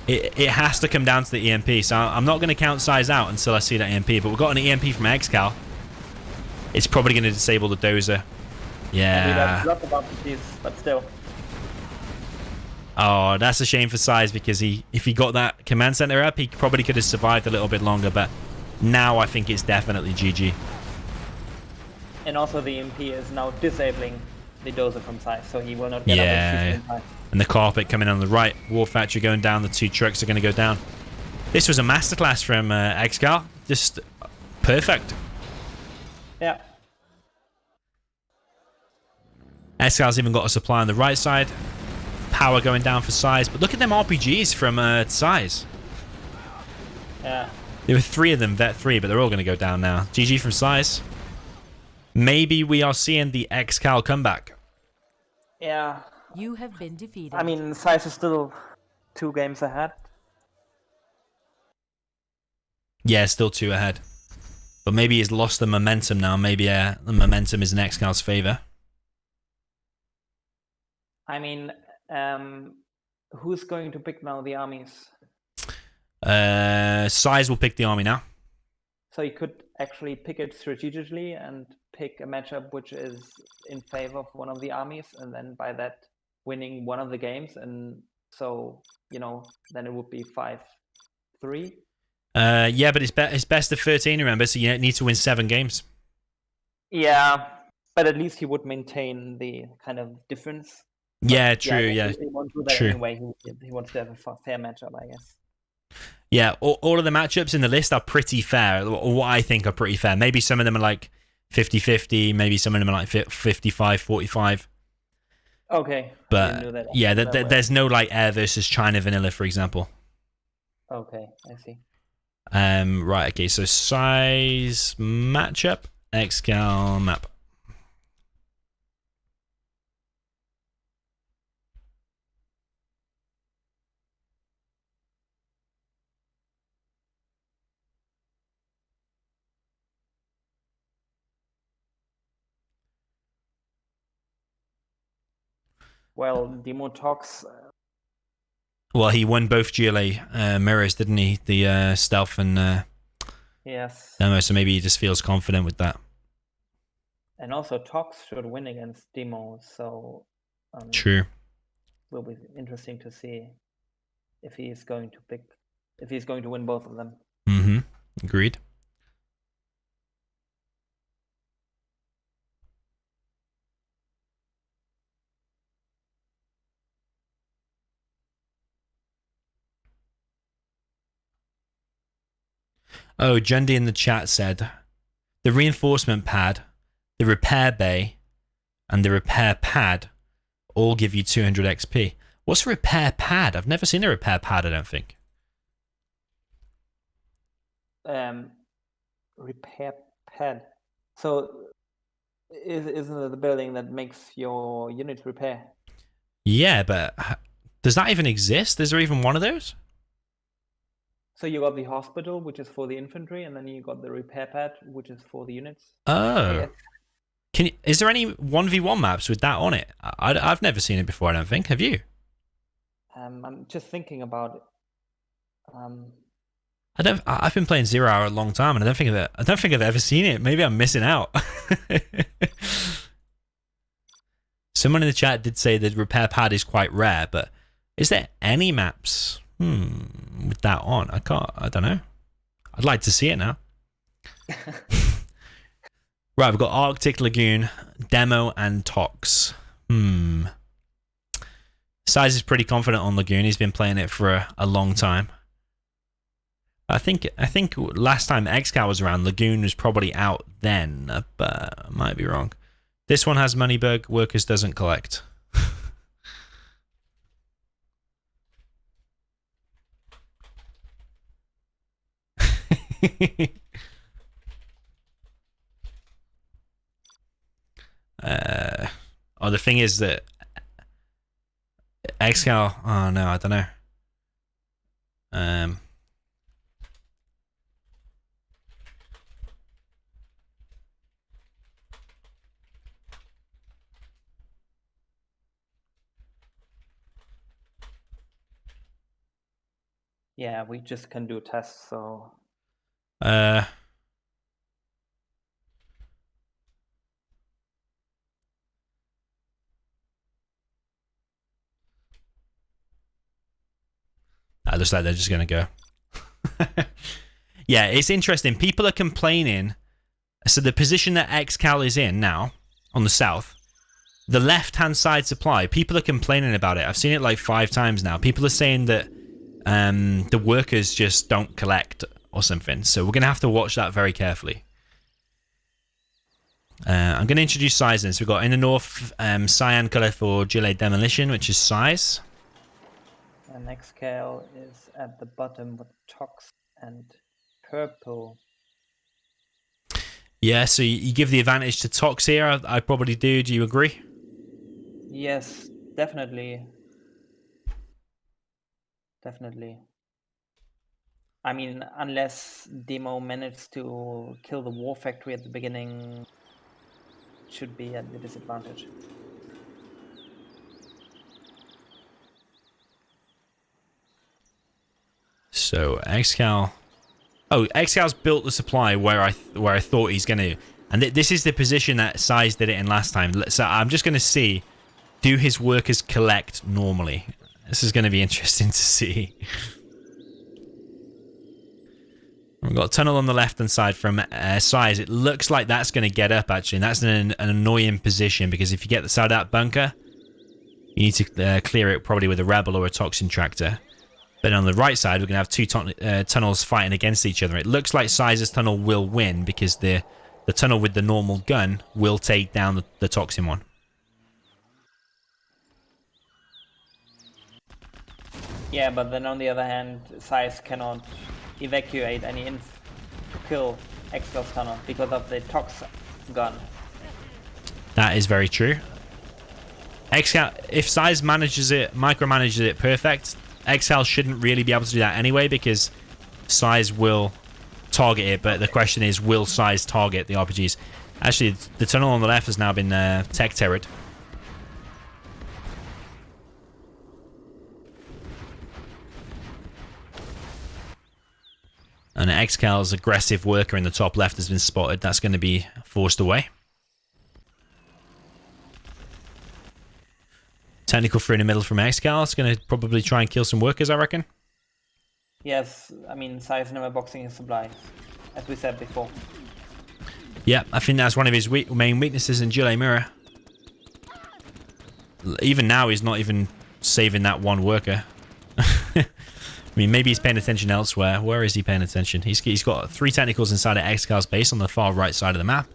It has to come down to the EMP. So I'm not going to count SiZe out until I see that EMP. But we've got an EMP from ExCaL. It's probably going to disable the Dozer. Yeah.
Lots of RPGs, but still.
Oh, that's a shame for SiZe, because if he got that command center up, he probably could have survived a little bit longer. But now I think it's definitely GG.
And also the EMP is now disabling the Dozer from SiZe, so he will not get up.
And the carpet coming on the right. War Factory going down. The 2 trucks are going to go down. This was a masterclass from ExCaL. Just perfect.
Yeah.
ExCal's even got a supply on the right side. Power going down for SiZe. But look at them RPGs from SiZe.
Yeah.
There were 3 of them, Vet 3, but they're all going to go down now. GG from SiZe. Maybe we are seeing the ExCaL comeback.
Yeah.
You have been defeated.
I mean, SiZe is still 2 games ahead.
Yeah, still 2 ahead. But maybe he's lost the momentum now. Maybe the momentum is in ExCal's favor.
I mean, who's going to pick now the armies?
SiZe will pick the army now.
So he could actually pick it strategically and pick a matchup which is in favor of one of the armies, and then by that winning one of the games, and so then it would be 5-3.
Yeah, but it's best of 13. Remember, so you need to win 7 games.
Yeah, but at least he would maintain the kind of difference.
Yeah, true. Yeah,
he won't do that
true.
anyway. He wants to have a fair matchup, I guess.
Yeah, all of the matchups in the list are pretty fair, or what I think are pretty fair. Maybe some of them are like 50-50, maybe some of them are like 55-45.
Okay.
But yeah, there's no like Air versus China vanilla, for example.
Okay, I see.
Right, okay, so size matchup, ExCaL map.
Well, Demo talks.
Well, he won both GLA mirrors, didn't he? The stealth and
Yes.
demo, so maybe he just feels confident with that.
And also Tox should win against Demo, so
True.
Will be interesting to see if he's going to win both of them.
Mm-hmm. Agreed. Oh, Jundy in the chat said the reinforcement pad, the repair bay, and the repair pad all give you 200 XP. What's a repair pad? I've never seen a repair pad, I don't think.
Repair pad. So isn't it the building that makes your units repair?
Yeah, but does that even exist? Is there even one of those?
So you got the hospital, which is for the infantry, and then you got the repair pad, which is for the units.
Oh. Is there any 1v1 maps with that on it? I've never seen it before, I don't think. Have you?
I'm just thinking about it.
I've been playing 0 Hour a long time, and I don't think I've ever seen it. Maybe I'm missing out. Someone in the chat did say the repair pad is quite rare, but is there any maps with that on? I don't know. I'd like to see it now. Right, we've got Arctic Lagoon, Demo, and Tox. SiZe is pretty confident on Lagoon. He's been playing it for a long time. I think last time ExCaL was around, Lagoon was probably out then, but I might be wrong. This one has money bug, workers doesn't collect. The thing is that ExCaL, oh no, I don't know.
Yeah, we just can do tests, so.
Looks like they're just going to go. Yeah, it's interesting. People are complaining. So the position that ExCaL is in now, on the south, the left-hand side supply, people are complaining about it. I've seen it like 5 times now. People are saying that the workers just don't collect or something. So we're going to have to watch that very carefully. I'm going to introduce SiZe. So we've got in the north, cyan color for Gilet Demolition, which is SiZe.
And ExCaL is at the bottom with Tox and purple.
Yeah, so you give the advantage to Tox here. I probably do. Do you agree?
Yes, definitely. Definitely. I mean, unless Demo managed to kill the war factory at the beginning, should be at the disadvantage.
So ExCaL. Oh, ExCal's built the supply where I thought he's going to. And this is the position that SiZe did it in last time. So I'm just going to see, do his workers collect normally? This is going to be interesting to see. We've got a tunnel on the left-hand side from SiZe. It looks like that's going to get up, actually. And that's an annoying position, because if you get the side of that bunker, you need to clear it probably with a Rebel or a Toxin Tractor. But on the right side, we're going to have two tunnels fighting against each other. It looks like SiZe's tunnel will win, because the tunnel with the normal gun will take down the Toxin one.
Yeah, but then on the other hand, SiZe cannot evacuate any inf to kill ExCaL's tunnel because of the Tox gun.
That is very true. ExCaL, if SiZe micromanages it perfect, ExCaL shouldn't really be able to do that anyway, because SiZe will target it, but the question is, will SiZe target the RPGs? Actually, the tunnel on the left has now been tech terrored. And ExCaL's aggressive worker in the top left has been spotted. That's going to be forced away. Technical through in the middle from ExCaL. It's going to probably try and kill some workers, I reckon.
Yes, I mean, SiZe never boxing his supplies, as we said before.
Yeah, I think that's one of his main weaknesses in Gile Mirror. Even now, he's not even saving that one worker. I mean, maybe he's paying attention elsewhere. Where is he paying attention? He's got 3 technicals inside of ExCaL's base on the far right side of the map.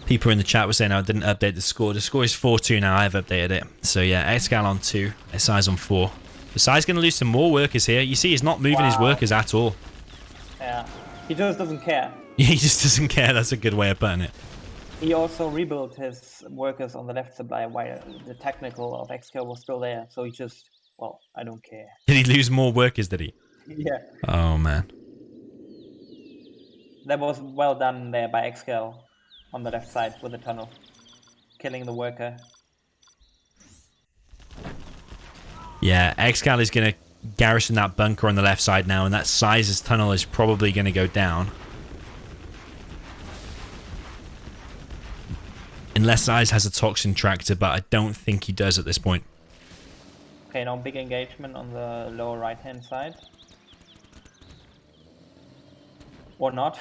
People in the chat were saying I didn't update the score. The score is 4-2 now. I've updated it. So yeah, ExCaL on 2, SiZe on 4. The SiZe's going to lose some more workers here. You see, he's not moving his workers at all.
Yeah, he just doesn't care.
He just doesn't care. That's a good way of putting it.
He also rebuilt his workers on the left supply while the technical of ExCaL was still there. So he just, well, I don't care.
Did he lose more workers, did he?
Yeah.
Oh, man.
That was well done there by ExCaL on the left side with the tunnel. Killing the worker.
Yeah, ExCaL is going to garrison that bunker on the left side now, and that SiZe's tunnel is probably going to go down. Unless SiZe has a Toxin Tractor, but I don't think he does at this point.
Okay, now big engagement on the lower right-hand side. Or not.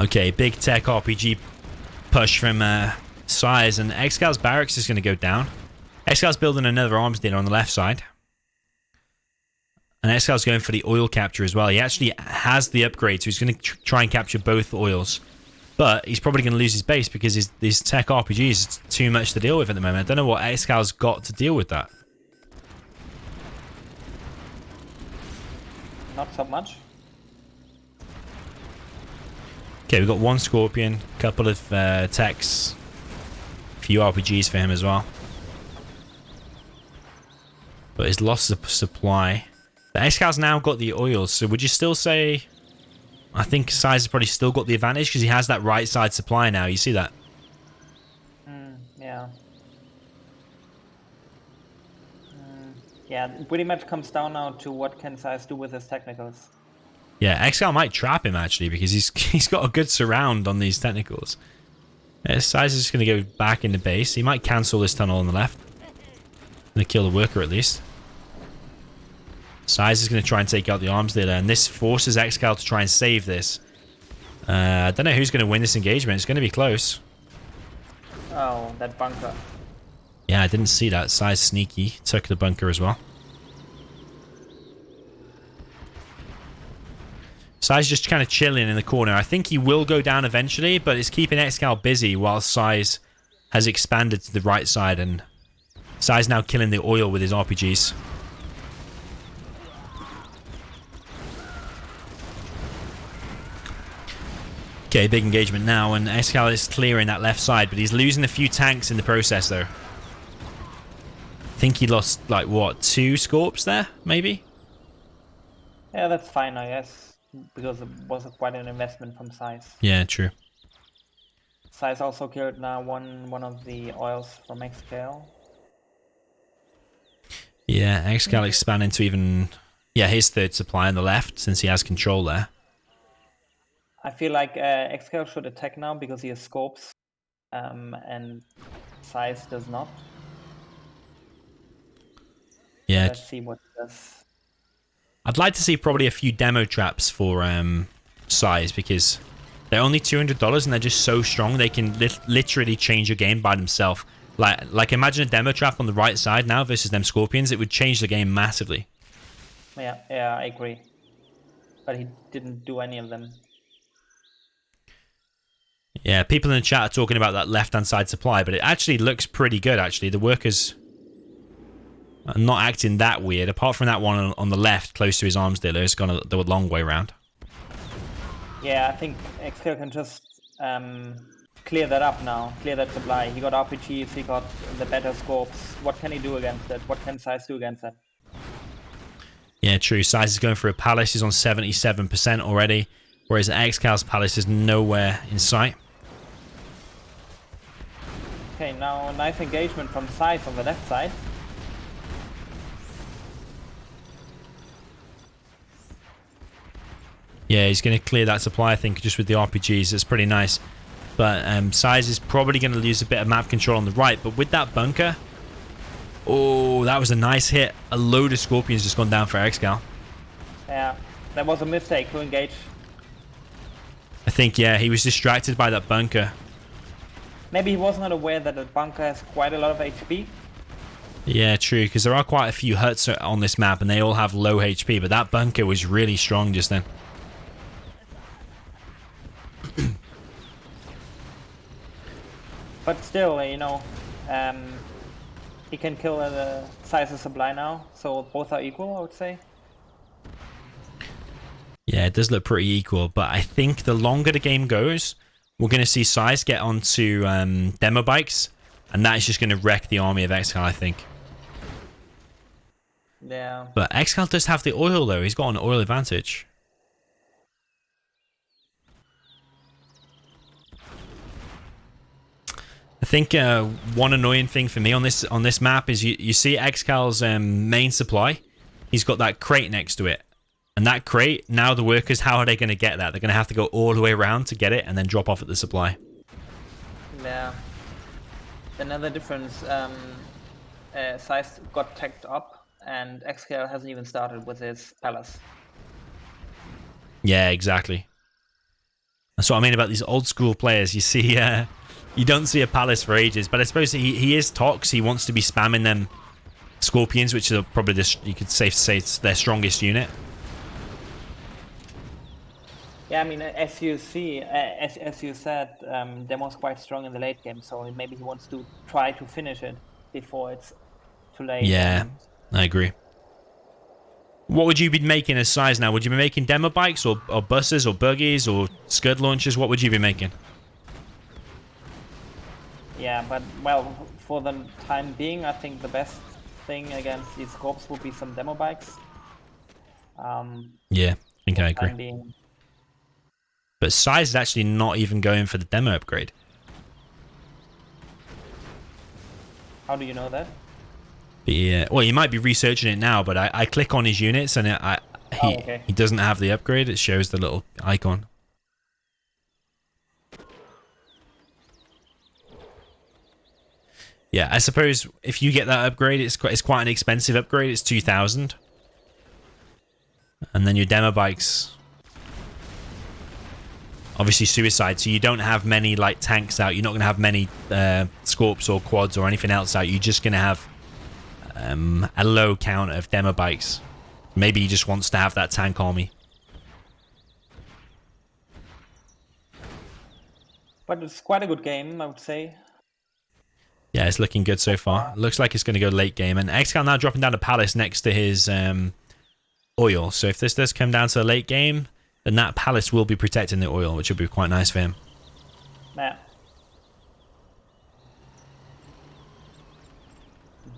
Okay, big tech RPG push from SiZe, and ExCaL's barracks is going to go down. ExCaL's building another arms dealer on the left side. And ExCaL's going for the oil capture as well. He actually has the upgrade, so he's going to try and capture both oils. But he's probably going to lose his base because his tech RPGs is too much to deal with at the moment. I don't know what ExCaL's got to deal with that.
Not so much.
Okay, we've got 1 Scorpion, a couple of techs, a few RPGs for him as well. But he's lost the supply. The ExCaL's now got the oils, so would you still say... I think SiZe has probably still got the advantage because he has that right side supply now. You see that?
Yeah. Yeah, it pretty much comes down now to what can SiZe do with his technicals.
Yeah, ExCaL might trap him actually because he's got a good surround on these technicals. SiZe is just going to go back in the base. He might cancel this tunnel on the left. Going to kill the worker at least. SiZe is going to try and take out the arms dealer, and this forces ExCaL to try and save this. I don't know who's going to win this engagement. It's going to be close.
Oh, that bunker.
Yeah, I didn't see that. SiZe sneaky. Took the bunker as well. SiZe just kind of chilling in the corner. I think he will go down eventually, but it's keeping ExCaL busy while SiZe has expanded to the right side, and SiZe now killing the oil with his RPGs. Okay, big engagement now, and ExCaL is clearing that left side, but he's losing a few tanks in the process, though. I think he lost, like, what, 2 Scorps there, maybe?
Yeah, that's fine, I guess, because it was quite an investment from SiZe.
Yeah, true.
SiZe also killed now one of the oils from ExCaL.
Yeah, ExCaL expanding to even his third supply on the left since he has control there.
I feel like ExCaL should attack now because he has scopes, and SiZe does not.
Yeah,
Let's see what he does.
I'd like to see probably a few demo traps for SiZe because they're only $200 and they're just so strong they can literally change your game by themselves. Like imagine a demo trap on the right side now versus them scorpions. It would change the game massively.
Yeah, I agree. But he didn't do any of them.
Yeah, people in the chat are talking about that left-hand side supply, but it actually looks pretty good, actually. The workers are not acting that weird, apart from that one on the left, close to his arms dealer. It's gone the long way around.
Yeah, I think ExCaL can just clear that up now, clear that supply. He got RPGs, he got the better scopes. What can he do against that? What can SiZe do against that?
Yeah, true. SiZe is going for a palace. He's on 77% already, whereas ExCal's palace is nowhere in sight.
Okay, now a nice engagement from SiZe on the left side.
Yeah, he's going to clear that supply, I think, just with the RPGs. It's pretty nice. But SiZe is probably going to lose a bit of map control on the right. But with that bunker... Oh, that was a nice hit. A load of scorpions just gone down for ExCaL.
Yeah, that was a mistake to engage.
I think, yeah, he was distracted by that bunker.
Maybe he was not aware that the bunker has quite a lot of HP.
Yeah, true, because there are quite a few huts on this map, and they all have low HP, but that bunker was really strong just then.
But still, you know, he can kill the SiZe supply now, so both are equal, I would say.
Yeah, it does look pretty equal, but I think the longer the game goes, we're going to see SiZe get onto demo bikes, and that is just going to wreck the army of ExCaL, I think.
Yeah.
But ExCaL does have the oil, though. He's got an oil advantage. I think one annoying thing for me on this map is you see ExCal's main supply. He's got that crate next to it. And that crate, now the workers, how are they going to get that? They're going to have to go all the way around to get it and then drop off at the supply.
Yeah. Another difference, SiZe got tagged up and ExCaL hasn't even started with his palace.
Yeah, exactly. That's what I mean about these old school players. You see, you don't see a palace for ages, but I suppose he is Tox. He wants to be spamming them scorpions, which are probably you could say it's their strongest unit.
Yeah, I mean, as you see, as you said, Demo's quite strong in the late game, so maybe he wants to try to finish it before it's too late.
Yeah, I agree. What would you be making as SiZe now? Would you be making demo bikes or buses or buggies or scud launchers? What would you be making?
Yeah, but, well, for the time being, I think the best thing against these scopes would be some demo bikes.
Yeah, I think I agree.
Being.
But SiZe is actually not even going for the demo upgrade.
How do you know that?
Yeah, well, you might be researching it now, but I click on his units and he doesn't have the upgrade. It shows the little icon. Yeah, I suppose if you get that upgrade, it's quite an expensive upgrade. It's 2,000, and then your demo bikes, obviously suicide. So you don't have many like tanks out. You're not going to have many scorps or quads or anything else out. You're just going to have a low count of demo bikes. Maybe he just wants to have that tank army.
But it's quite a good game, I would say.
Yeah, it's looking good so far. Looks like it's going to go late game. And ExCaL now dropping down a palace next to his oil. So if this does come down to the late game, then that palace will be protecting the oil, which would be quite nice for him.
Yeah.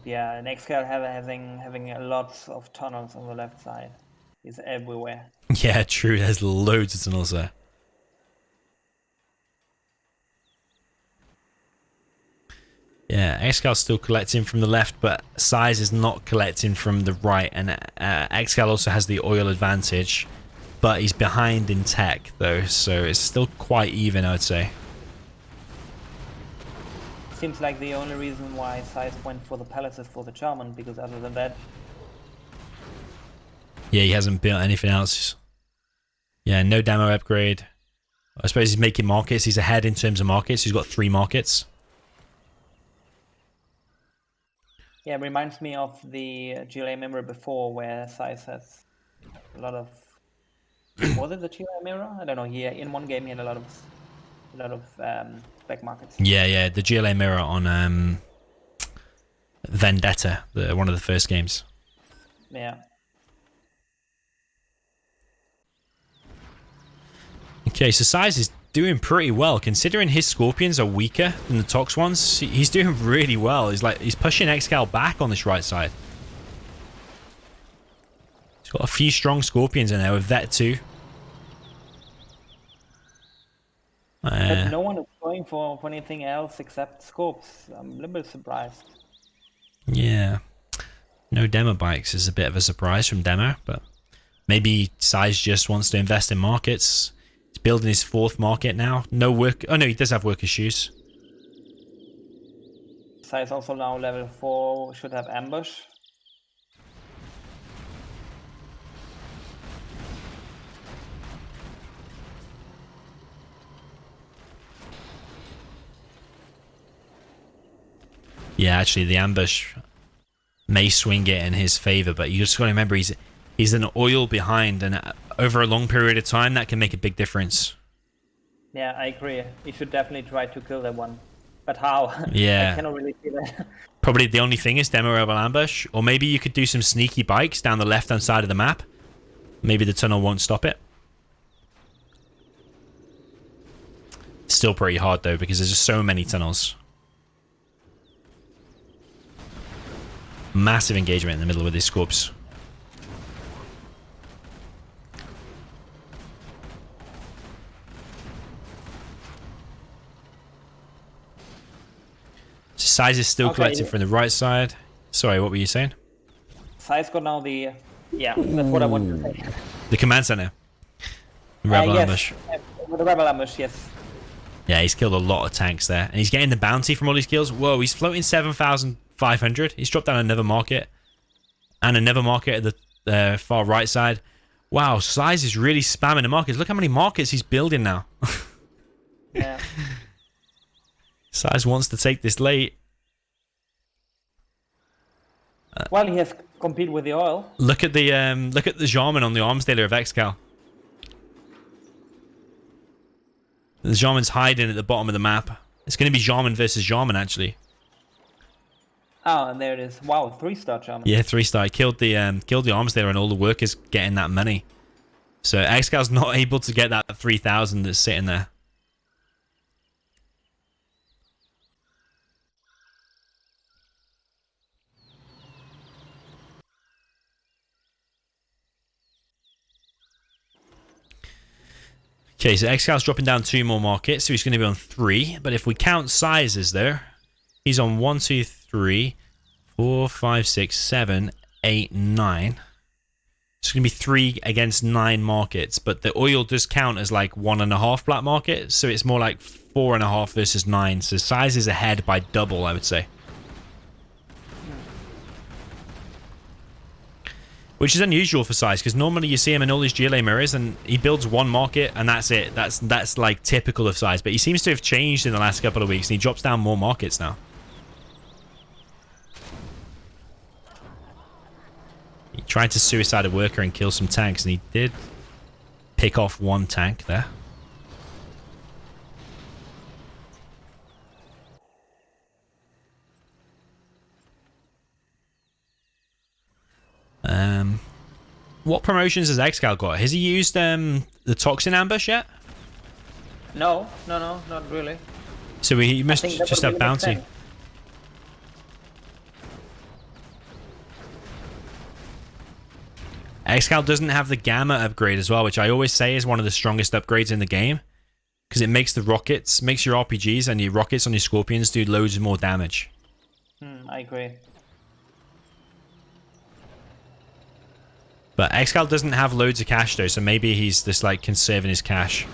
Yeah, and ExCaL having lots of tunnels on the left side. He's everywhere.
Yeah, true. There's loads of tunnels there. Yeah, ExCaL's still collecting from the left, but SiZe is not collecting from the right. And ExCaL also has the oil advantage, but he's behind in tech, though, so it's still quite even, I would say.
Seems like the only reason why SiZe went for the palace is for the German, because other than that,
Yeah, he hasn't built anything else. Yeah, no demo upgrade. I suppose he's making markets. He's ahead in terms of markets. He's got 3 markets.
yeah, it reminds me of the GLA mirror before, where SiZe has a lot of. Was it the GLA mirror? I don't know. He in one game he had a lot of back markets.
Yeah, the GLA mirror on Vendetta, one of the first games.
Yeah.
Okay, so SiZe is doing pretty well considering his Scorpions are weaker than the Tox ones. He's doing really well. He's pushing ExCaL back on this right side. He's got a few strong Scorpions in there with Vet 2.
But no one is going for anything else except scopes. I'm a little bit surprised.
Yeah. No demo bikes is a bit of a surprise from demo, but maybe SiZe just wants to invest in markets. He's building his 4th market now. No work. Oh no, he does have worker shoes.
SiZe also now level 4 should have ambush.
Yeah, actually, the ambush may swing it in his favor, but you just got to remember he's an oil behind, and over a long period of time, that can make a big difference.
Yeah, I agree. He should definitely try to kill that one. But how?
Yeah.
I cannot really see that.
Probably the only thing is demo rebel ambush, or maybe you could do some sneaky bikes down the left-hand side of the map. Maybe the tunnel won't stop it. Still pretty hard though, because there's just so many tunnels. Massive engagement in the middle with these scopes. SiZe is still collecting from the right side. Sorry, what were you saying?
SiZe got now the... Yeah, that's what I wanted to say.
The command center. Rebel ambush.
With the rebel ambush, yes.
Yeah, he's killed a lot of tanks there. And he's getting the bounty from all these kills. Whoa, he's floating 7,500. He's dropped down another market. And another market at the far right side. Wow, SiZe is really spamming the markets. Look how many markets he's building now.
Yeah.
SiZe wants to take this late.
Well, he has compete with the oil.
Look at the Jarman on the arms dealer of ExCaL. The Jarman's hiding at the bottom of the map. It's going to be Jarman versus Jarman, actually.
Oh, and there it is. Wow, 3-star German.
Yeah, 3-star. Killed the arms dealer and all the workers getting that money. So ExCal's not able to get that 3,000 that's sitting there. Okay, so ExCal's dropping down 2 more markets, so he's going to be on 3. But if we count SiZes there, he's on 1, 2, 3, 4, 5, 6, 7, 8, 9. It's going to be 3 against 9 markets, but the oil does count as like 1.5 black market, so it's more like 4.5 versus 9. So SiZe is ahead by double, I would say. Which is unusual for SiZe, because normally you see him in all these GLA mirrors and he builds 1 market and that's it. That's like typical of SiZe. But he seems to have changed in the last couple of weeks and he drops down more markets now. He tried to suicide a worker and kill some tanks, and he did pick off 1 tank there. What promotions has ExCaL got? Has he used the Toxin Ambush yet?
No, not really.
So he must
think that
just
would
have
really make
bounty.
sense.
ExCaL doesn't have the Gamma upgrade as well, which I always say is one of the strongest upgrades in the game. Because it makes the rockets, makes your RPGs and your rockets on your Scorpions do loads more damage.
I agree.
But ExCaL doesn't have loads of cash though, so maybe he's just like conserving his cash.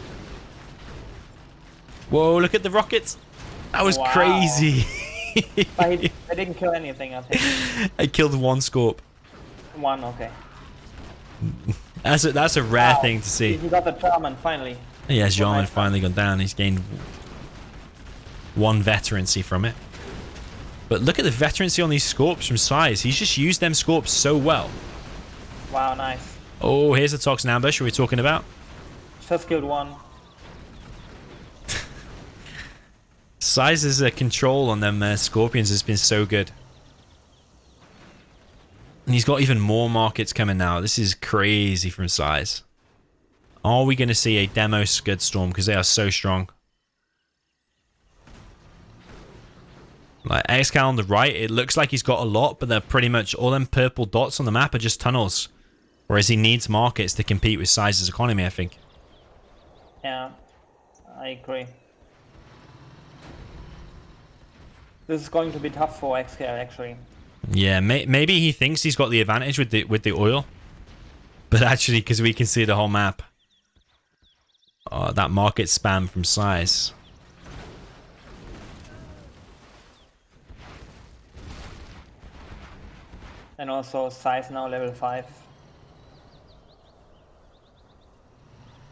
Whoa, look at the rockets! That was crazy!
But I didn't kill anything, I think.
I killed one Scorp.
One, okay.
That's a rare thing to see.
He got the German, finally.
Yeah, Jarman finally gone down. He's gained 1 veterancy from it. But look at the veterancy on these Scorps from SiZe. He's just used them Scorps so well.
Wow, nice.
Oh, here's the Toxin Ambush we're talking about.
Just killed one.
SiZe's control on them Scorpions has been so good. And he's got even more markets coming now. This is crazy from SiZe. Are we going to see a demo Scud Storm? Because they are so strong. Like ExCaL on the right, it looks like he's got a lot, but they're pretty much all them purple dots on the map are just tunnels. Whereas he needs markets to compete with SiZe's economy, I think.
Yeah, I agree. This is going to be tough for ExCaL, actually. Yeah,
maybe he thinks he's got the advantage with the oil. But actually, because we can see the whole map. Oh, that market spam from SiZe.
And also SiZe now level 5.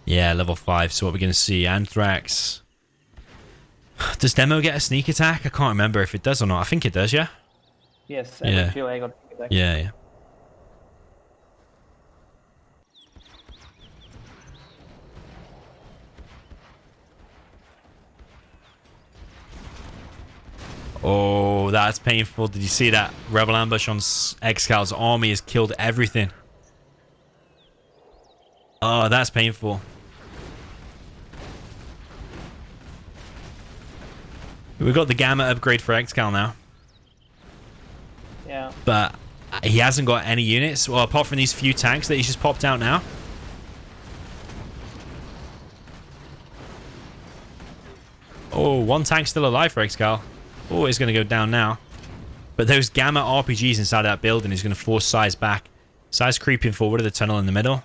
Yeah, level 5. So what we're going to see, Anthrax. Does Demo get a sneak attack? I can't remember if it does or not. I think it does, yeah?
Yes,
yeah.
I got sneak attack.
Yeah. Oh, that's painful. Did you see that? Rebel ambush on ExCaL's army has killed everything. Oh, that's painful. We've got the Gamma upgrade for ExCaL now.
Yeah.
But he hasn't got any units. Well, apart from these few tanks that he's just popped out now. Oh, one tank still alive for ExCaL. Oh, it's going to go down now. But those Gamma RPGs inside that building is going to force SiZe back. SiZe creeping forward to the tunnel in the middle.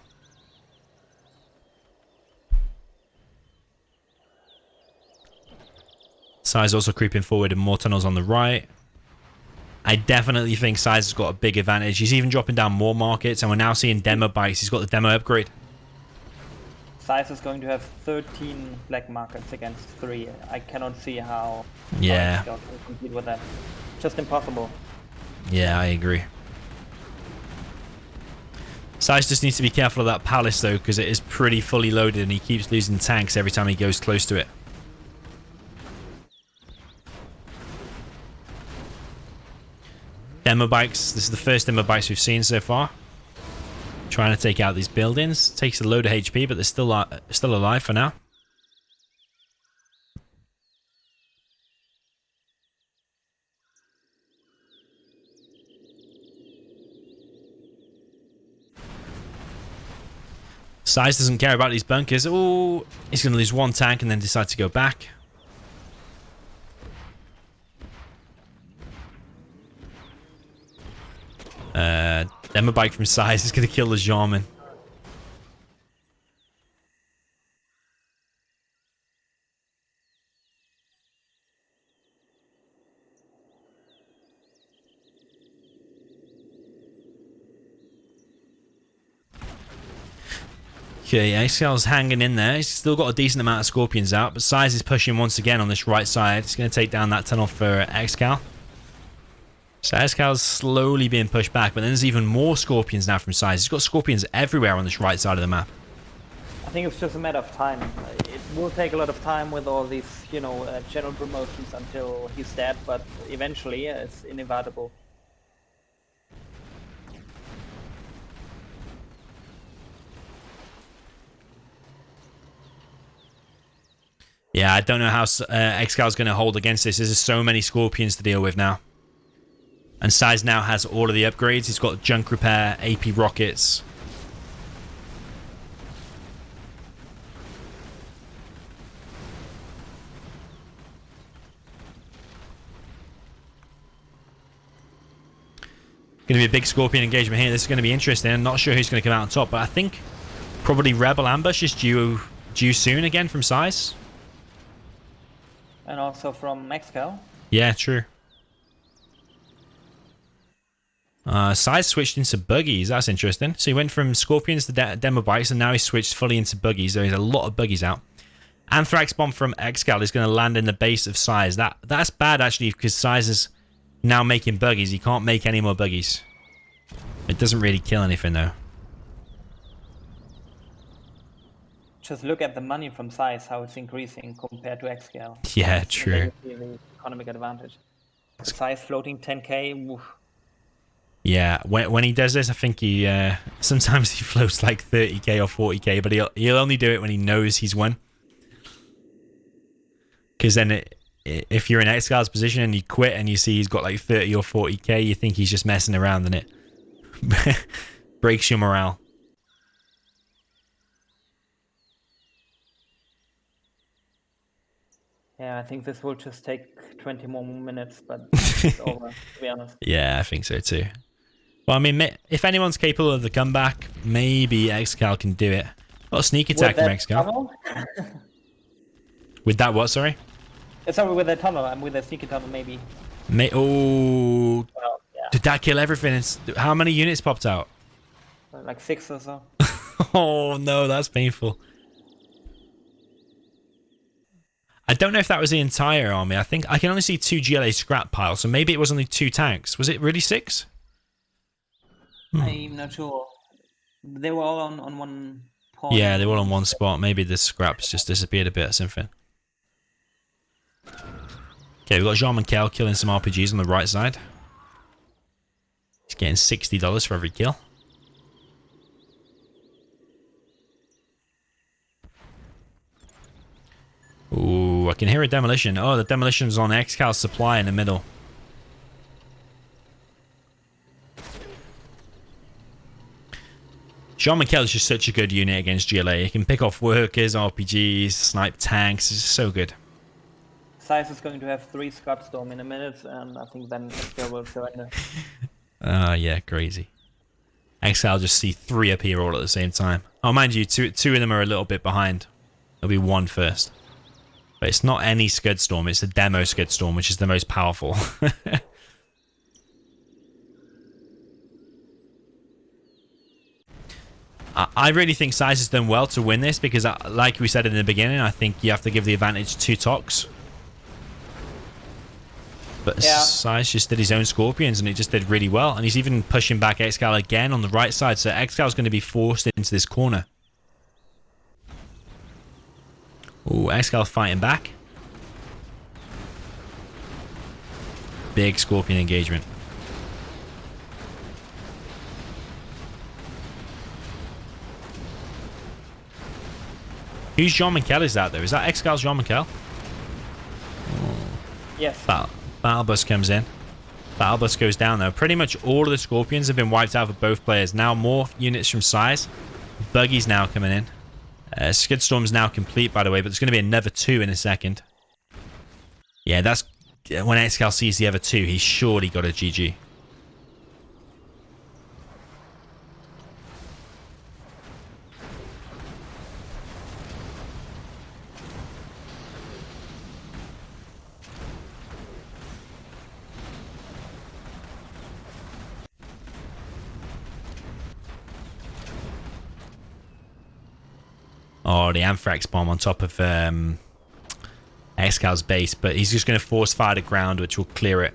SiZe also creeping forward and more tunnels on the right. I definitely think SiZe has got a big advantage. He's even dropping down more markets, and we're now seeing demo bikes. He's got the demo upgrade.
SiZe is going to have 13 black markets against 3. I cannot see how
ExCaL
can compete with that. Just impossible.
Yeah, I agree. SiZe just needs to be careful of that palace though, because it is pretty fully loaded and he keeps losing tanks every time he goes close to it. Demo bikes. This is the first demo bikes we've seen so far. Trying to take out these buildings. Takes a load of HP, but they're still alive for now. SiZe doesn't care about these bunkers. Oh, he's going to lose one tank and then decide to go back. Demo bike from SiZe is going to kill the Jarman. Okay, ExCaL's hanging in there. He's still got a decent amount of Scorpions out, but SiZe is pushing once again on this right side. It's going to take down that tunnel for ExCaL. So ExCaL's slowly being pushed back, but then there's even more Scorpions now from SiZe. He's got Scorpions everywhere on this right side of the map.
I think it's just a matter of time. It will take a lot of time with all these, general promotions until he's dead, but eventually it's inevitable.
Yeah, I don't know how ExCaL's going to hold against this. There's so many Scorpions to deal with now. And SiZe now has all of the upgrades. He's got junk repair, AP rockets. Going to be a big Scorpion engagement here. This is going to be interesting. I'm not sure who's going to come out on top, but I think probably Rebel Ambush is due soon again from SiZe.
And also from ExCaL.
Yeah, true. SiZe switched into buggies. That's interesting. So he went from Scorpions to demo bikes, and now he switched fully into buggies. There's a lot of buggies out. Anthrax Bomb from ExCaL is going to land in the base of SiZe. That's bad, actually, because SiZe is now making buggies. He can't make any more buggies. It doesn't really kill anything, though.
Just look at the money from SiZe, how it's increasing compared to ExCaL.
Yeah, true.
The economic advantage. SiZe floating 10k. Oof.
Yeah, when he does this, I think he sometimes he floats like 30k or 40k, but he'll only do it when he knows he's won. Because then if you're in ExCal's position and you quit and you see he's got like 30 or 40k, you think he's just messing around, and it breaks your morale.
Yeah, I think this will just take 20 more minutes, but it's over, to be honest.
Yeah, I think so too. Well, I mean, if anyone's capable of the comeback, maybe ExCaL can do it. Got a sneak attack from ExCaL. With that what, sorry?
Sorry, with the tunnel. I'm with the sneaky tunnel, maybe.
Oh,
Well, yeah.
did that kill everything? How many units popped out?
Like 6 or so.
Oh no, that's painful. I don't know if that was the entire army. I think I can only see 2 GLA scrap piles, so maybe it was only 2 tanks. Was it really 6?
I'm not sure. They were all on one point.
Yeah, they were all on one spot. Maybe the scraps just disappeared a bit or something. Okay, we've got Jean-Michel killing some RPGs on the right side. He's getting $60 for every kill. Ooh, I can hear a demolition. Oh, the demolition's on ExCal's supply in the middle. Jean-Michel is just such a good unit against GLA. He can pick off workers, RPGs, snipe tanks. It's so good.
SiZe is going to have 3 scrap storm in a minute, and I think then ExCaL will surrender.
Yeah, crazy. ExCaL just see 3 appear all at the same time. Oh, mind you, two of them are a little bit behind. There'll be 1 first. But it's not any Scud Storm, it's the demo Scud Storm, which is the most powerful. I really think SiZe has done well to win this because, like we said in the beginning, I think you have to give the advantage to Tox. But yeah. SiZe just did his own Scorpions and it just did really well. And he's even pushing back ExCaL again on the right side. So ExCaL is going to be forced into this corner. Ooh, ExCaL fighting back. Big Scorpion engagement. Whose Jean-Michel is that, though? Is that ExCal's Jean-Michel?
Yes.
Battle bus comes in. Battle bus goes down, though. Pretty much all of the Scorpions have been wiped out for both players. Now more units from SiZe. Buggy's now coming in. Skid Storm's now complete, by the way, but there's going to be another 2 in a second. Yeah, that's... When ExCaL sees the other 2, he's surely got a GG. Oh, the Anthrax bomb on top of ExCal's base, but he's just going to force fire the ground, which will clear it.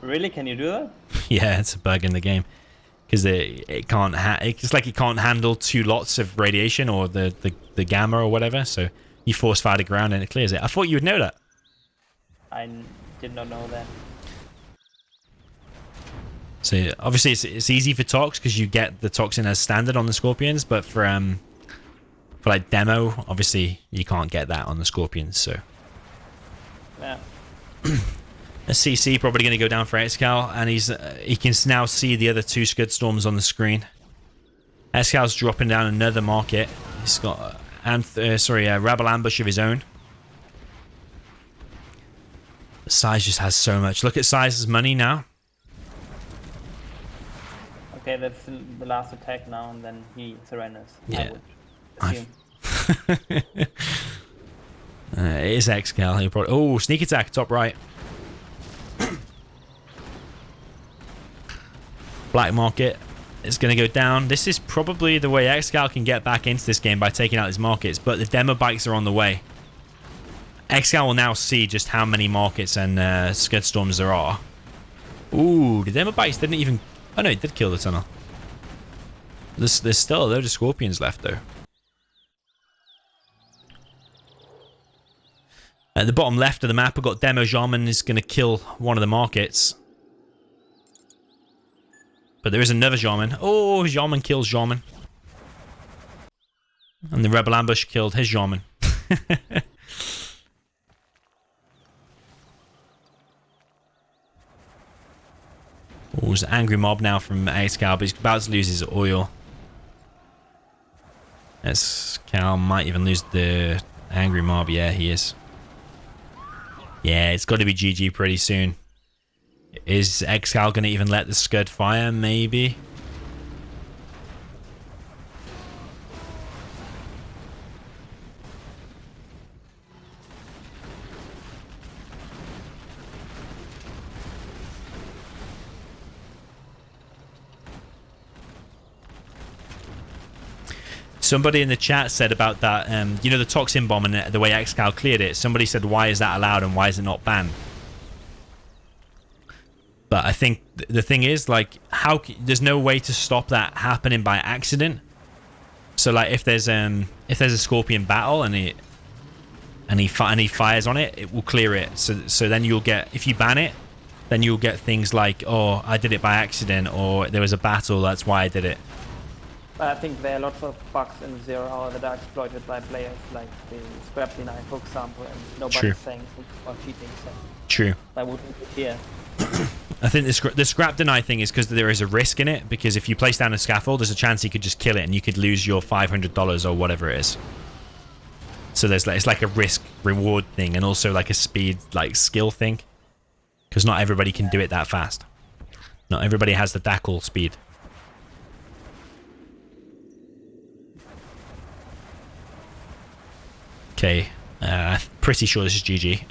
Really? Can you do that?
Yeah, it's a bug in the game because it can't. It's like it can't handle 2 lots of radiation or the gamma or whatever. So you force fire the ground and it clears it. I thought you would know that.
I did not know that.
So obviously it's easy for Tox because you get the toxin as standard on the Scorpions, but for like demo, obviously you can't get that on the Scorpions. So
yeah,
a CC probably going to go down for ExCaL, and he can now see the other 2 Scud Storms on the screen. ExCal's dropping down another market. He's got Rabble Ambush of his own. SiZe just has so much. Look at SiZe's money now.
Okay, that's the last attack now, and then he surrenders.
Yeah.
I would assume.
It is ExCaL. He'll probably... Oh, sneak attack, top right. Black market is going to go down. This is probably the way ExCaL can get back into this game by taking out his markets, but the demo bikes are on the way. ExCaL will now see just how many markets and Scud Storms there are. Ooh, the demo bikes didn't even... Oh no, it did kill the tunnel. There's still a load of Scorpions left though. At the bottom left of the map, we've got Demo Jarman is going to kill one of the markets. But there is another Jarman. Oh, Jarman kills Jarman. And the Rebel Ambush killed his Jarman. Oh, there's an angry mob now from ExCaL, but he's about to lose his oil. ExCaL might even lose the angry mob. Yeah, he is. Yeah, it's got to be GG pretty soon. Is ExCaL going to even let the Scud fire? Maybe. Somebody in the chat said about that, you know, the toxin bomb and the way ExCaL cleared it. Somebody said, why is that allowed and why is it not banned? But I think the thing is, like, there's no way to stop that happening by accident. So, like, if there's a Scorpion battle and he fires on it, it will clear it. So then you'll get, if you ban it, then you'll get things like, oh, I did it by accident, or there was a battle, that's why I did it.
I think there are lots of bugs in Zero Hour that are exploited by players, like the scrap deny, for example, and nobody's saying about cheating. So
True.
that wouldn't be here.
I think the scrap deny thing is because there is a risk in it, because if you place down a scaffold, there's a chance you could just kill it and you could lose your $500 or whatever it is. So it's like a risk reward thing, and also like a speed, like skill thing, because not everybody can do it that fast. Not everybody has the Dackle speed. Okay, I'm pretty sure this is GG.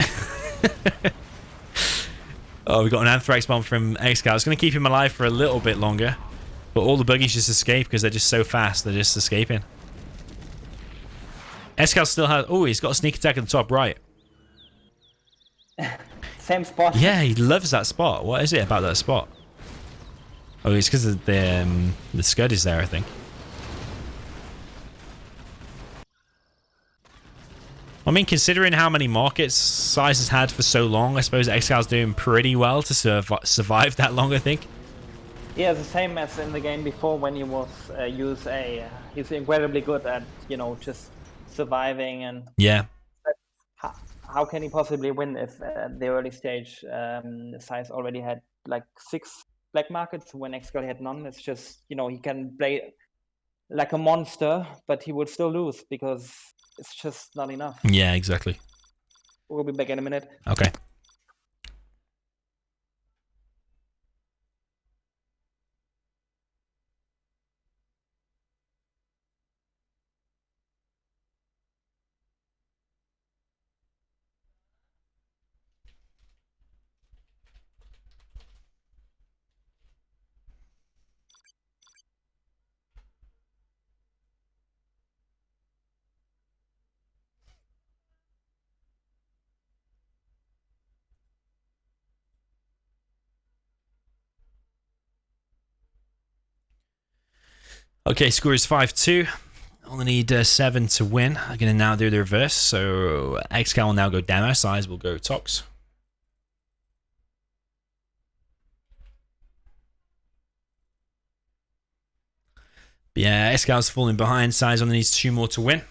Oh, we got an Anthrax bomb from ExCaL. It's going to keep him alive for a little bit longer, but all the buggies just escape because they're just so fast. They're just escaping. ExCaL still has... Oh, he's got a sneak attack at the top right.
Same spot.
Yeah, he loves that spot. What is it about that spot? Oh, it's because the Scud is there, I think. I mean, considering how many markets SiZe has had for so long, I suppose ExCal's doing pretty well to survive that long, I think.
Yeah, the same as in the game before when he was he's incredibly good at, you know, just surviving, and
yeah.
How can he possibly win if at the early stage SiZe already had like 6 black markets when ExCaL had none? It's just, you know, he can play like a monster, but he would still lose because it's just not enough.
Yeah, exactly.
We'll be back in a minute.
Okay. Okay, score is 5-2. Only need 7 to win. I'm going to now do the reverse. So ExCaL will now go demo. SiZe will go tox. But yeah, ExCal's falling behind. SiZe only needs 2 more to win.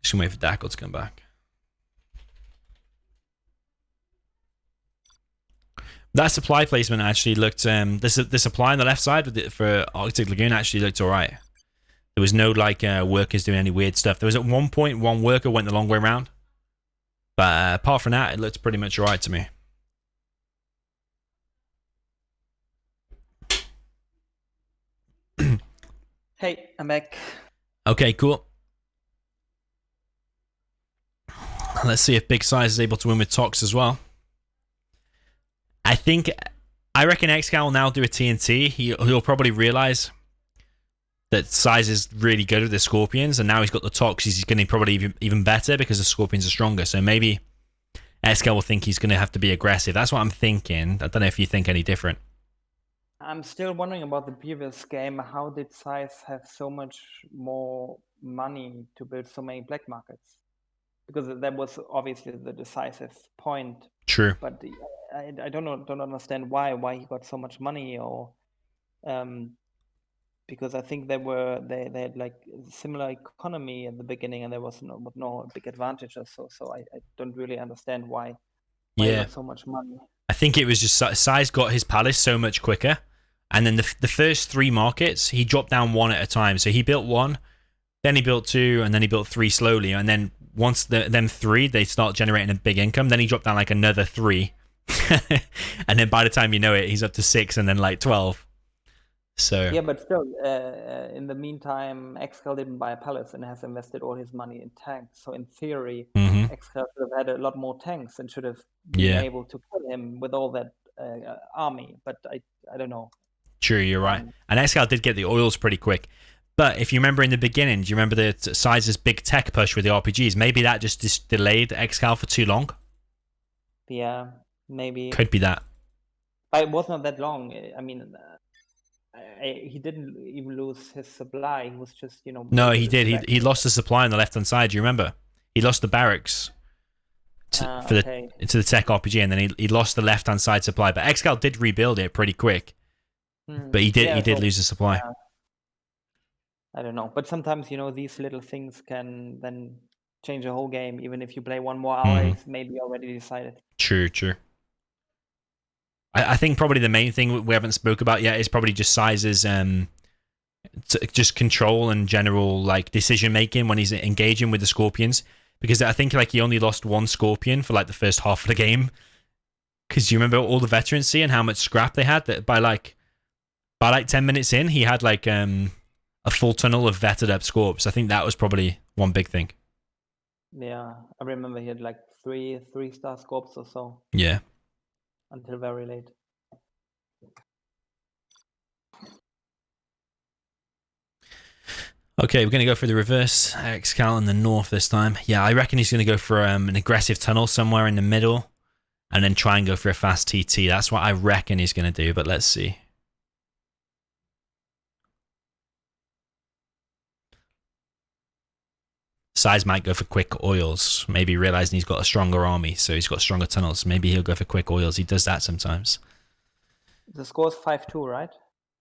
Just going to wait for Dackle to come back. That supply placement actually looked, the supply on the left side with for Arctic Lagoon actually looked alright. There was no like workers doing any weird stuff. There was at one point one worker went the long way around. But apart from that, it looks pretty much alright to me.
Hey, I'm back.
Okay, cool. Let's see if Big Size is able to win with Tox as well. I reckon ExCaL will now do a TNT. He'll probably realize that SiZe is really good with the Scorpions, and now he's got the Tox. He's going to be probably even better because the Scorpions are stronger. So maybe ExCaL will think he's going to have to be aggressive. That's what I'm thinking. I don't know if you think any different.
I'm still wondering about the previous game. How did SiZe have so much more money to build so many black markets? Because that was obviously the decisive point.
True.
But I don't understand why he got so much money, or because I think they had like similar economy at the beginning, and there was no big advantages. So I don't really understand why he got so much money.
I think it was just SiZe got his palace so much quicker, and then the first 3 markets he dropped down 1 at a time. So he built 1, then he built 2, and then he built 3 slowly. And then once them 3 they start generating a big income, then he dropped down like another 3, and then by the time you know it, he's up to 6 and then like 12. So
yeah, but still, in the meantime, ExCaL didn't buy a palace and has invested all his money in tanks. So in theory, ExCaL should have had a lot more tanks and should have been able to kill him with all that army. But I don't know.
True, you're right. And ExCaL did get the oils pretty quick. But if you remember in the beginning, do you remember the SiZe's big tech push with the RPGs? Maybe that just delayed ExCaL for too long.
Yeah, maybe.
Could be that.
But it was not that long. I mean, he didn't even lose his supply. He was just,
No, he did. He lost the supply on the left hand side. Do you remember? He lost the barracks to the tech RPG, and then he lost the left hand side supply. But ExCaL did rebuild it pretty quick. But he did lose the supply.
Yeah. I don't know. But sometimes, these little things can then change the whole game. Even if you play 1 more hour, it's maybe already decided.
True. I think probably the main thing we haven't spoke about yet is probably just SiZe's just control and general like decision making when he's engaging with the Scorpions. Because I think like he only lost 1 Scorpion for like the first half of the game. Because you remember all the veterancy and how much scrap they had? That by like 10 minutes in, he had like a full tunnel of vetted up Scorps. I think that was probably one big thing.
Yeah, I remember he had like 3-star Scorps or so.
Yeah.
Until very late.
Okay, we're going to go for the reverse ExCaL in the north this time. Yeah, I reckon he's going to go for an aggressive tunnel somewhere in the middle and then try and go for a fast TT. That's what I reckon he's going to do, but let's see. SiZe might go for quick oils, maybe realizing he's got a stronger army, so he's got stronger tunnels. Maybe he'll go for quick oils. He does that sometimes.
The score's 5-2, right?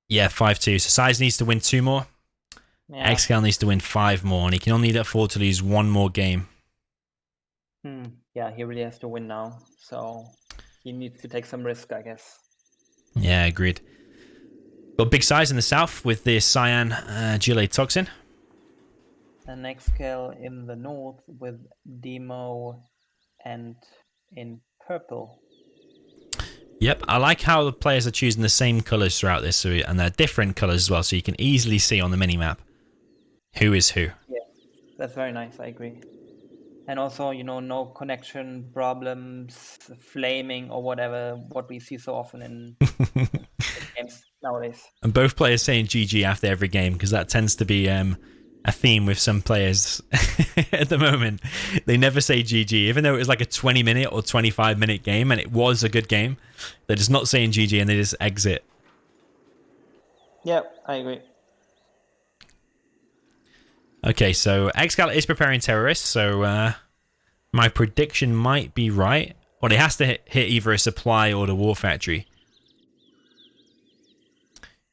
Yeah, 5-2. So SiZe needs to win 2 more. Yeah. ExCaL needs to win 5 more, and he can only afford to lose 1 more game.
Yeah, he really has to win now. So he needs to take some risk, I guess.
Yeah, agreed. Got Big SiZe in the south with the Cyan GLA Toxin.
And ExCaL in the north with Demo and in purple.
Yep, I like how the players are choosing the same colours throughout this, and they're different colours as well, so you can easily see on the minimap who is who.
Yeah, that's very nice, I agree. And also, no connection problems, flaming or whatever, what we see so often in games nowadays.
And both players saying GG after every game, because that tends to be a theme with some players at the moment. They never say GG, even though it was like a 20-minute or 25-minute game, and it was a good game. They're just not saying GG, and they just exit.
Yeah, I agree.
Okay, so ExCaL is preparing terrorists, so my prediction might be right. Well, it has to hit either a supply or the war factory.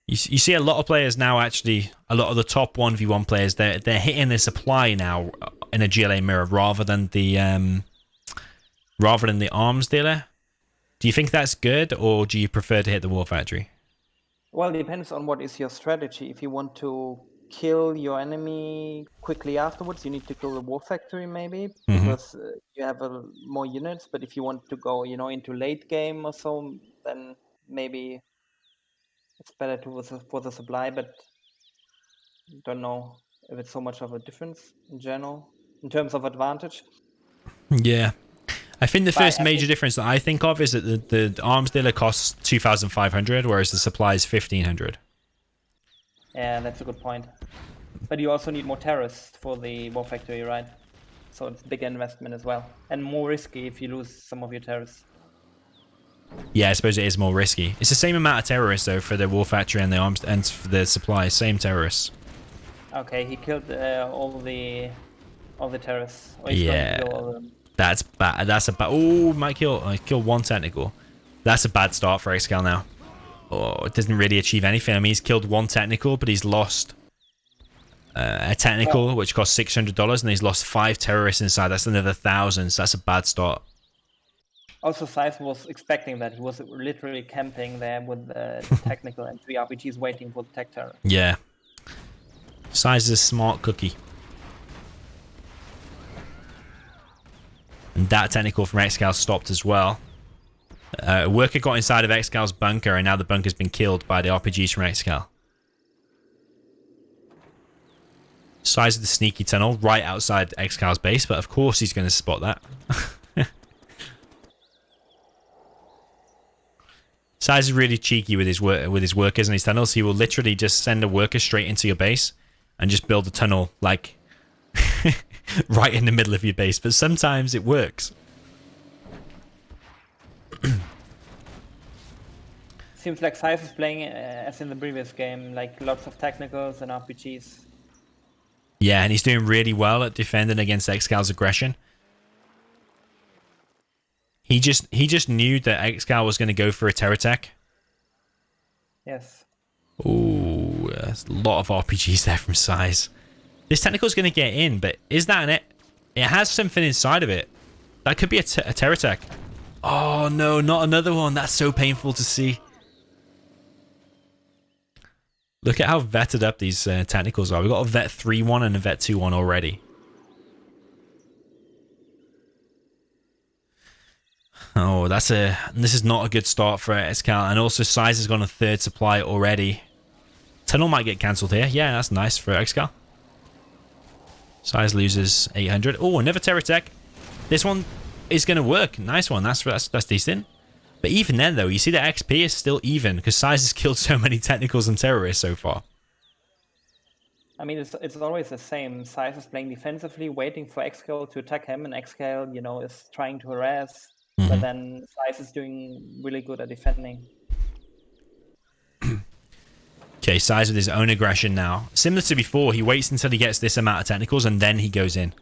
You see a lot of players now, actually, a lot of the top 1v1 players, they're hitting the supply now in a GLA mirror rather than the arms dealer. Do you think that's good, or do you prefer to hit the war factory?
Well, it depends on what is your strategy. If you want to kill your enemy quickly afterwards, you need to kill the war factory maybe,
Mhm.
because you have more units. But if you want to go, into late game or so, then maybe it's better for the supply. But don't know if it's so much of a difference in general in terms of advantage.
Yeah. I think the
But
first
I
major
think-
difference that I think of is that the arms dealer costs 2,500, whereas the supply is 1,500.
Yeah, that's a good point. But you also need more terrorists for the war factory, right? So it's a big investment as well, and more risky if you lose some of your terrorists.
Yeah, I suppose it is more risky. It's the same amount of terrorists though for the war factory and the arms and for the supply. Same terrorists.
Okay, he killed all the terrorists. Or he's going to
Yeah,
kill all of them.
that's bad. That's a bad. Oh, might kill. I killed one technical. That's a bad start for ExCaL now. Oh, it doesn't really achieve anything. I mean, he's killed one technical, but he's lost a technical, which costs $600, and he's lost 5 terrorists inside. That's another 1,000. So that's a bad start.
Also, SiZe was expecting that. He was literally camping there with the technical and 3 RPGs waiting for the tech terror.
Yeah. SiZe is a smart cookie. And that technical from ExCaL stopped as well. Worker got inside of ExCal's bunker, and now the bunker's been killed by the RPGs from ExCaL. SiZe of the sneaky tunnel right outside ExCal's base, but of course he's going to spot that. SiZe is really cheeky with his workers and his tunnels. He will literally just send a worker straight into your base and just build a tunnel like right in the middle of your base. But sometimes it works.
Seems like SiZe is playing as in the previous game, like lots of technicals and RPGs.
Yeah, and he's doing really well at defending against ExCal's aggression. He just knew that ExCaL was going to go for a terror tech.
Yes.
Ooh, there's a lot of RPGs there from SiZe. This technical is going to get in, but is that it? It has something inside of it. That could be a terror tech. Oh no, not another one. That's so painful to see. Look at how vetted up these technicals are. We've got a vet 3-1 and a vet 2-1 already. Oh, this is not a good start for ExCaL. And also SiZe has gone a 3rd supply already. Tunnel might get cancelled here. Yeah, that's nice for ExCaL. SiZe loses 800. Oh, another terror tech. This one is going to work. Nice one. That's decent. But even then, though, you see the XP is still even because SiZe has killed so many technicals and terrorists so far.
I mean, it's always the same. SiZe is playing defensively, waiting for ExCaL to attack him, and ExCaL, is trying to harass. But then SiZe is doing really good at defending.
Okay, SiZe with his own aggression now. Similar to before, he waits until he gets this amount of technicals and then he goes in.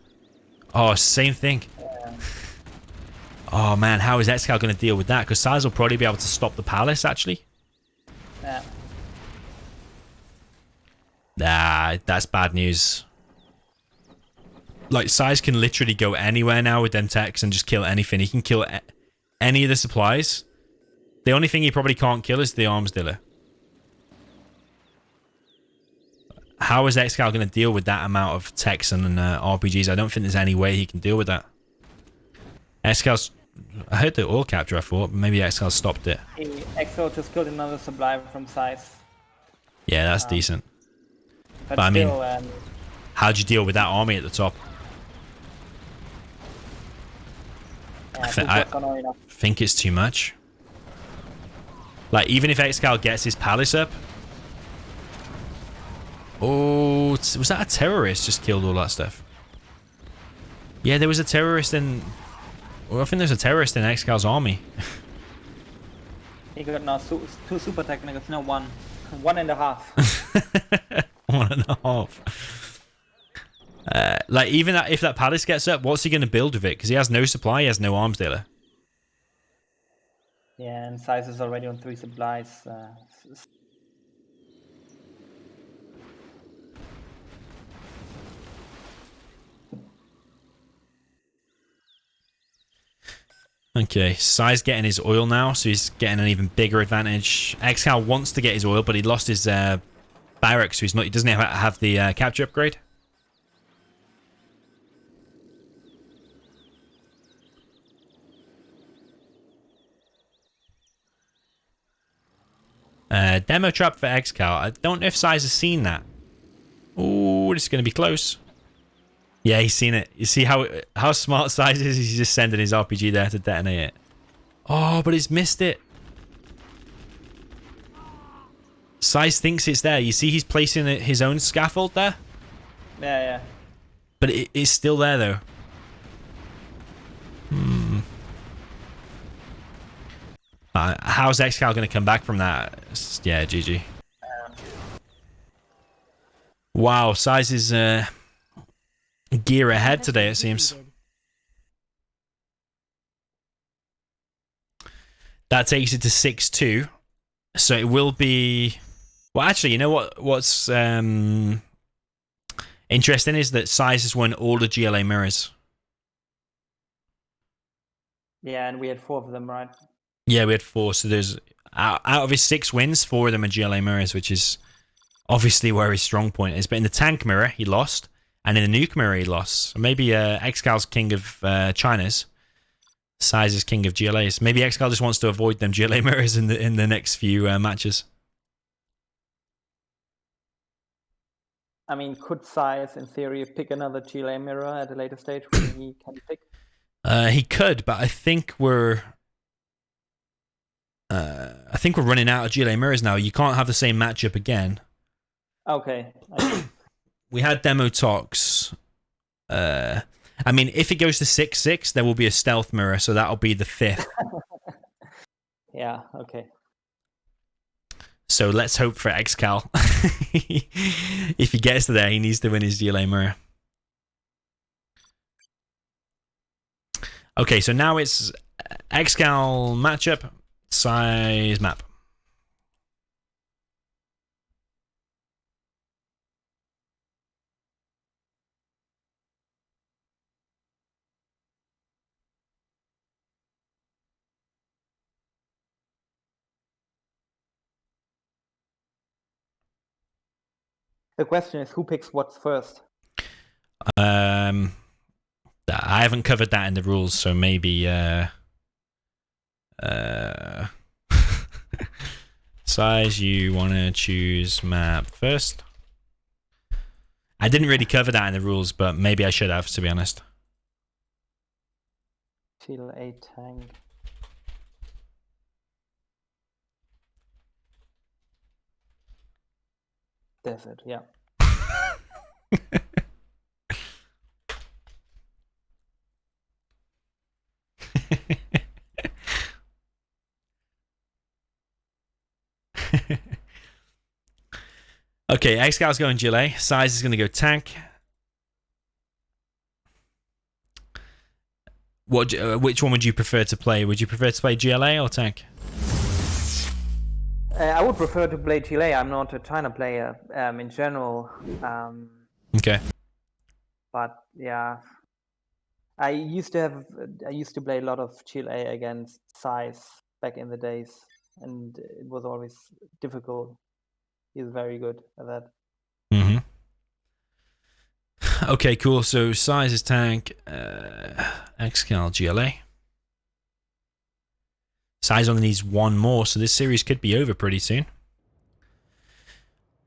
Oh, same thing.
Yeah.
Oh man, how is ExCaL going to deal with that? Because SiZe will probably be able to stop the palace, actually.
Yeah.
Nah, that's bad news. Like, SiZe can literally go anywhere now with them techs and just kill anything. He can kill any of the supplies. The only thing he probably can't kill is the arms dealer. How is ExCaL going to deal with that amount of techs and RPGs? I don't think there's any way he can deal with that. ExCal's... I heard the oil capture, I thought. Maybe ExCal stopped it.
ExCaL just killed another supply from SiZe.
Yeah, that's decent.
But
I mean,
still,
how'd you deal with that army at the top? I think it's too much. Like, even if ExCaL gets his palace up... Oh, was that a terrorist just killed all that stuff? Yeah, there was a terrorist in... Well, I think there's a terrorist in ExCal's army.
he got now 2 super technicals, no 1. 1.5.
1.5. Like, even if that palace gets up, what's he going to build with it? Because he has no supply, he has no arms dealer.
Yeah, and SiZe is already on 3 supplies.
Okay, SiZe getting his oil now, so he's getting an even bigger advantage. ExCaL wants to get his oil, but he lost his barracks, who's not, he doesn't have the capture upgrade. Demo trap for ExCaL. I don't know if SiZe has seen that. Oh, this is going to be close. Yeah, he's seen it. You see how smart SiZe is? He's just sending his RPG there to detonate it. Oh, but he's missed it. SiZe thinks it's there. You see he's placing his own scaffold there?
Yeah.
But it's still there, though. How's ExCaL going to come back from that? Yeah, GG. Wow, SiZe is gear ahead today, it seems. That takes it to 6-2. So it will be... Well, actually, you know what's interesting is that SiZe has won all the GLA mirrors.
Yeah, and we had 4 of them, right?
Yeah, we had 4. So there's... Out of his 6 wins, 4 of them are GLA mirrors, which is obviously where his strong point is. But in the tank mirror, he lost. And in the nuke mirror, he lost. So maybe ExCal's king of China's. SiZe is king of GLAs. Maybe ExCaL just wants to avoid them GLA mirrors in the next few matches.
I mean, could SiZe, in theory, pick another GLA mirror at a later stage when he can pick?
He could, but I think we're running out of GLA mirrors now. You can't have the same matchup again.
Okay.
We had demo talks. I mean, if it goes to 6-6, there will be a stealth mirror, so that'll be the 5th.
Yeah, okay.
So let's hope for ExCaL. If he gets to there, he needs to win his GLA mirror. Okay, so now it's ExCaL matchup, SiZe map.
The question is, who picks what's first?
I haven't covered that in the rules, so maybe SiZe, you want to choose map first? I didn't really cover that in the rules, but maybe I should have, to be honest.
GLA tank. Desert, yeah.
Okay, ExCal's going GLA. SiZe is going to go tank. Which one would you prefer to play? Would you prefer to play GLA or tank?
I would prefer to play GLA. I'm not a China player in general.
Okay.
But yeah, I used to play a lot of GLA against SiZe back in the days, and it was always difficult. He's very good at that.
Mm-hmm. Okay, cool. So SiZe is tank, ExCaL GLA. SiZe only needs 1 more, so this series could be over pretty soon.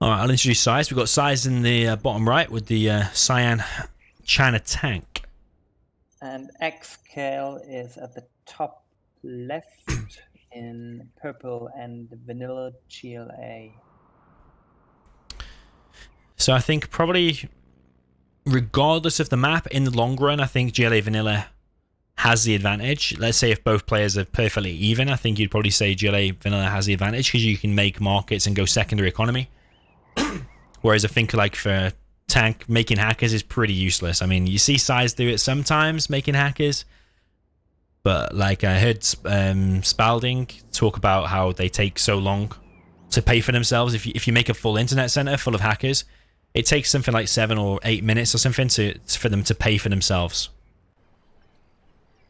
All right, I'll introduce SiZe. We've got SiZe in the bottom right with the Cyan China tank.
And ExCaL is at the top left in purple and vanilla GLA.
So I think probably, regardless of the map, in the long run, I think GLA Vanilla has the advantage. Let's say if both players are perfectly even, I think you'd probably say GLA Vanilla has the advantage because you can make markets and go secondary economy. Whereas I think like for tank, making hackers is pretty useless. I mean, you see SiZe do it sometimes, making hackers. But like I heard Spalding talk about how they take so long to pay for themselves. If you make a full internet center full of hackers, it takes something like 7 or 8 minutes or something for them to pay for themselves.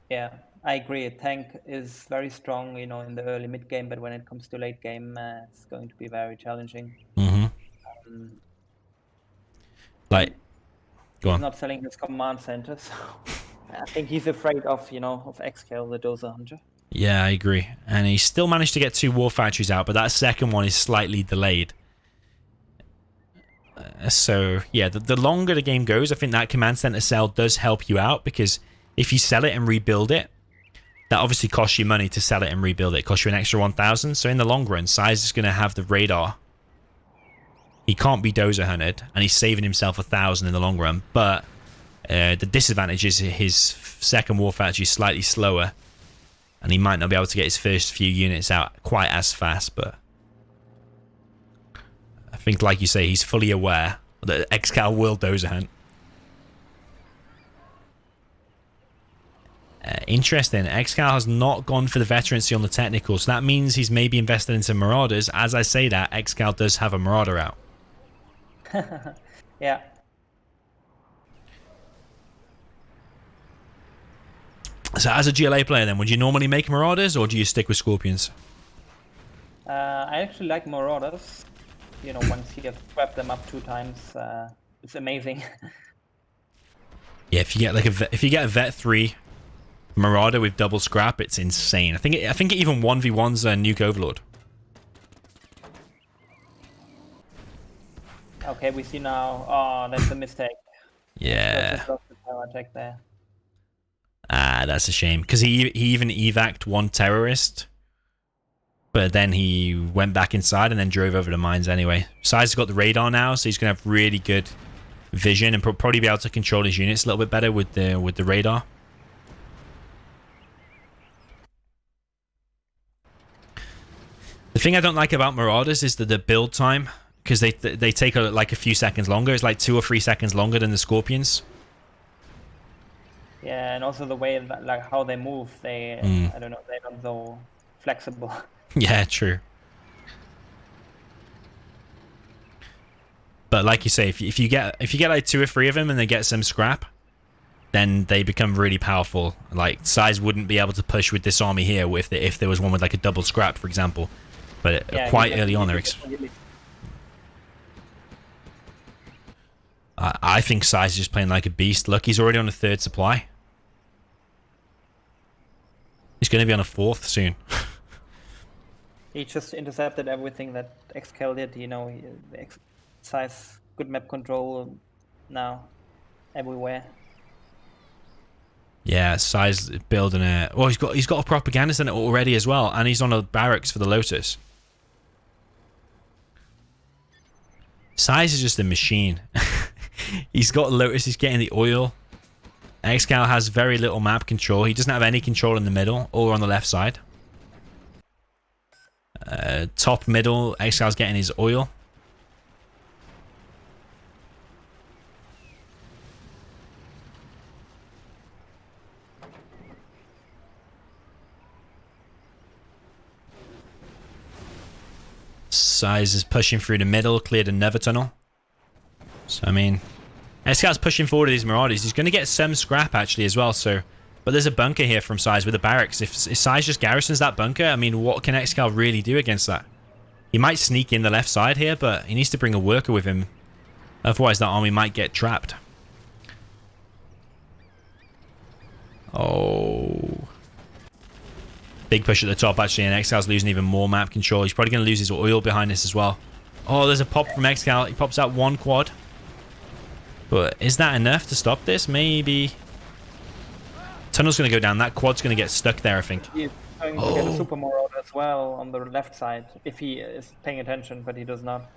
Yeah, I agree. Tank is very strong, in the early mid game, but when it comes to late game, it's going to be very challenging.
Mm-hmm. Like, go
He's
on.
not selling his command center, so I think he's afraid of, of ExCaL, the Dozer Hunter.
Yeah, I agree. And he still managed to get 2 war factories out, but that second one is slightly delayed. So, yeah, the longer the game goes, I think that command center sell does help you out, because if you sell it and rebuild it, that obviously costs you money to sell it and rebuild it. It costs you an extra 1,000. So in the long run, SiZe is going to have the radar. He can't be Dozer hunted, and he's saving himself 1,000 in the long run. But the disadvantage is his second war factory is slightly slower, and he might not be able to get his first few units out quite as fast. But I think, like you say, he's fully aware that ExCaL will Dozer hunt. Interesting. ExCaL has not gone for the veterancy on the technical, so that means he's maybe invested into Marauders. As I say that, ExCaL does have a Marauder out.
Yeah.
So as a GLA player then, would you normally make Marauders, or do you stick with Scorpions?
I actually like Marauders. Once you have swept them up 2 times, it's amazing.
Yeah, if you get a Vet 3 Marauder with double scrap, it's insane. I think it even 1v1's Nuke Overlord.
Okay, we see now. Oh, that's a mistake.
Yeah.
Just lost the power attack there.
Ah, that's a shame. Because he even evac'd 1 terrorist. But then he went back inside and then drove over the mines anyway. SiZe has got the radar now, so he's going to have really good vision and probably be able to control his units a little bit better with the radar. The thing I don't like about Marauders is the build time, because they take like a few seconds longer. It's like 2 or 3 seconds longer than the Scorpions.
Yeah, and also the way like how they move, I don't know, they're not so flexible.
Yeah, true. But like you say, if you get like 2 or 3 of them and they get some scrap, then they become really powerful. Like SiZe wouldn't be able to push with this army here if there was one with like a double scrap, for example. But
Yeah,
quite early on, I think SiZe is just playing like a beast. Look, he's already on a 3rd supply. He's going to be on a 4th soon.
He just intercepted everything that ExCaL did. The SiZe good map control now everywhere.
Yeah, SiZe building a... Oh, he's got a propaganda center already as well, and he's on a barracks for the Lotus. SiZe is just a machine. He's got Lotus, he's getting the oil. ExCaL has very little map control. He doesn't have any control in the middle or on the left side. Top middle, ExCal's getting his oil. SiZe is pushing through the middle, cleared another tunnel. So, I mean, ExCal's pushing forward with these Marauders. He's going to get some scrap, actually, as well. So, but there's a bunker here from SiZe with a barracks. If SiZe just garrisons that bunker, I mean, what can ExCaL really do against that? He might sneak in the left side here, but he needs to bring a worker with him. Otherwise, that army might get trapped. Oh... Big push at the top, actually, and ExCal's losing even more map control. He's probably going to lose his oil behind this as well. Oh, there's a pop from ExCaL. He pops out 1 quad. But is that enough to stop this? Maybe. Tunnel's going to go down. That quad's going to get stuck there, I think.
He's going to get a Super Marauder as well on the left side, if he is paying attention, but he does not.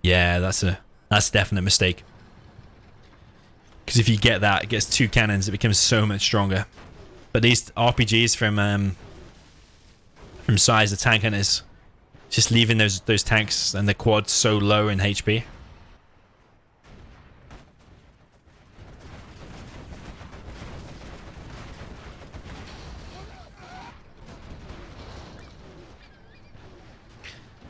Yeah, that's a definite mistake. Because if you get that, it gets 2 cannons, it becomes so much stronger. But these RPGs from SiZe, the tank hunters, just leaving those tanks and the quads so low in HP.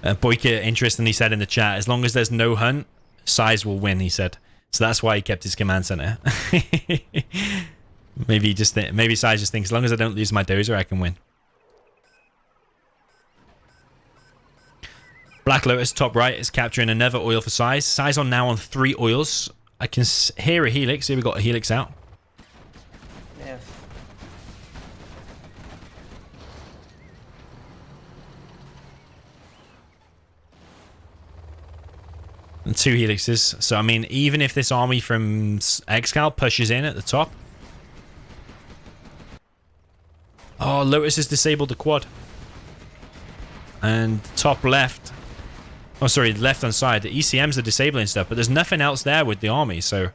Boyka, interestingly, said in the chat, as long as there's no hunt, SiZe will win, he said. So that's why he kept his command center. Maybe SiZe just thinks, as long as I don't lose my Dozer, I can win. Black Lotus top right is capturing another oil for SiZe. SiZe on now on 3 oils. I can hear a helix. Here we got a helix out.
Yes.
And 2 helixes. So I mean, even if this army from ExCaL pushes in at the top. Oh, Lotus has disabled the quad. And top left. Oh, sorry, left hand side. The ECMs are disabling stuff, but there's nothing else there with the army, so...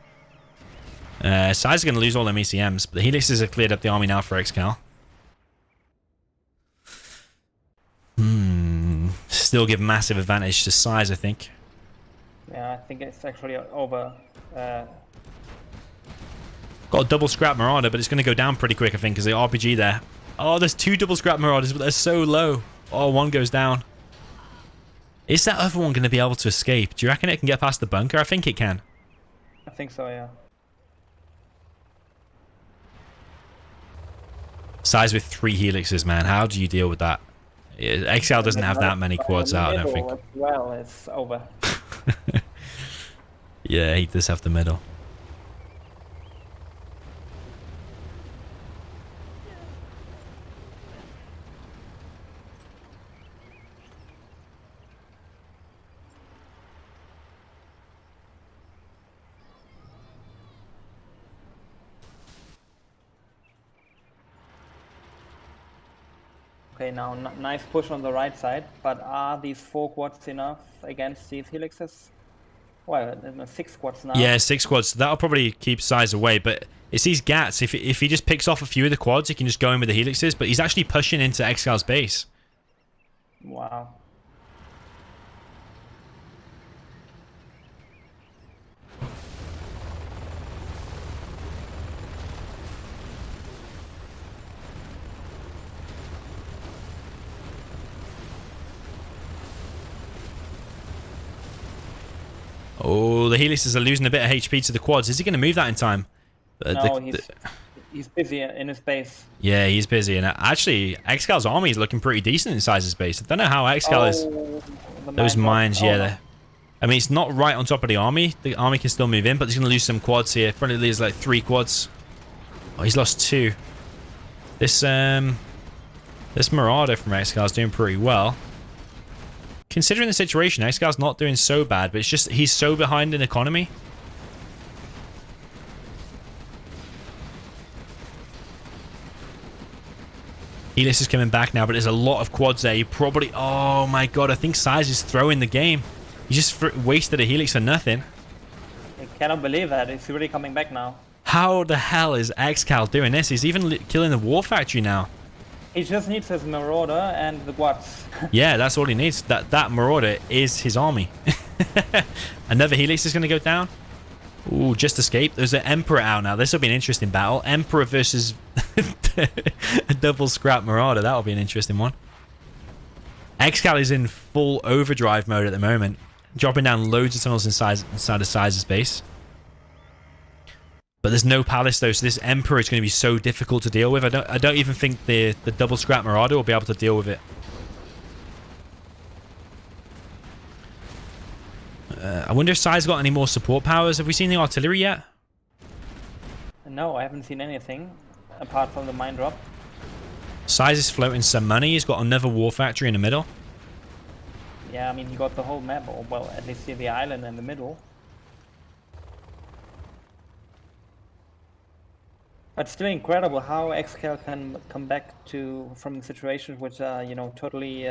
SiZe are going to lose all them ECMs, but the helixes have cleared up the army now for ExCaL. Still give massive advantage to SiZe, I think.
Yeah, I think it's actually over.
Got a double scrap Marauder, but it's going to go down pretty quick, I think, because the RPG there. Oh, there's 2 double scrap Marauders, but they're so low. Oh, one goes down. Is that other one going to be able to escape? Do you reckon it can get past the bunker? I think it can.
I think so, yeah.
SiZe with 3 helixes, man. How do you deal with that? ExCaL doesn't have that many quads out, I don't think.
Well, it's over.
Yeah, he does have the middle.
Okay, now nice push on the right side, but are these 4 quads enough against these helixes? Well, 6 quads now.
Yeah, 6 quads. That'll probably keep SiZe away, but it's these gats. If he just picks off a few of the quads, he can just go in with the helixes, but he's actually pushing into ExCaL's base.
Wow.
Oh, the helixes are losing a bit of HP to the quads. Is he going to move that in time?
No, he's busy in his base.
Yeah, he's busy. And actually, ExCaL's army is looking pretty decent in SiZe's base. I don't know how ExCaL is. Those mines, yeah. I mean, it's not right on top of the army. The army can still move in, but he's going to lose some quads here. Probably lose like 3 quads. Oh, he's lost 2. This Marauder from ExCaL is doing pretty well. Considering the situation, ExCaL's not doing so bad, but it's just he's so behind in economy. Helix is coming back now, but there's a lot of quads there. You probably... Oh my god, I think SiZe is throwing the game. He just wasted a helix for nothing.
I cannot believe that. He's really coming back now.
How the hell is ExCaL doing this? He's even killing the war factory now.
He just needs his Marauder and the quads.
Yeah, that's all he needs. That Marauder is his army. Another helix is going to go down. Ooh, just escaped. There's an Emperor out now. This will be an interesting battle. Emperor versus a double scrap Marauder. That'll be an interesting one. ExCaL is in full overdrive mode at the moment. Dropping down loads of tunnels inside of SiZe's base. But there's no palace though, so this Emperor is going to be so difficult to deal with. I don't even think the double scrap Marauder will be able to deal with it. I wonder if SiZe got any more support powers. Have we seen the artillery yet?
No, I haven't seen anything apart from the mine drop.
SiZe is floating some money. He's got another war factory in the middle.
Yeah, I mean, he got the whole map, or well, at least the island in the middle. But still incredible how ExCaL can come back from situations which are, you know, totally...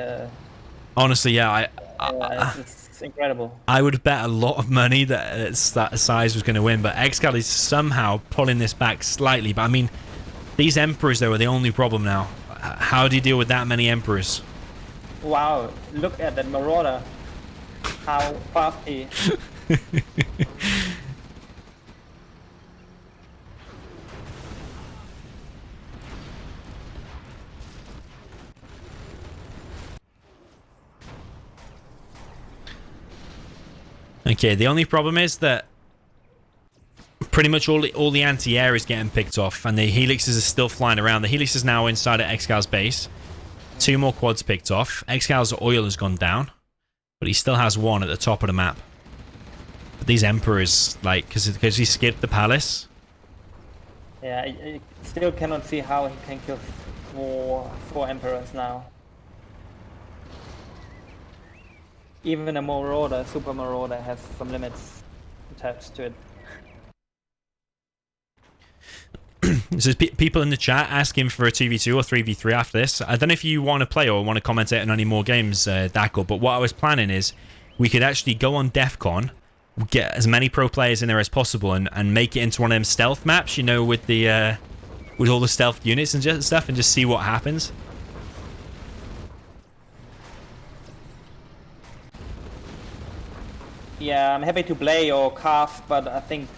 Honestly, yeah,
it's incredible.
I would bet a lot of money that SiZe was going to win, but ExCaL is somehow pulling this back slightly. But I mean, these Emperors, though, are the only problem now. How do you deal with that many Emperors?
Wow, look at that Marauder. How fast he...
Okay, the only problem is that pretty much all the anti-air is getting picked off, and the helixes are still flying around. The helix is now inside of ExCaL's base. 2 more quads picked off. ExCaL's oil has gone down. but he still has one at the top of the map. But these Emperors, like, because he skipped the palace.
Yeah, I still cannot see how he can kill four Emperors now. Even a Marauder, Super Marauder, has some limits attached to it.
There's people in the chat asking for a 2v2 or 3v3 after this. I don't know if you want to play or want to commentate on any more games, Dackle, but what I was planning is we could actually go on DEF CON, get as many pro players in there as possible, and make it into one of them stealth maps, you know, with the with all the stealth units and stuff, and just see what happens.
Yeah, I'm happy to play or cast, but I think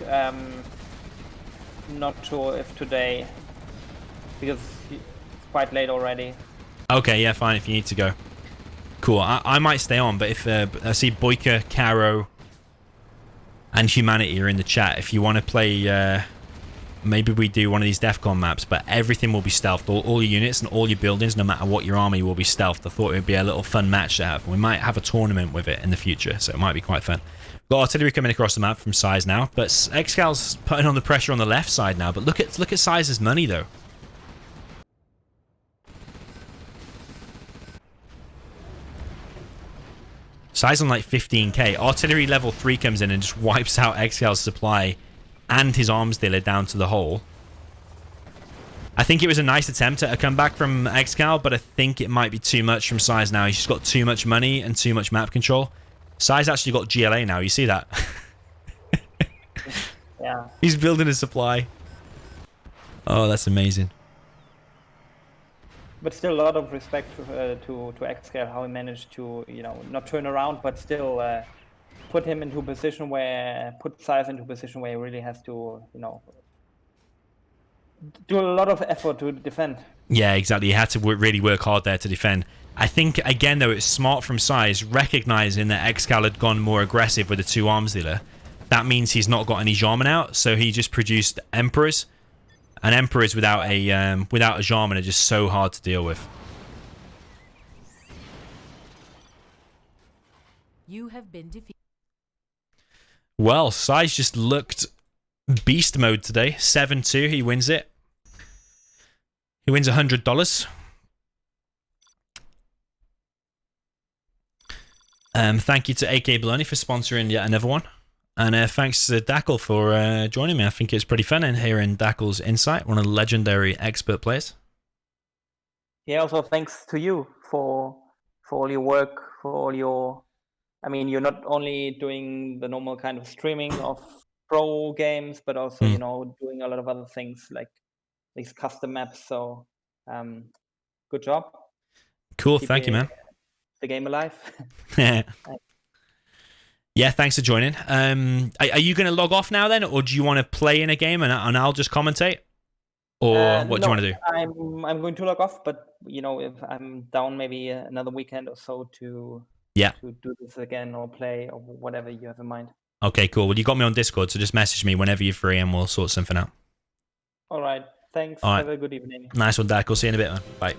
not sure if today, because it's quite late already.
Okay, yeah, fine, if you need to go. Cool, I might stay on, but if I see Boyka, Caro, and Humanity are in the chat, if you want to play, maybe we do one of these DEF CON maps, but everything will be stealthed. All your units and all your buildings, no matter what your army, will be stealthed. I thought it would be a little fun match to have. We might have a tournament with it in the future, so it might be quite fun. Got artillery coming across the map from SiZe now, but ExCaL's putting on the pressure on the left side now. But look at SiZe's money though. SiZe on like 15k. Artillery level 3 comes in and just wipes out ExCaL's supply and his arms dealer down to the hole. I think it was a nice attempt at a comeback from ExCaL, but I think it might be too much from SiZe now. He's just got too much money and too much map control. SiZe actually got GLA now, you see that?
Yeah.
He's building a supply. Oh, that's amazing.
But still a lot of respect to ExCaL, how he managed to, you know, not turn around, but still put him into a position where, put SiZe into a position where he really has to, you know, do a lot of effort to defend.
Yeah, exactly. He had to really work hard there to defend. I think, again, though, it's smart from SiZe, recognizing that ExCaL had gone more aggressive with the 2 arms dealer. That means he's not got any Jarmen out, so he just produced Emperors. And Emperors without a Jarmen are just so hard to deal with.
You have been defeated.
Well, SiZe just looked beast mode today. 7-2, he wins it. He wins $100. Thank you to akabolony for sponsoring yet another one. And thanks to Dackle for joining me. I think it's pretty fun in hearing Dackle's insight, one of the legendary expert players.
Yeah, also thanks to you for all your work, for all your... I mean, you're not only doing the normal kind of streaming of pro games, but also, you know, doing a lot of other things like these custom maps. So, good job.
Cool, thank you, man.
The game alive.
Yeah, thanks for joining. Are you going to log off now then, or do you want to play in a game and I'll just commentate? Or what do you want to do?
I'm going to log off, but you know, if I'm down maybe another weekend or so to do this again or play or whatever you have in mind.
Okay, cool. Well, you got me on Discord, so just message me whenever you're free and we'll sort something out.
All right. Thanks.
All right.
Have a good evening.
Nice one, Dak. We'll see you in a bit, man. Bye.